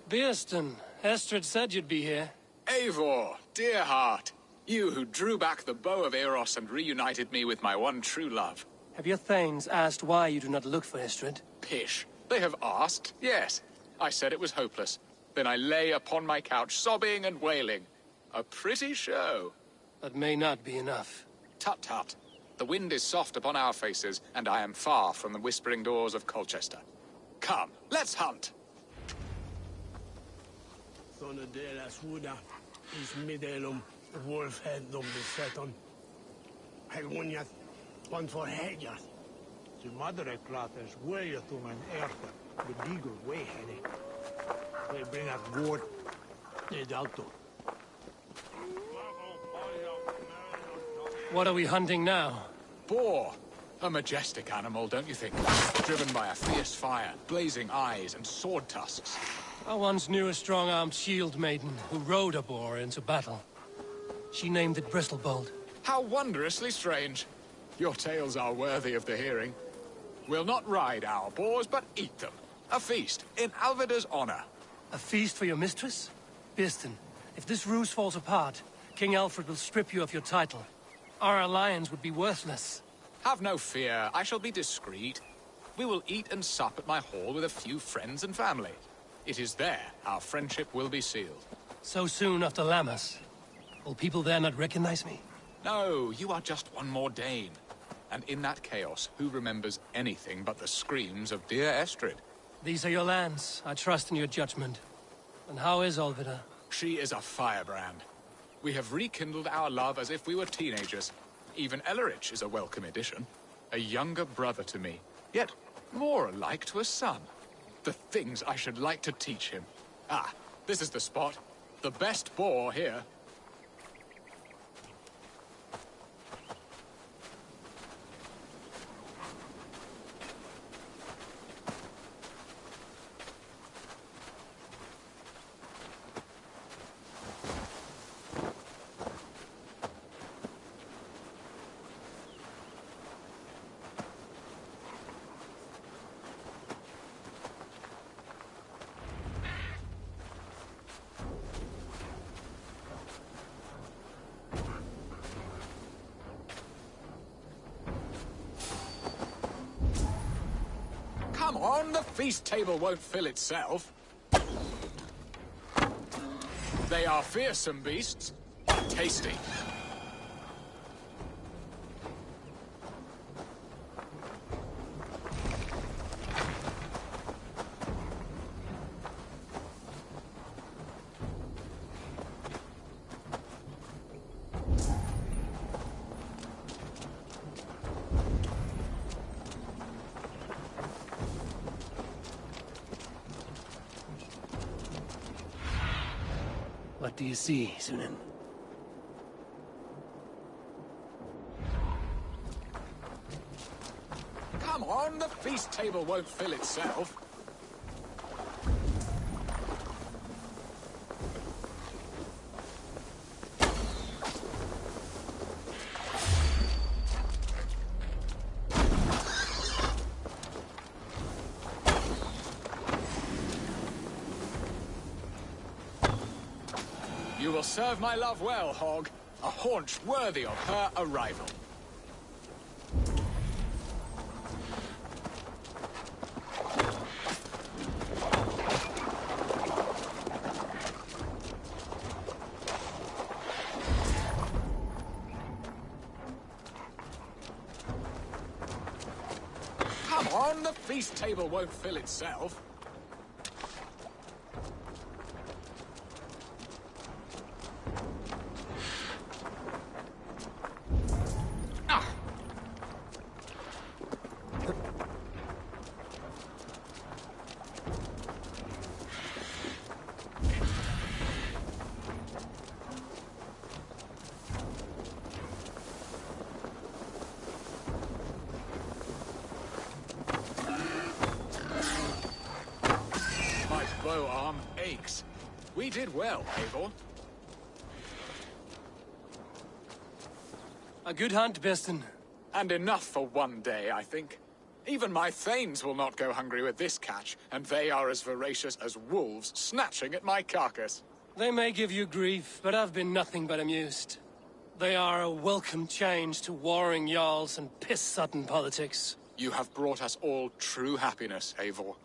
Beerston, Estrid said you'd be here. Eivor, dear heart. You who drew back the bow of Eros and reunited me with my one true love. Have your thanes asked why you do not look for Estrid? Pish. They have asked, yes. I said it was hopeless. Then I lay upon my couch, sobbing and wailing. A pretty show. That may not be enough. Tut-tut. The wind is soft upon our faces, and I am far from the whispering doors of Colchester. Come, let's hunt. Sånne deras huda, is midelum, wolf head dum beseton. Helgunjat, one for hedjat. The mother klatters way to an erta, the beagle way heading. They bring us gourd, they dalto. What are we hunting now? Boar. A majestic animal, don't you think? Driven by a fierce fire, blazing eyes, and sword tusks. I once knew a strong-armed shield maiden who rode a boar into battle. She named it Bristlebolt. How wondrously strange. Your tales are worthy of the hearing. We'll not ride our boars, but eat them. A feast, in Alvida's honor. A feast for your mistress? Beerston, if this ruse falls apart, King Alfred will strip you of your title. Our alliance would be worthless. Have no fear, I shall be discreet. We will eat and sup at my hall with a few friends and family. It is there our friendship will be sealed. So soon after Lammas? Will people there not recognize me? No, you are just one more Dane. And in that chaos, who remembers anything but the screams of dear Estrid? These are your lands. I trust in your judgment. And how is Olvida? She is a firebrand. We have rekindled our love as if we were teenagers. Even Ellerich is a welcome addition. A younger brother to me, yet more alike to a son. The things I should like to teach him. Ah, this is the spot. The best boar here. Come on, the feast table won't fill itself. They are fearsome beasts, but tasty. What do you see, Sunan? Come on, the feast table won't fill itself. You will serve my love well, Hog. A haunch worthy of her arrival. Come on, the feast table won't fill itself. Bow arm aches. We did well, Eivor. A good hunt, Biston. And enough for one day, I think. Even my thanes will not go hungry with this catch, and they are as voracious as wolves snatching at my carcass. They may give you grief, but I've been nothing but amused. They are a welcome change to warring jarls and piss-sudden politics. You have brought us all true happiness, Eivor.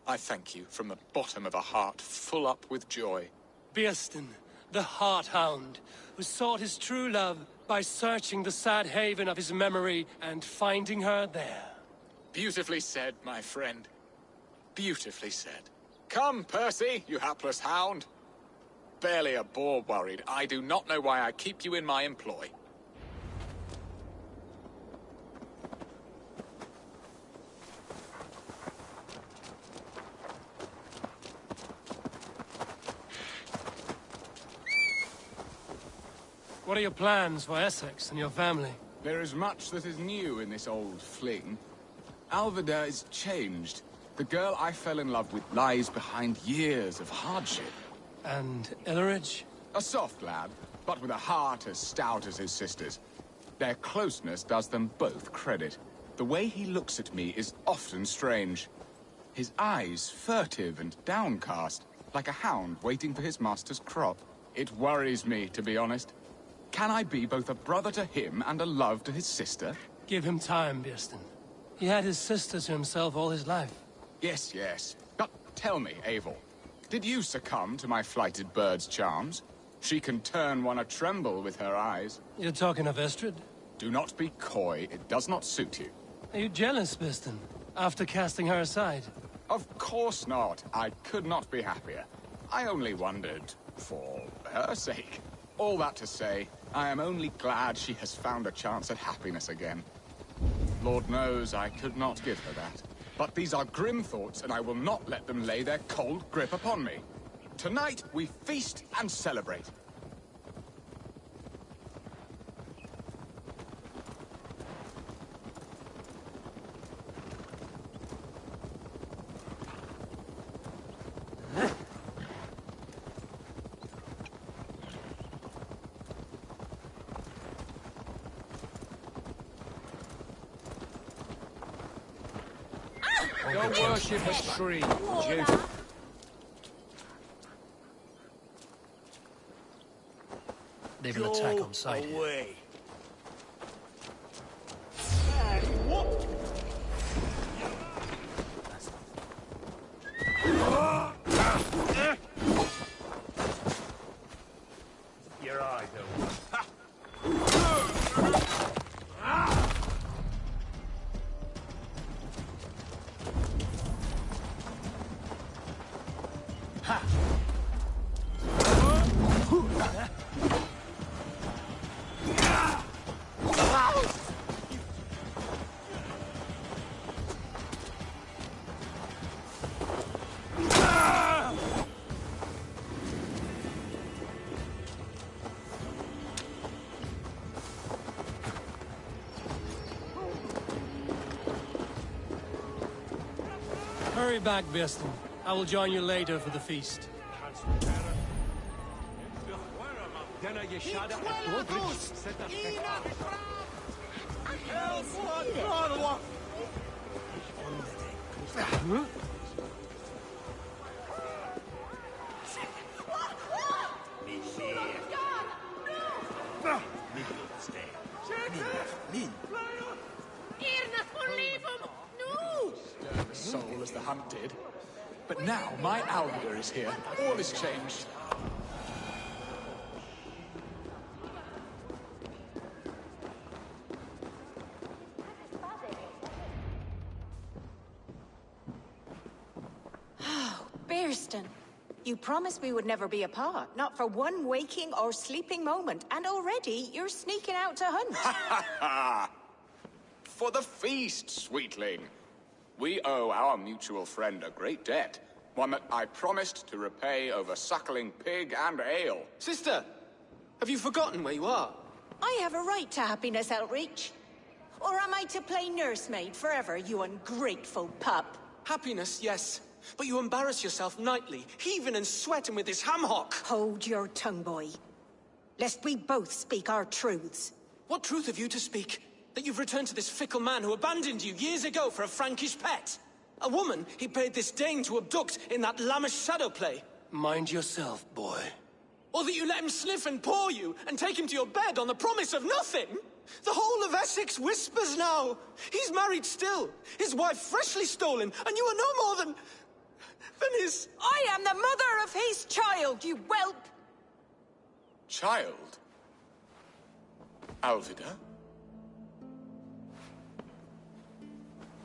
I thank you from the bottom of a heart full up with joy. Birsten, the Heart Hound, who sought his true love by searching the sad haven of his memory and finding her there. Beautifully said, my friend. Beautifully said. Come, Percy, you hapless hound. Barely a boar worried. I do not know why I keep you in my employ. What are your plans for Essex and your family? There is much that is new in this old fling. Alvida is changed. The girl I fell in love with lies behind years of hardship. And Illerich? A soft lad, but with a heart as stout as his sister's. Their closeness does them both credit. The way he looks at me is often strange. His eyes furtive and downcast, like a hound waiting for his master's crop. It worries me, to be honest. Can I be both a brother to him and a love to his sister? Give him time, Birsten. He had his sister to himself all his life. Yes, yes. But tell me, Eivor, did you succumb to my flighted bird's charms? She can turn one a tremble with her eyes. You're talking of Estrid? Do not be coy. It does not suit you. Are you jealous, Birsten, after casting her aside? Of course not. I could not be happier. I only wondered for her sake. All that to say, I am only glad she has found a chance at happiness again. Lord knows I could not give her that. But these are grim thoughts, and I will not let them lay their cold grip upon me. Tonight, we feast and celebrate. Don't worship a tree, Duke. They will attack on sight here. Away. Your eye, though. Hurry back, Birsten. I will join you later for the feast. Soul as the hunt did. But now my Alvida is here. All is changed. Oh, Birsten. You promised we would never be apart, not for one waking or sleeping moment, and already you're sneaking out to hunt. Ha ha! For the feast, sweetling. We owe our mutual friend a great debt. One that I promised to repay over suckling pig and ale. Sister! Have you forgotten where you are? I have a right to happiness, Outreach. Or am I to play nursemaid forever, you ungrateful pup? Happiness, yes. But you embarrass yourself nightly, heaving and sweating with this ham hock. Hold your tongue, boy. Lest we both speak our truths. What truth have you to speak? That you've returned to this fickle man who abandoned you years ago for a Frankish pet? A woman he paid this Dane to abduct in that lammish shadow play? Mind yourself, boy. Or that you let him sniff and paw you and take him to your bed on the promise of nothing? The whole of Essex whispers now. He's married still, his wife freshly stolen, and you are no more than his... I am the mother of his child, you whelp! Child? Alvida?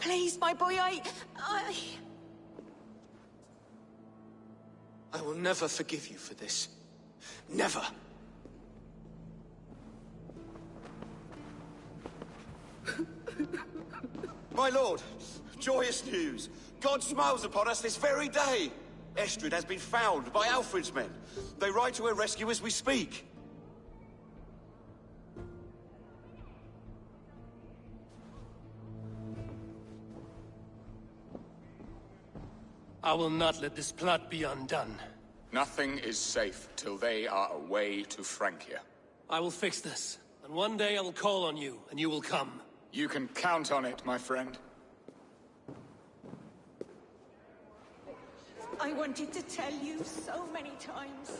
Please, my boy, I will never forgive you for this. Never. My lord, joyous news. God smiles upon us this very day. Estrid has been found by Alfred's men. They ride to her rescue as we speak. I will not let this plot be undone. Nothing is safe till they are away to Francia. I will fix this, and one day I will call on you, and you will come. You can count on it, my friend. I wanted to tell you so many times.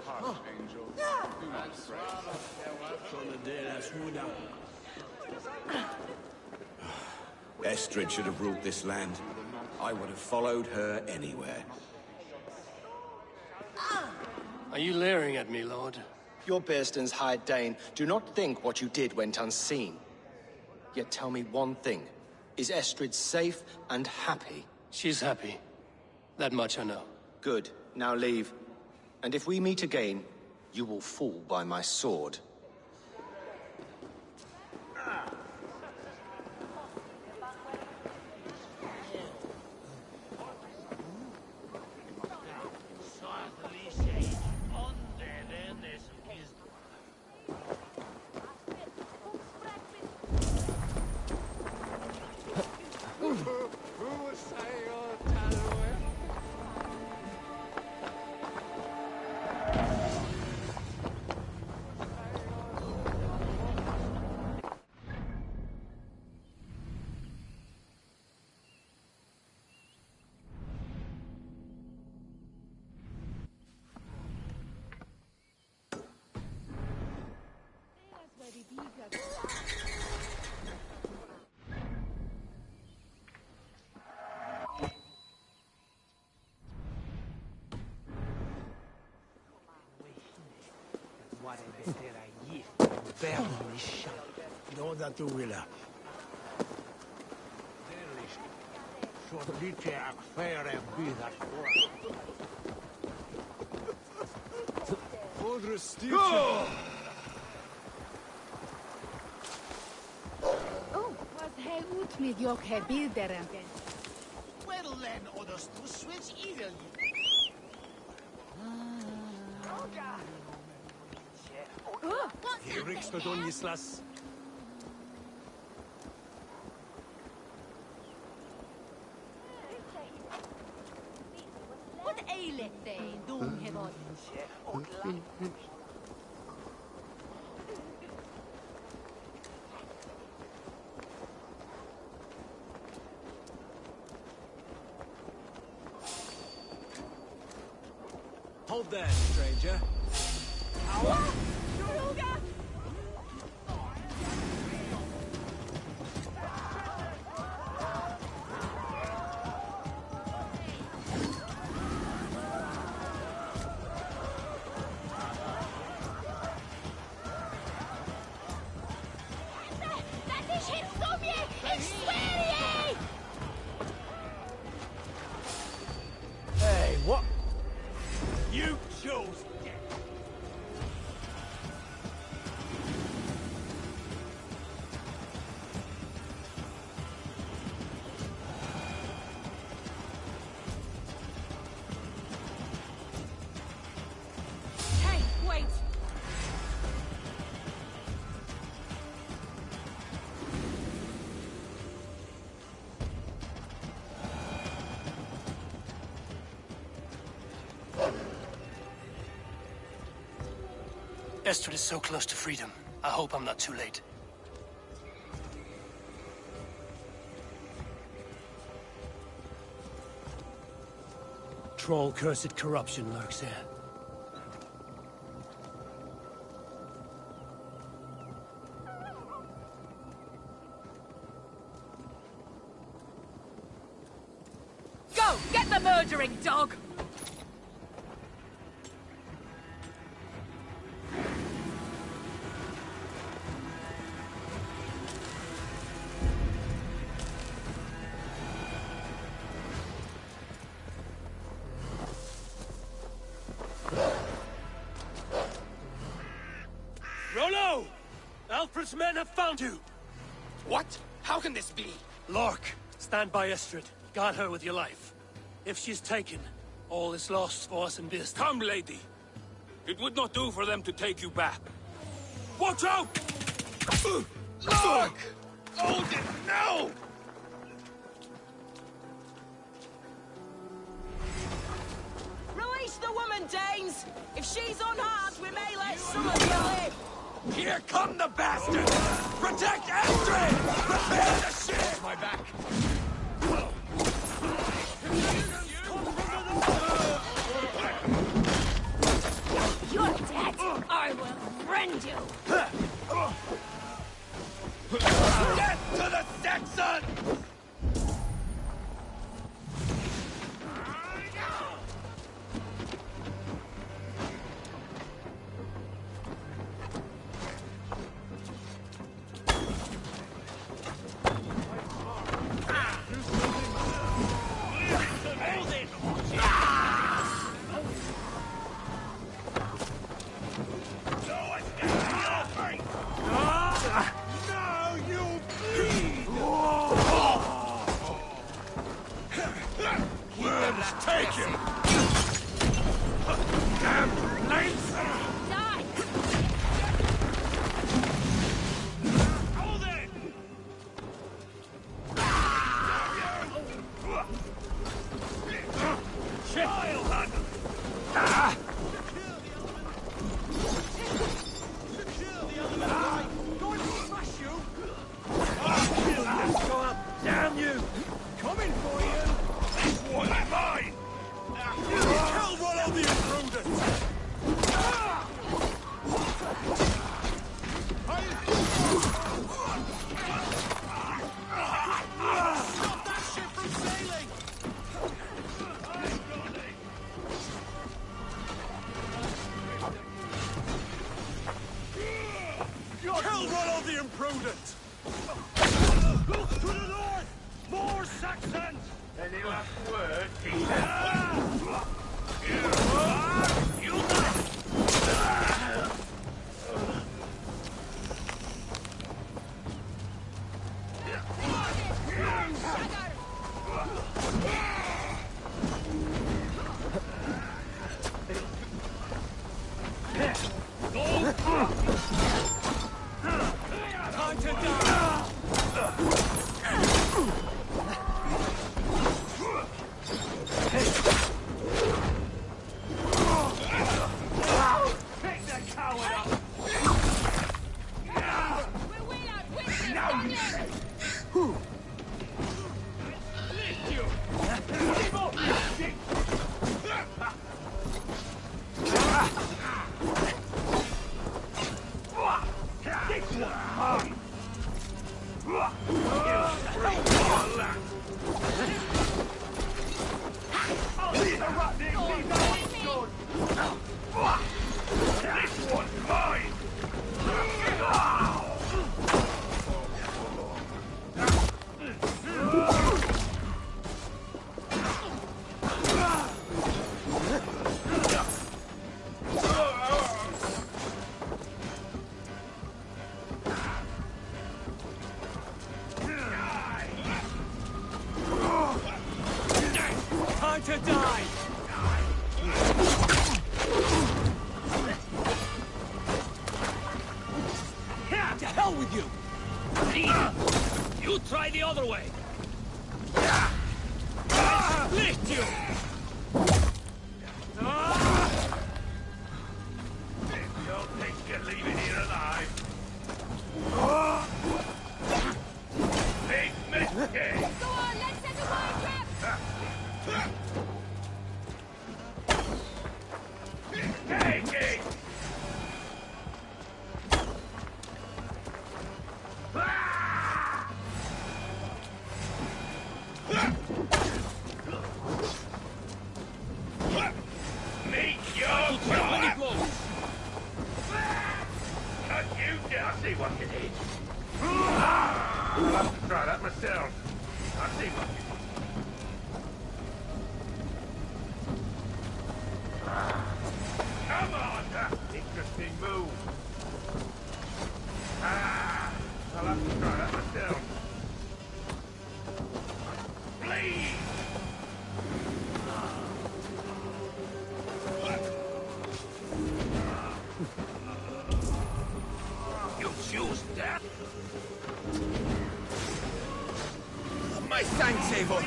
Archangel, do not pray. Estrid should have ruled this land. I would have followed her anywhere. Are you leering at me, Lord? Your Bearston's hired Dane. Do not think what you did went unseen. Yet tell me one thing. Is Estrid safe and happy? She's happy. That much I know. Good. Now leave. And if we meet again, you will fall by my sword. Doda tu willa. Sordice ac fere bidat. Odre stietje. Oh, was hij ut med jok he bilderen. Well then, others to switch eagerly. Eriks to Donislas. What aileth they, Doomhevad? Hold there, stranger. Hey, what? You chose death. Hey, wait! Estrid is so close to freedom. I hope I'm not too late. Troll-cursed corruption lurks here. Go! Get the murdering dog! Rollo! Alfred's men have found you! What? How can this be? Lark, stand by Estrid. Guard her with your life. If she's taken, all is lost for us in Beast. Come, lady. It would not do for them to take you back. Watch out! Look! Hold it now! Release the woman, Danes! If she's unharmed, we may let some of you live! Here come the bastards! Protect Astrid! Prepare the ship! My back. You're dead! I will rend you! Get to the Saxon! To die! To hell with you! You try the other way! Split you! Don't think you're leaving here alive. I'll have to try that myself. I see what Come on! Interesting move. I'll have to try that myself. Please! You choose death? My thanks, Eivor.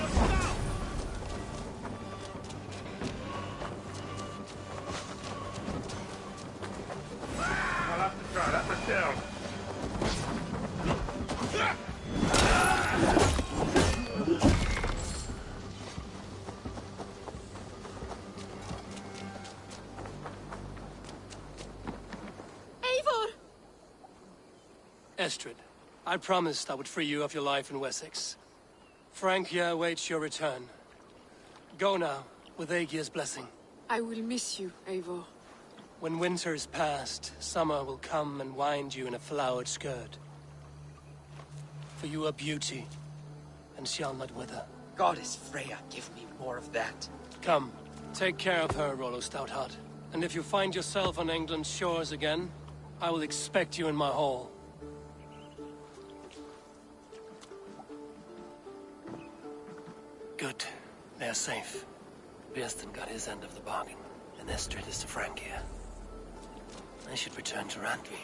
I'll have to try that myself. Eivor! Estrid, I promised I would free you of your life in Wessex. Francia awaits your return. Go now, with Aegir's blessing. I will miss you, Eivor. When winter is past, summer will come and wind you in a flowered skirt. For you are beauty, and shall not wither. Goddess Freya, give me more of that. Come, take care of her, Rollo Stoutheart. And if you find yourself on England's shores again, I will expect you in my hall. Good. They are safe. Birsten got his end of the bargain, and Estrid is to Francia. I should return to Randvi.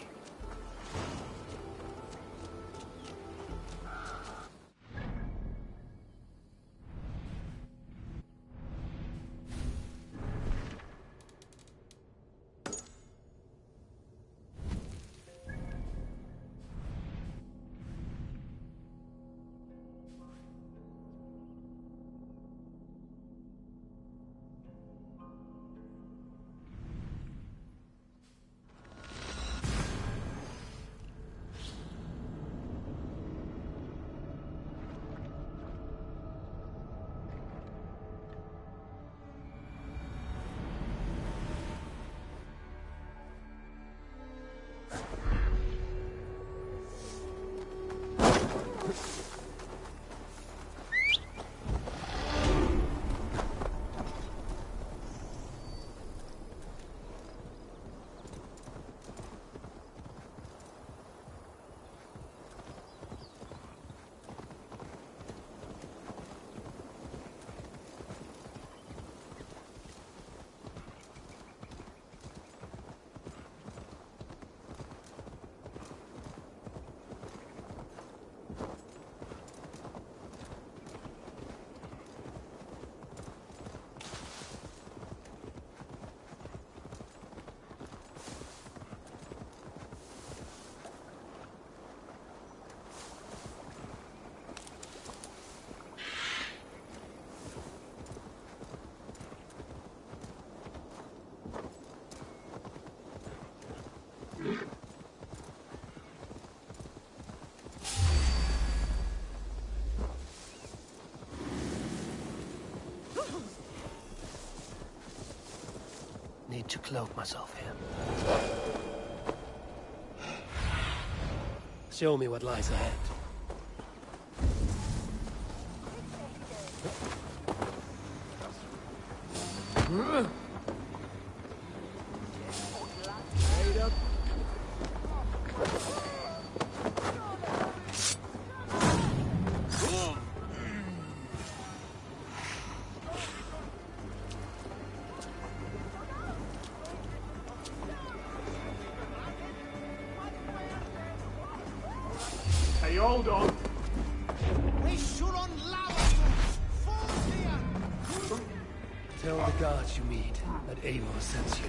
Need to cloak myself here. Show me what lies ahead. Hey, hold on. Tell the guards you meet that Eivor sends you.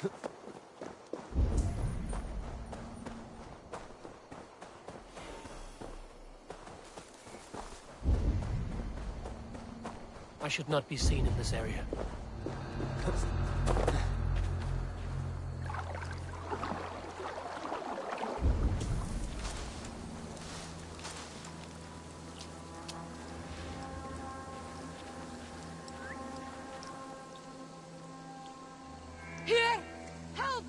I should not be seen in this area. Here! Help!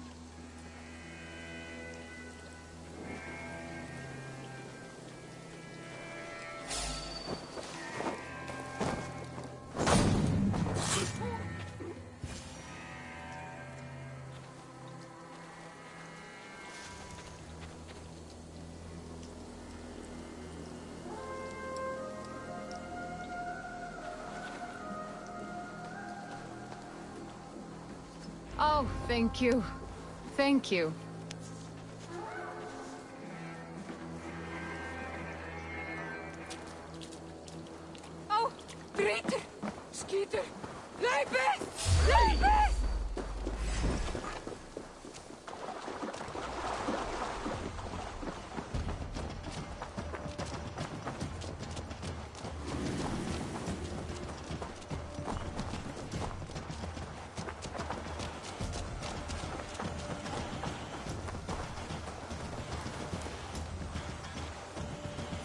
Oh, thank you. Thank you. Oh, Grieter! Skeeter! Leibes! Leibes!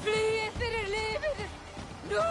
Flee fyrir livet! Nú!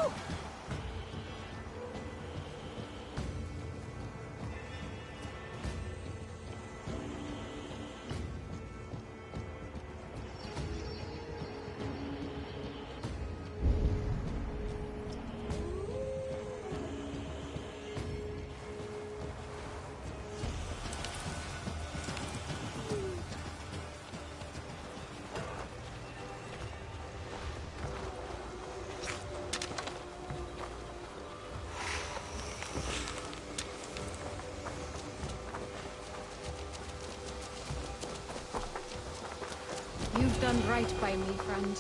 You've done right by me, friend.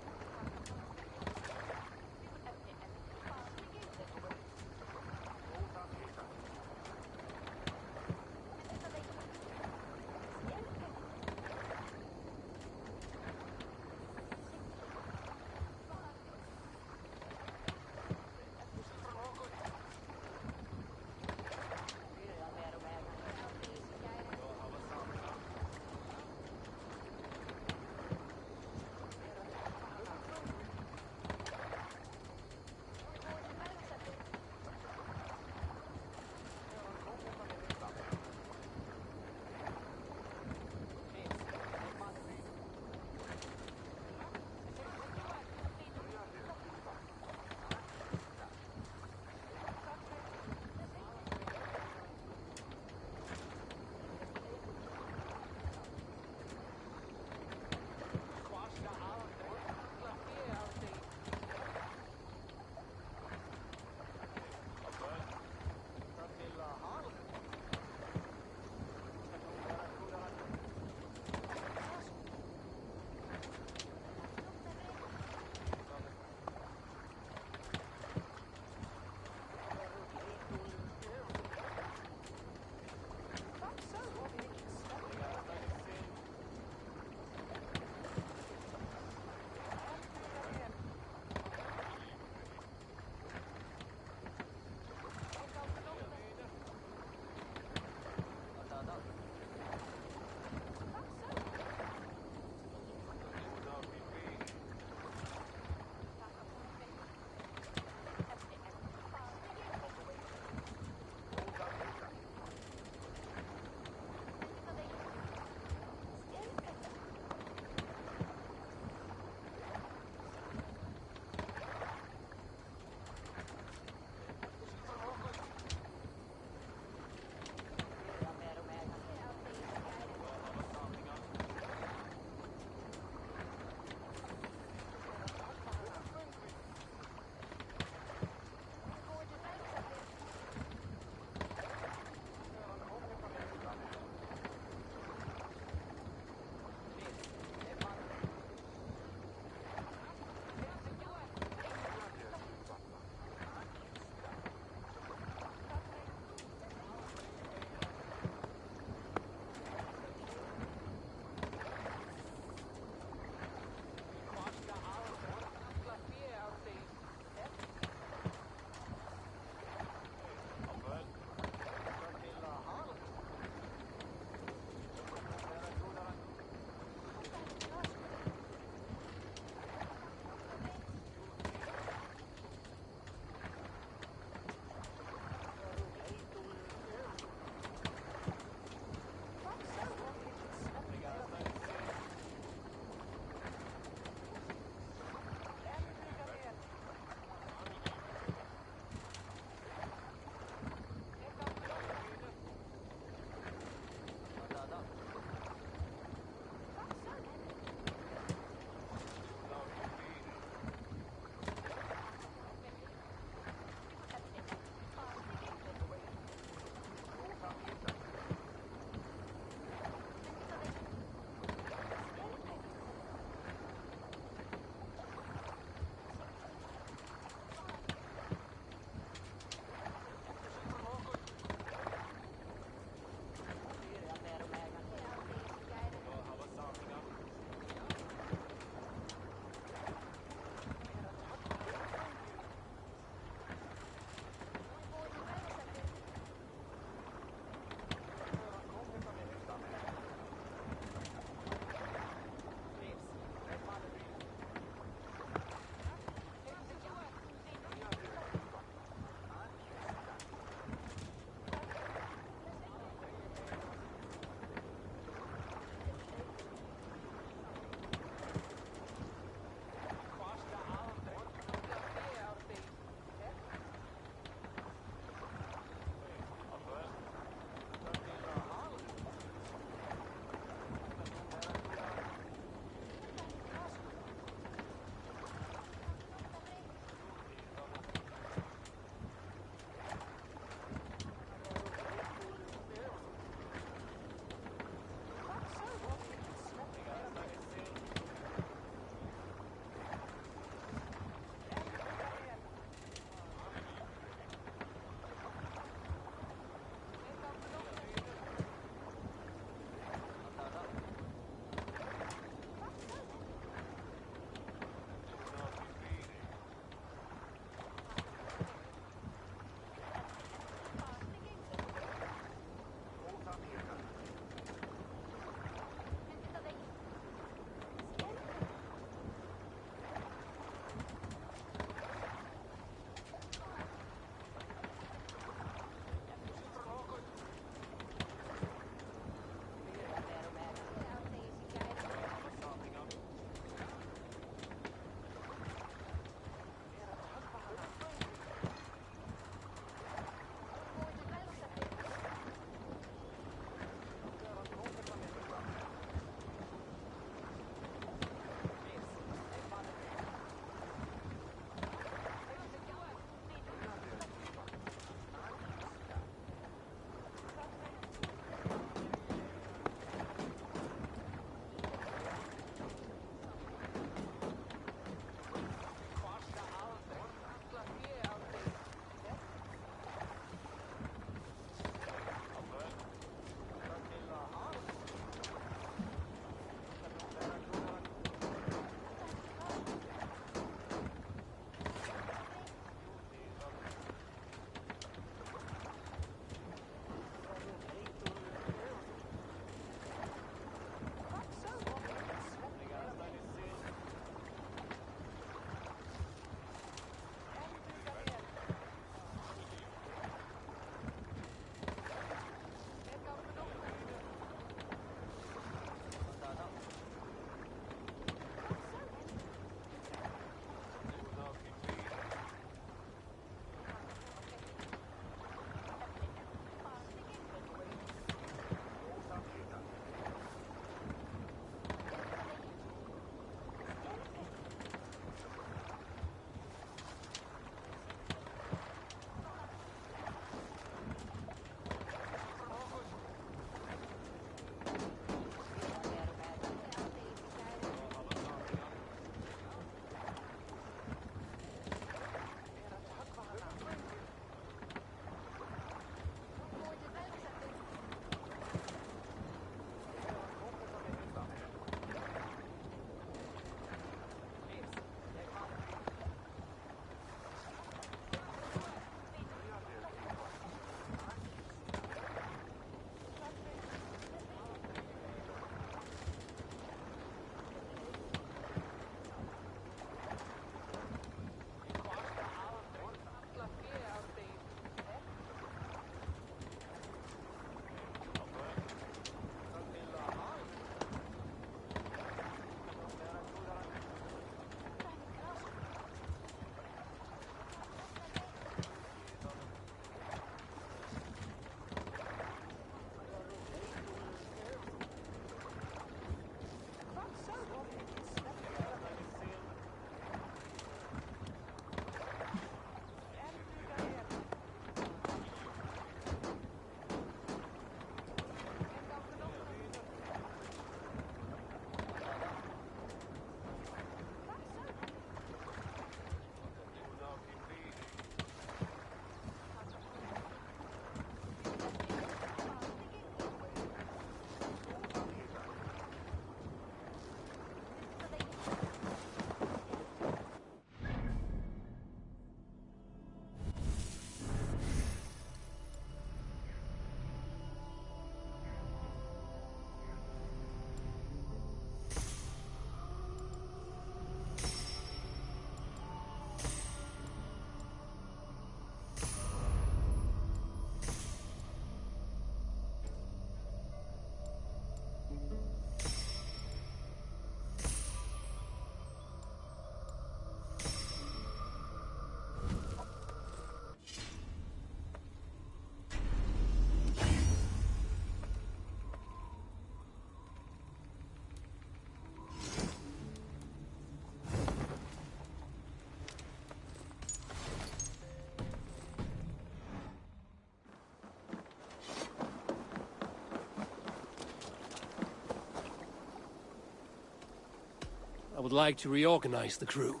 I would like to reorganize the crew.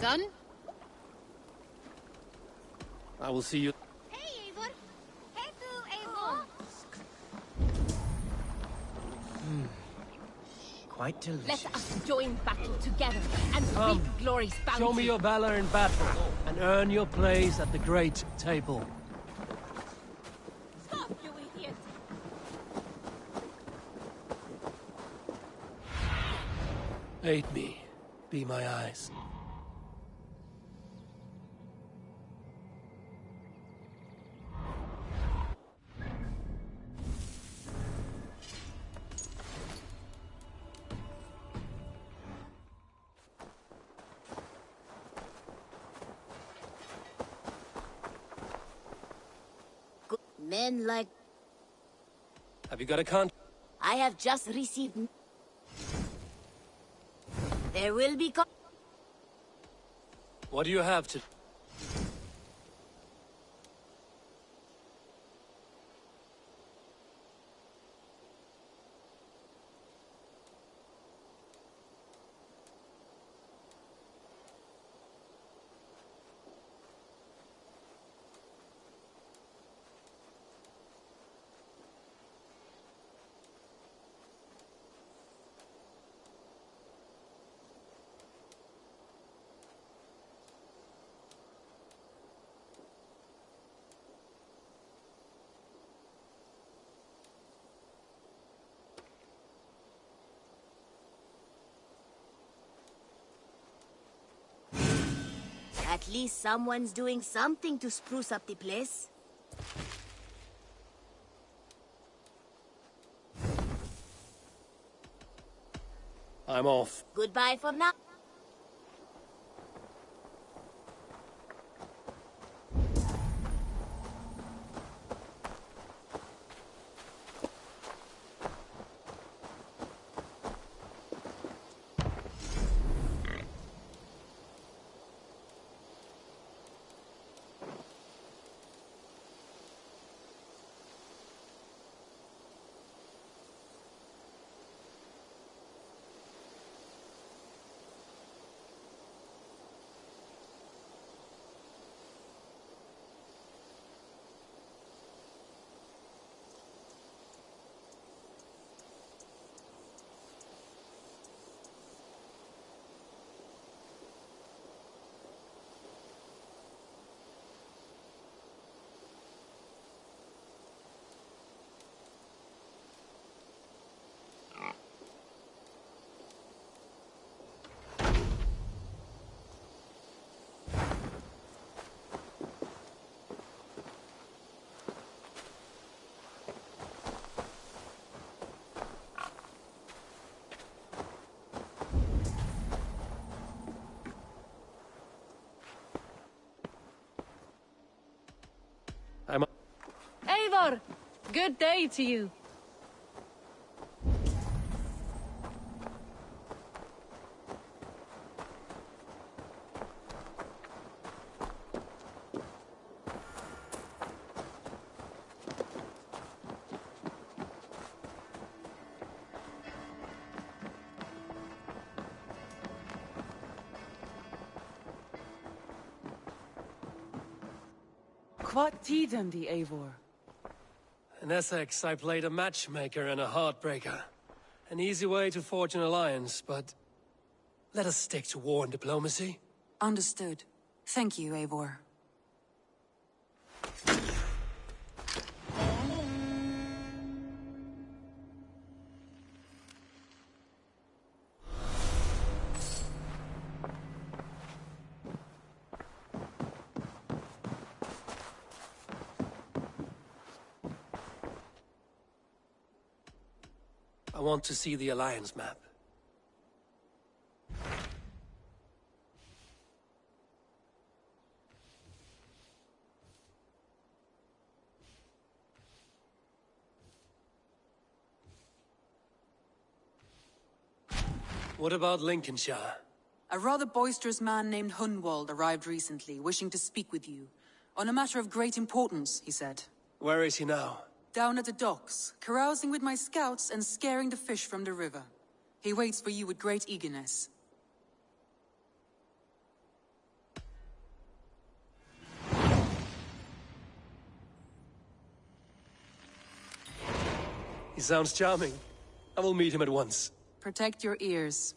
Done? I will see you. Hey, Eivor! Hey, du, Eivor! Quite delicious. Let us join battle together and Come, reap glory's bounty. show me your valor in battle, and earn your place at the great table. Stop, you idiot! Aid me. Be my eyes. Men like... Have you got a con? I have just received... There will be... What do you have to... At least someone's doing something to spruce up the place. I'm off. Goodbye for now. Eivor! Good day to you. What tiden the Eivor? In Essex, I played a matchmaker and a heartbreaker. An easy way to forge an alliance, but Let us stick to war and diplomacy. Understood. Thank you, Eivor. I want to see the Alliance map. What about Lincolnshire? A rather boisterous man named Hunwald arrived recently, wishing to speak with you. On a matter of great importance, he said. Where is he now? Down at the docks, carousing with my scouts and scaring the fish from the river. He waits for you with great eagerness. He sounds charming. I will meet him at once. Protect your ears.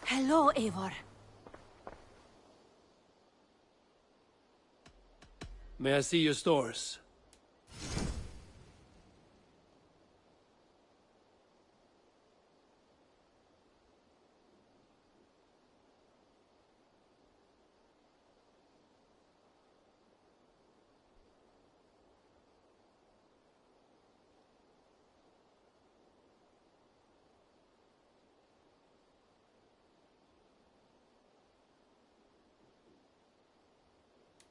Hello, Eivor. May I see your stores?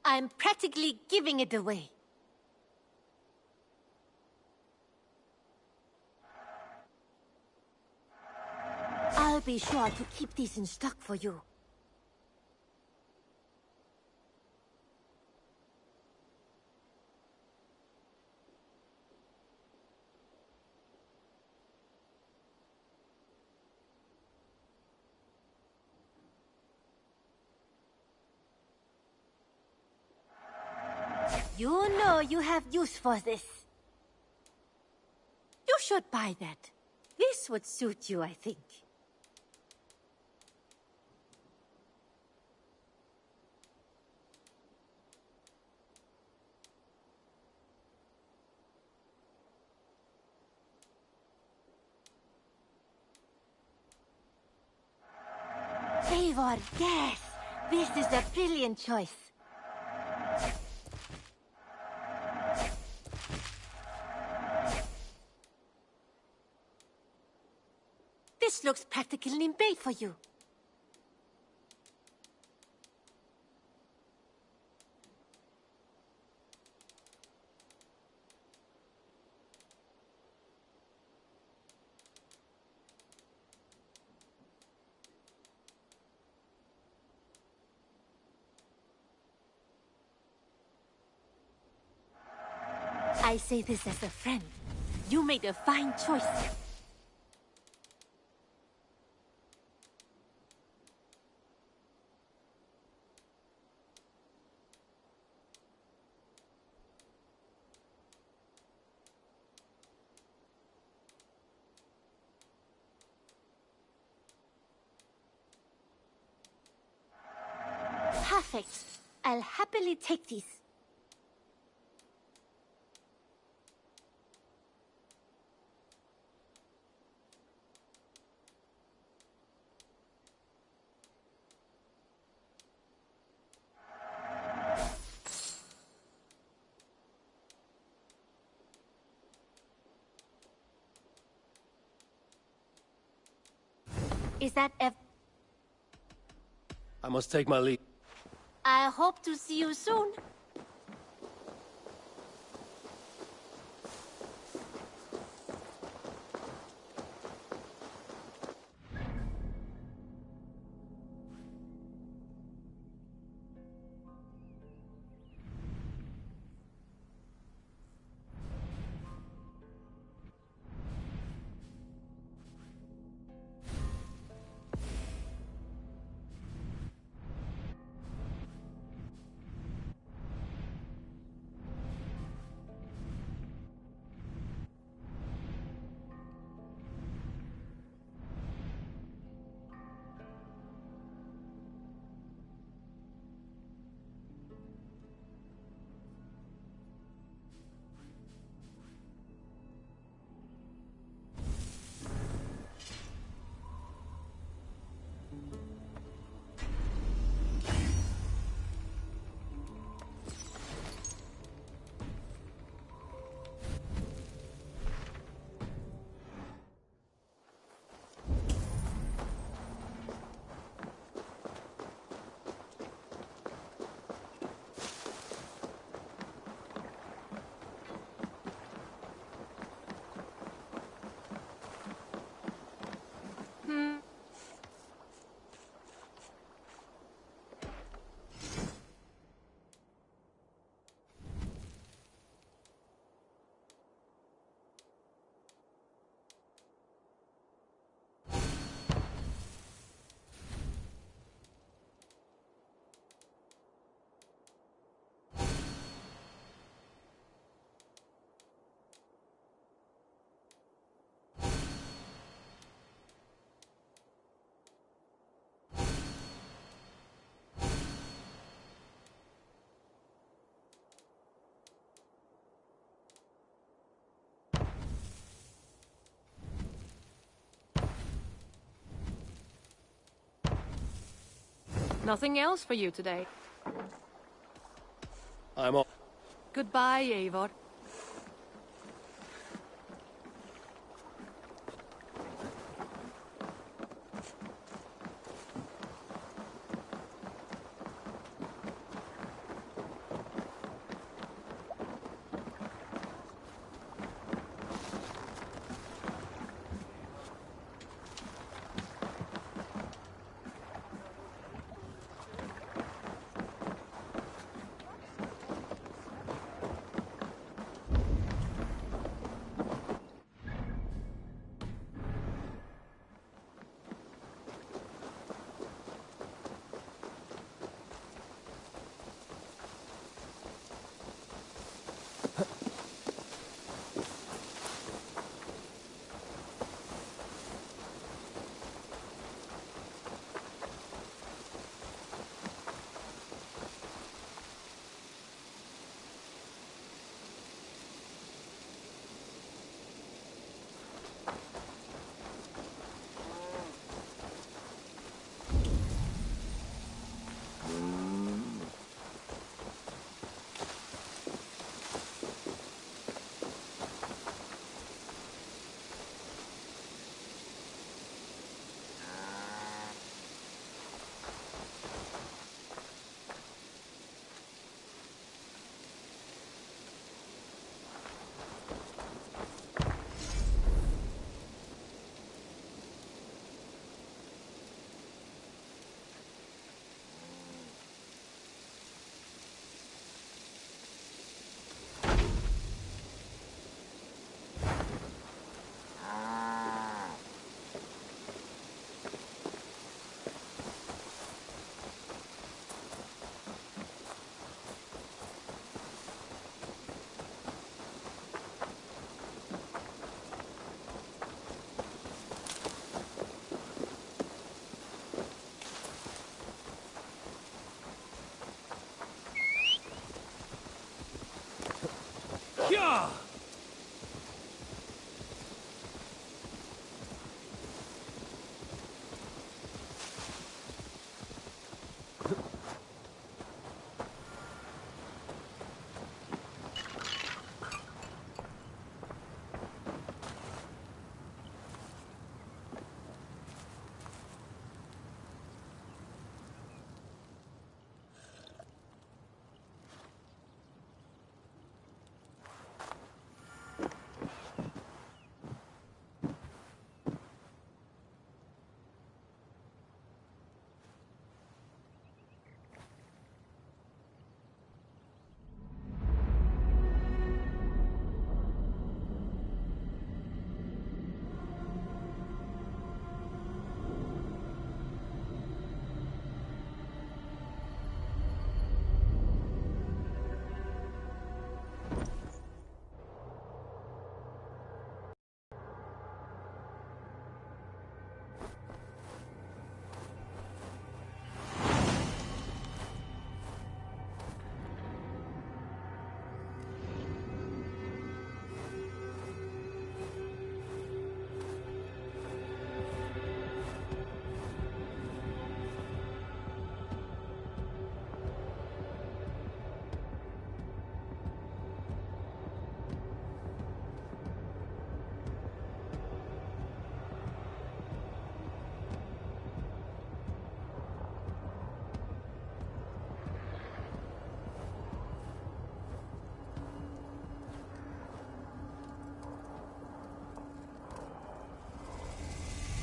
I'm practically giving it away. I'll be sure to keep these in stock for you. You know you have use for this. You should buy that. This would suit you, I think. Eivor, yes! This is a brilliant choice. This looks practically made for you. I say this as a friend. You made a fine choice. Perfect. I'll happily take these. Is that I must take my leave. I hope to see you soon. Nothing else for you today. I'm off. Goodbye, Eivor. Yeah!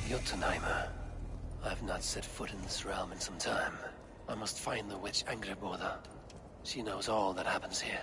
Jotunheimer. I've not set foot in this realm in some time. I must find the witch Angrboda. She knows all that happens here.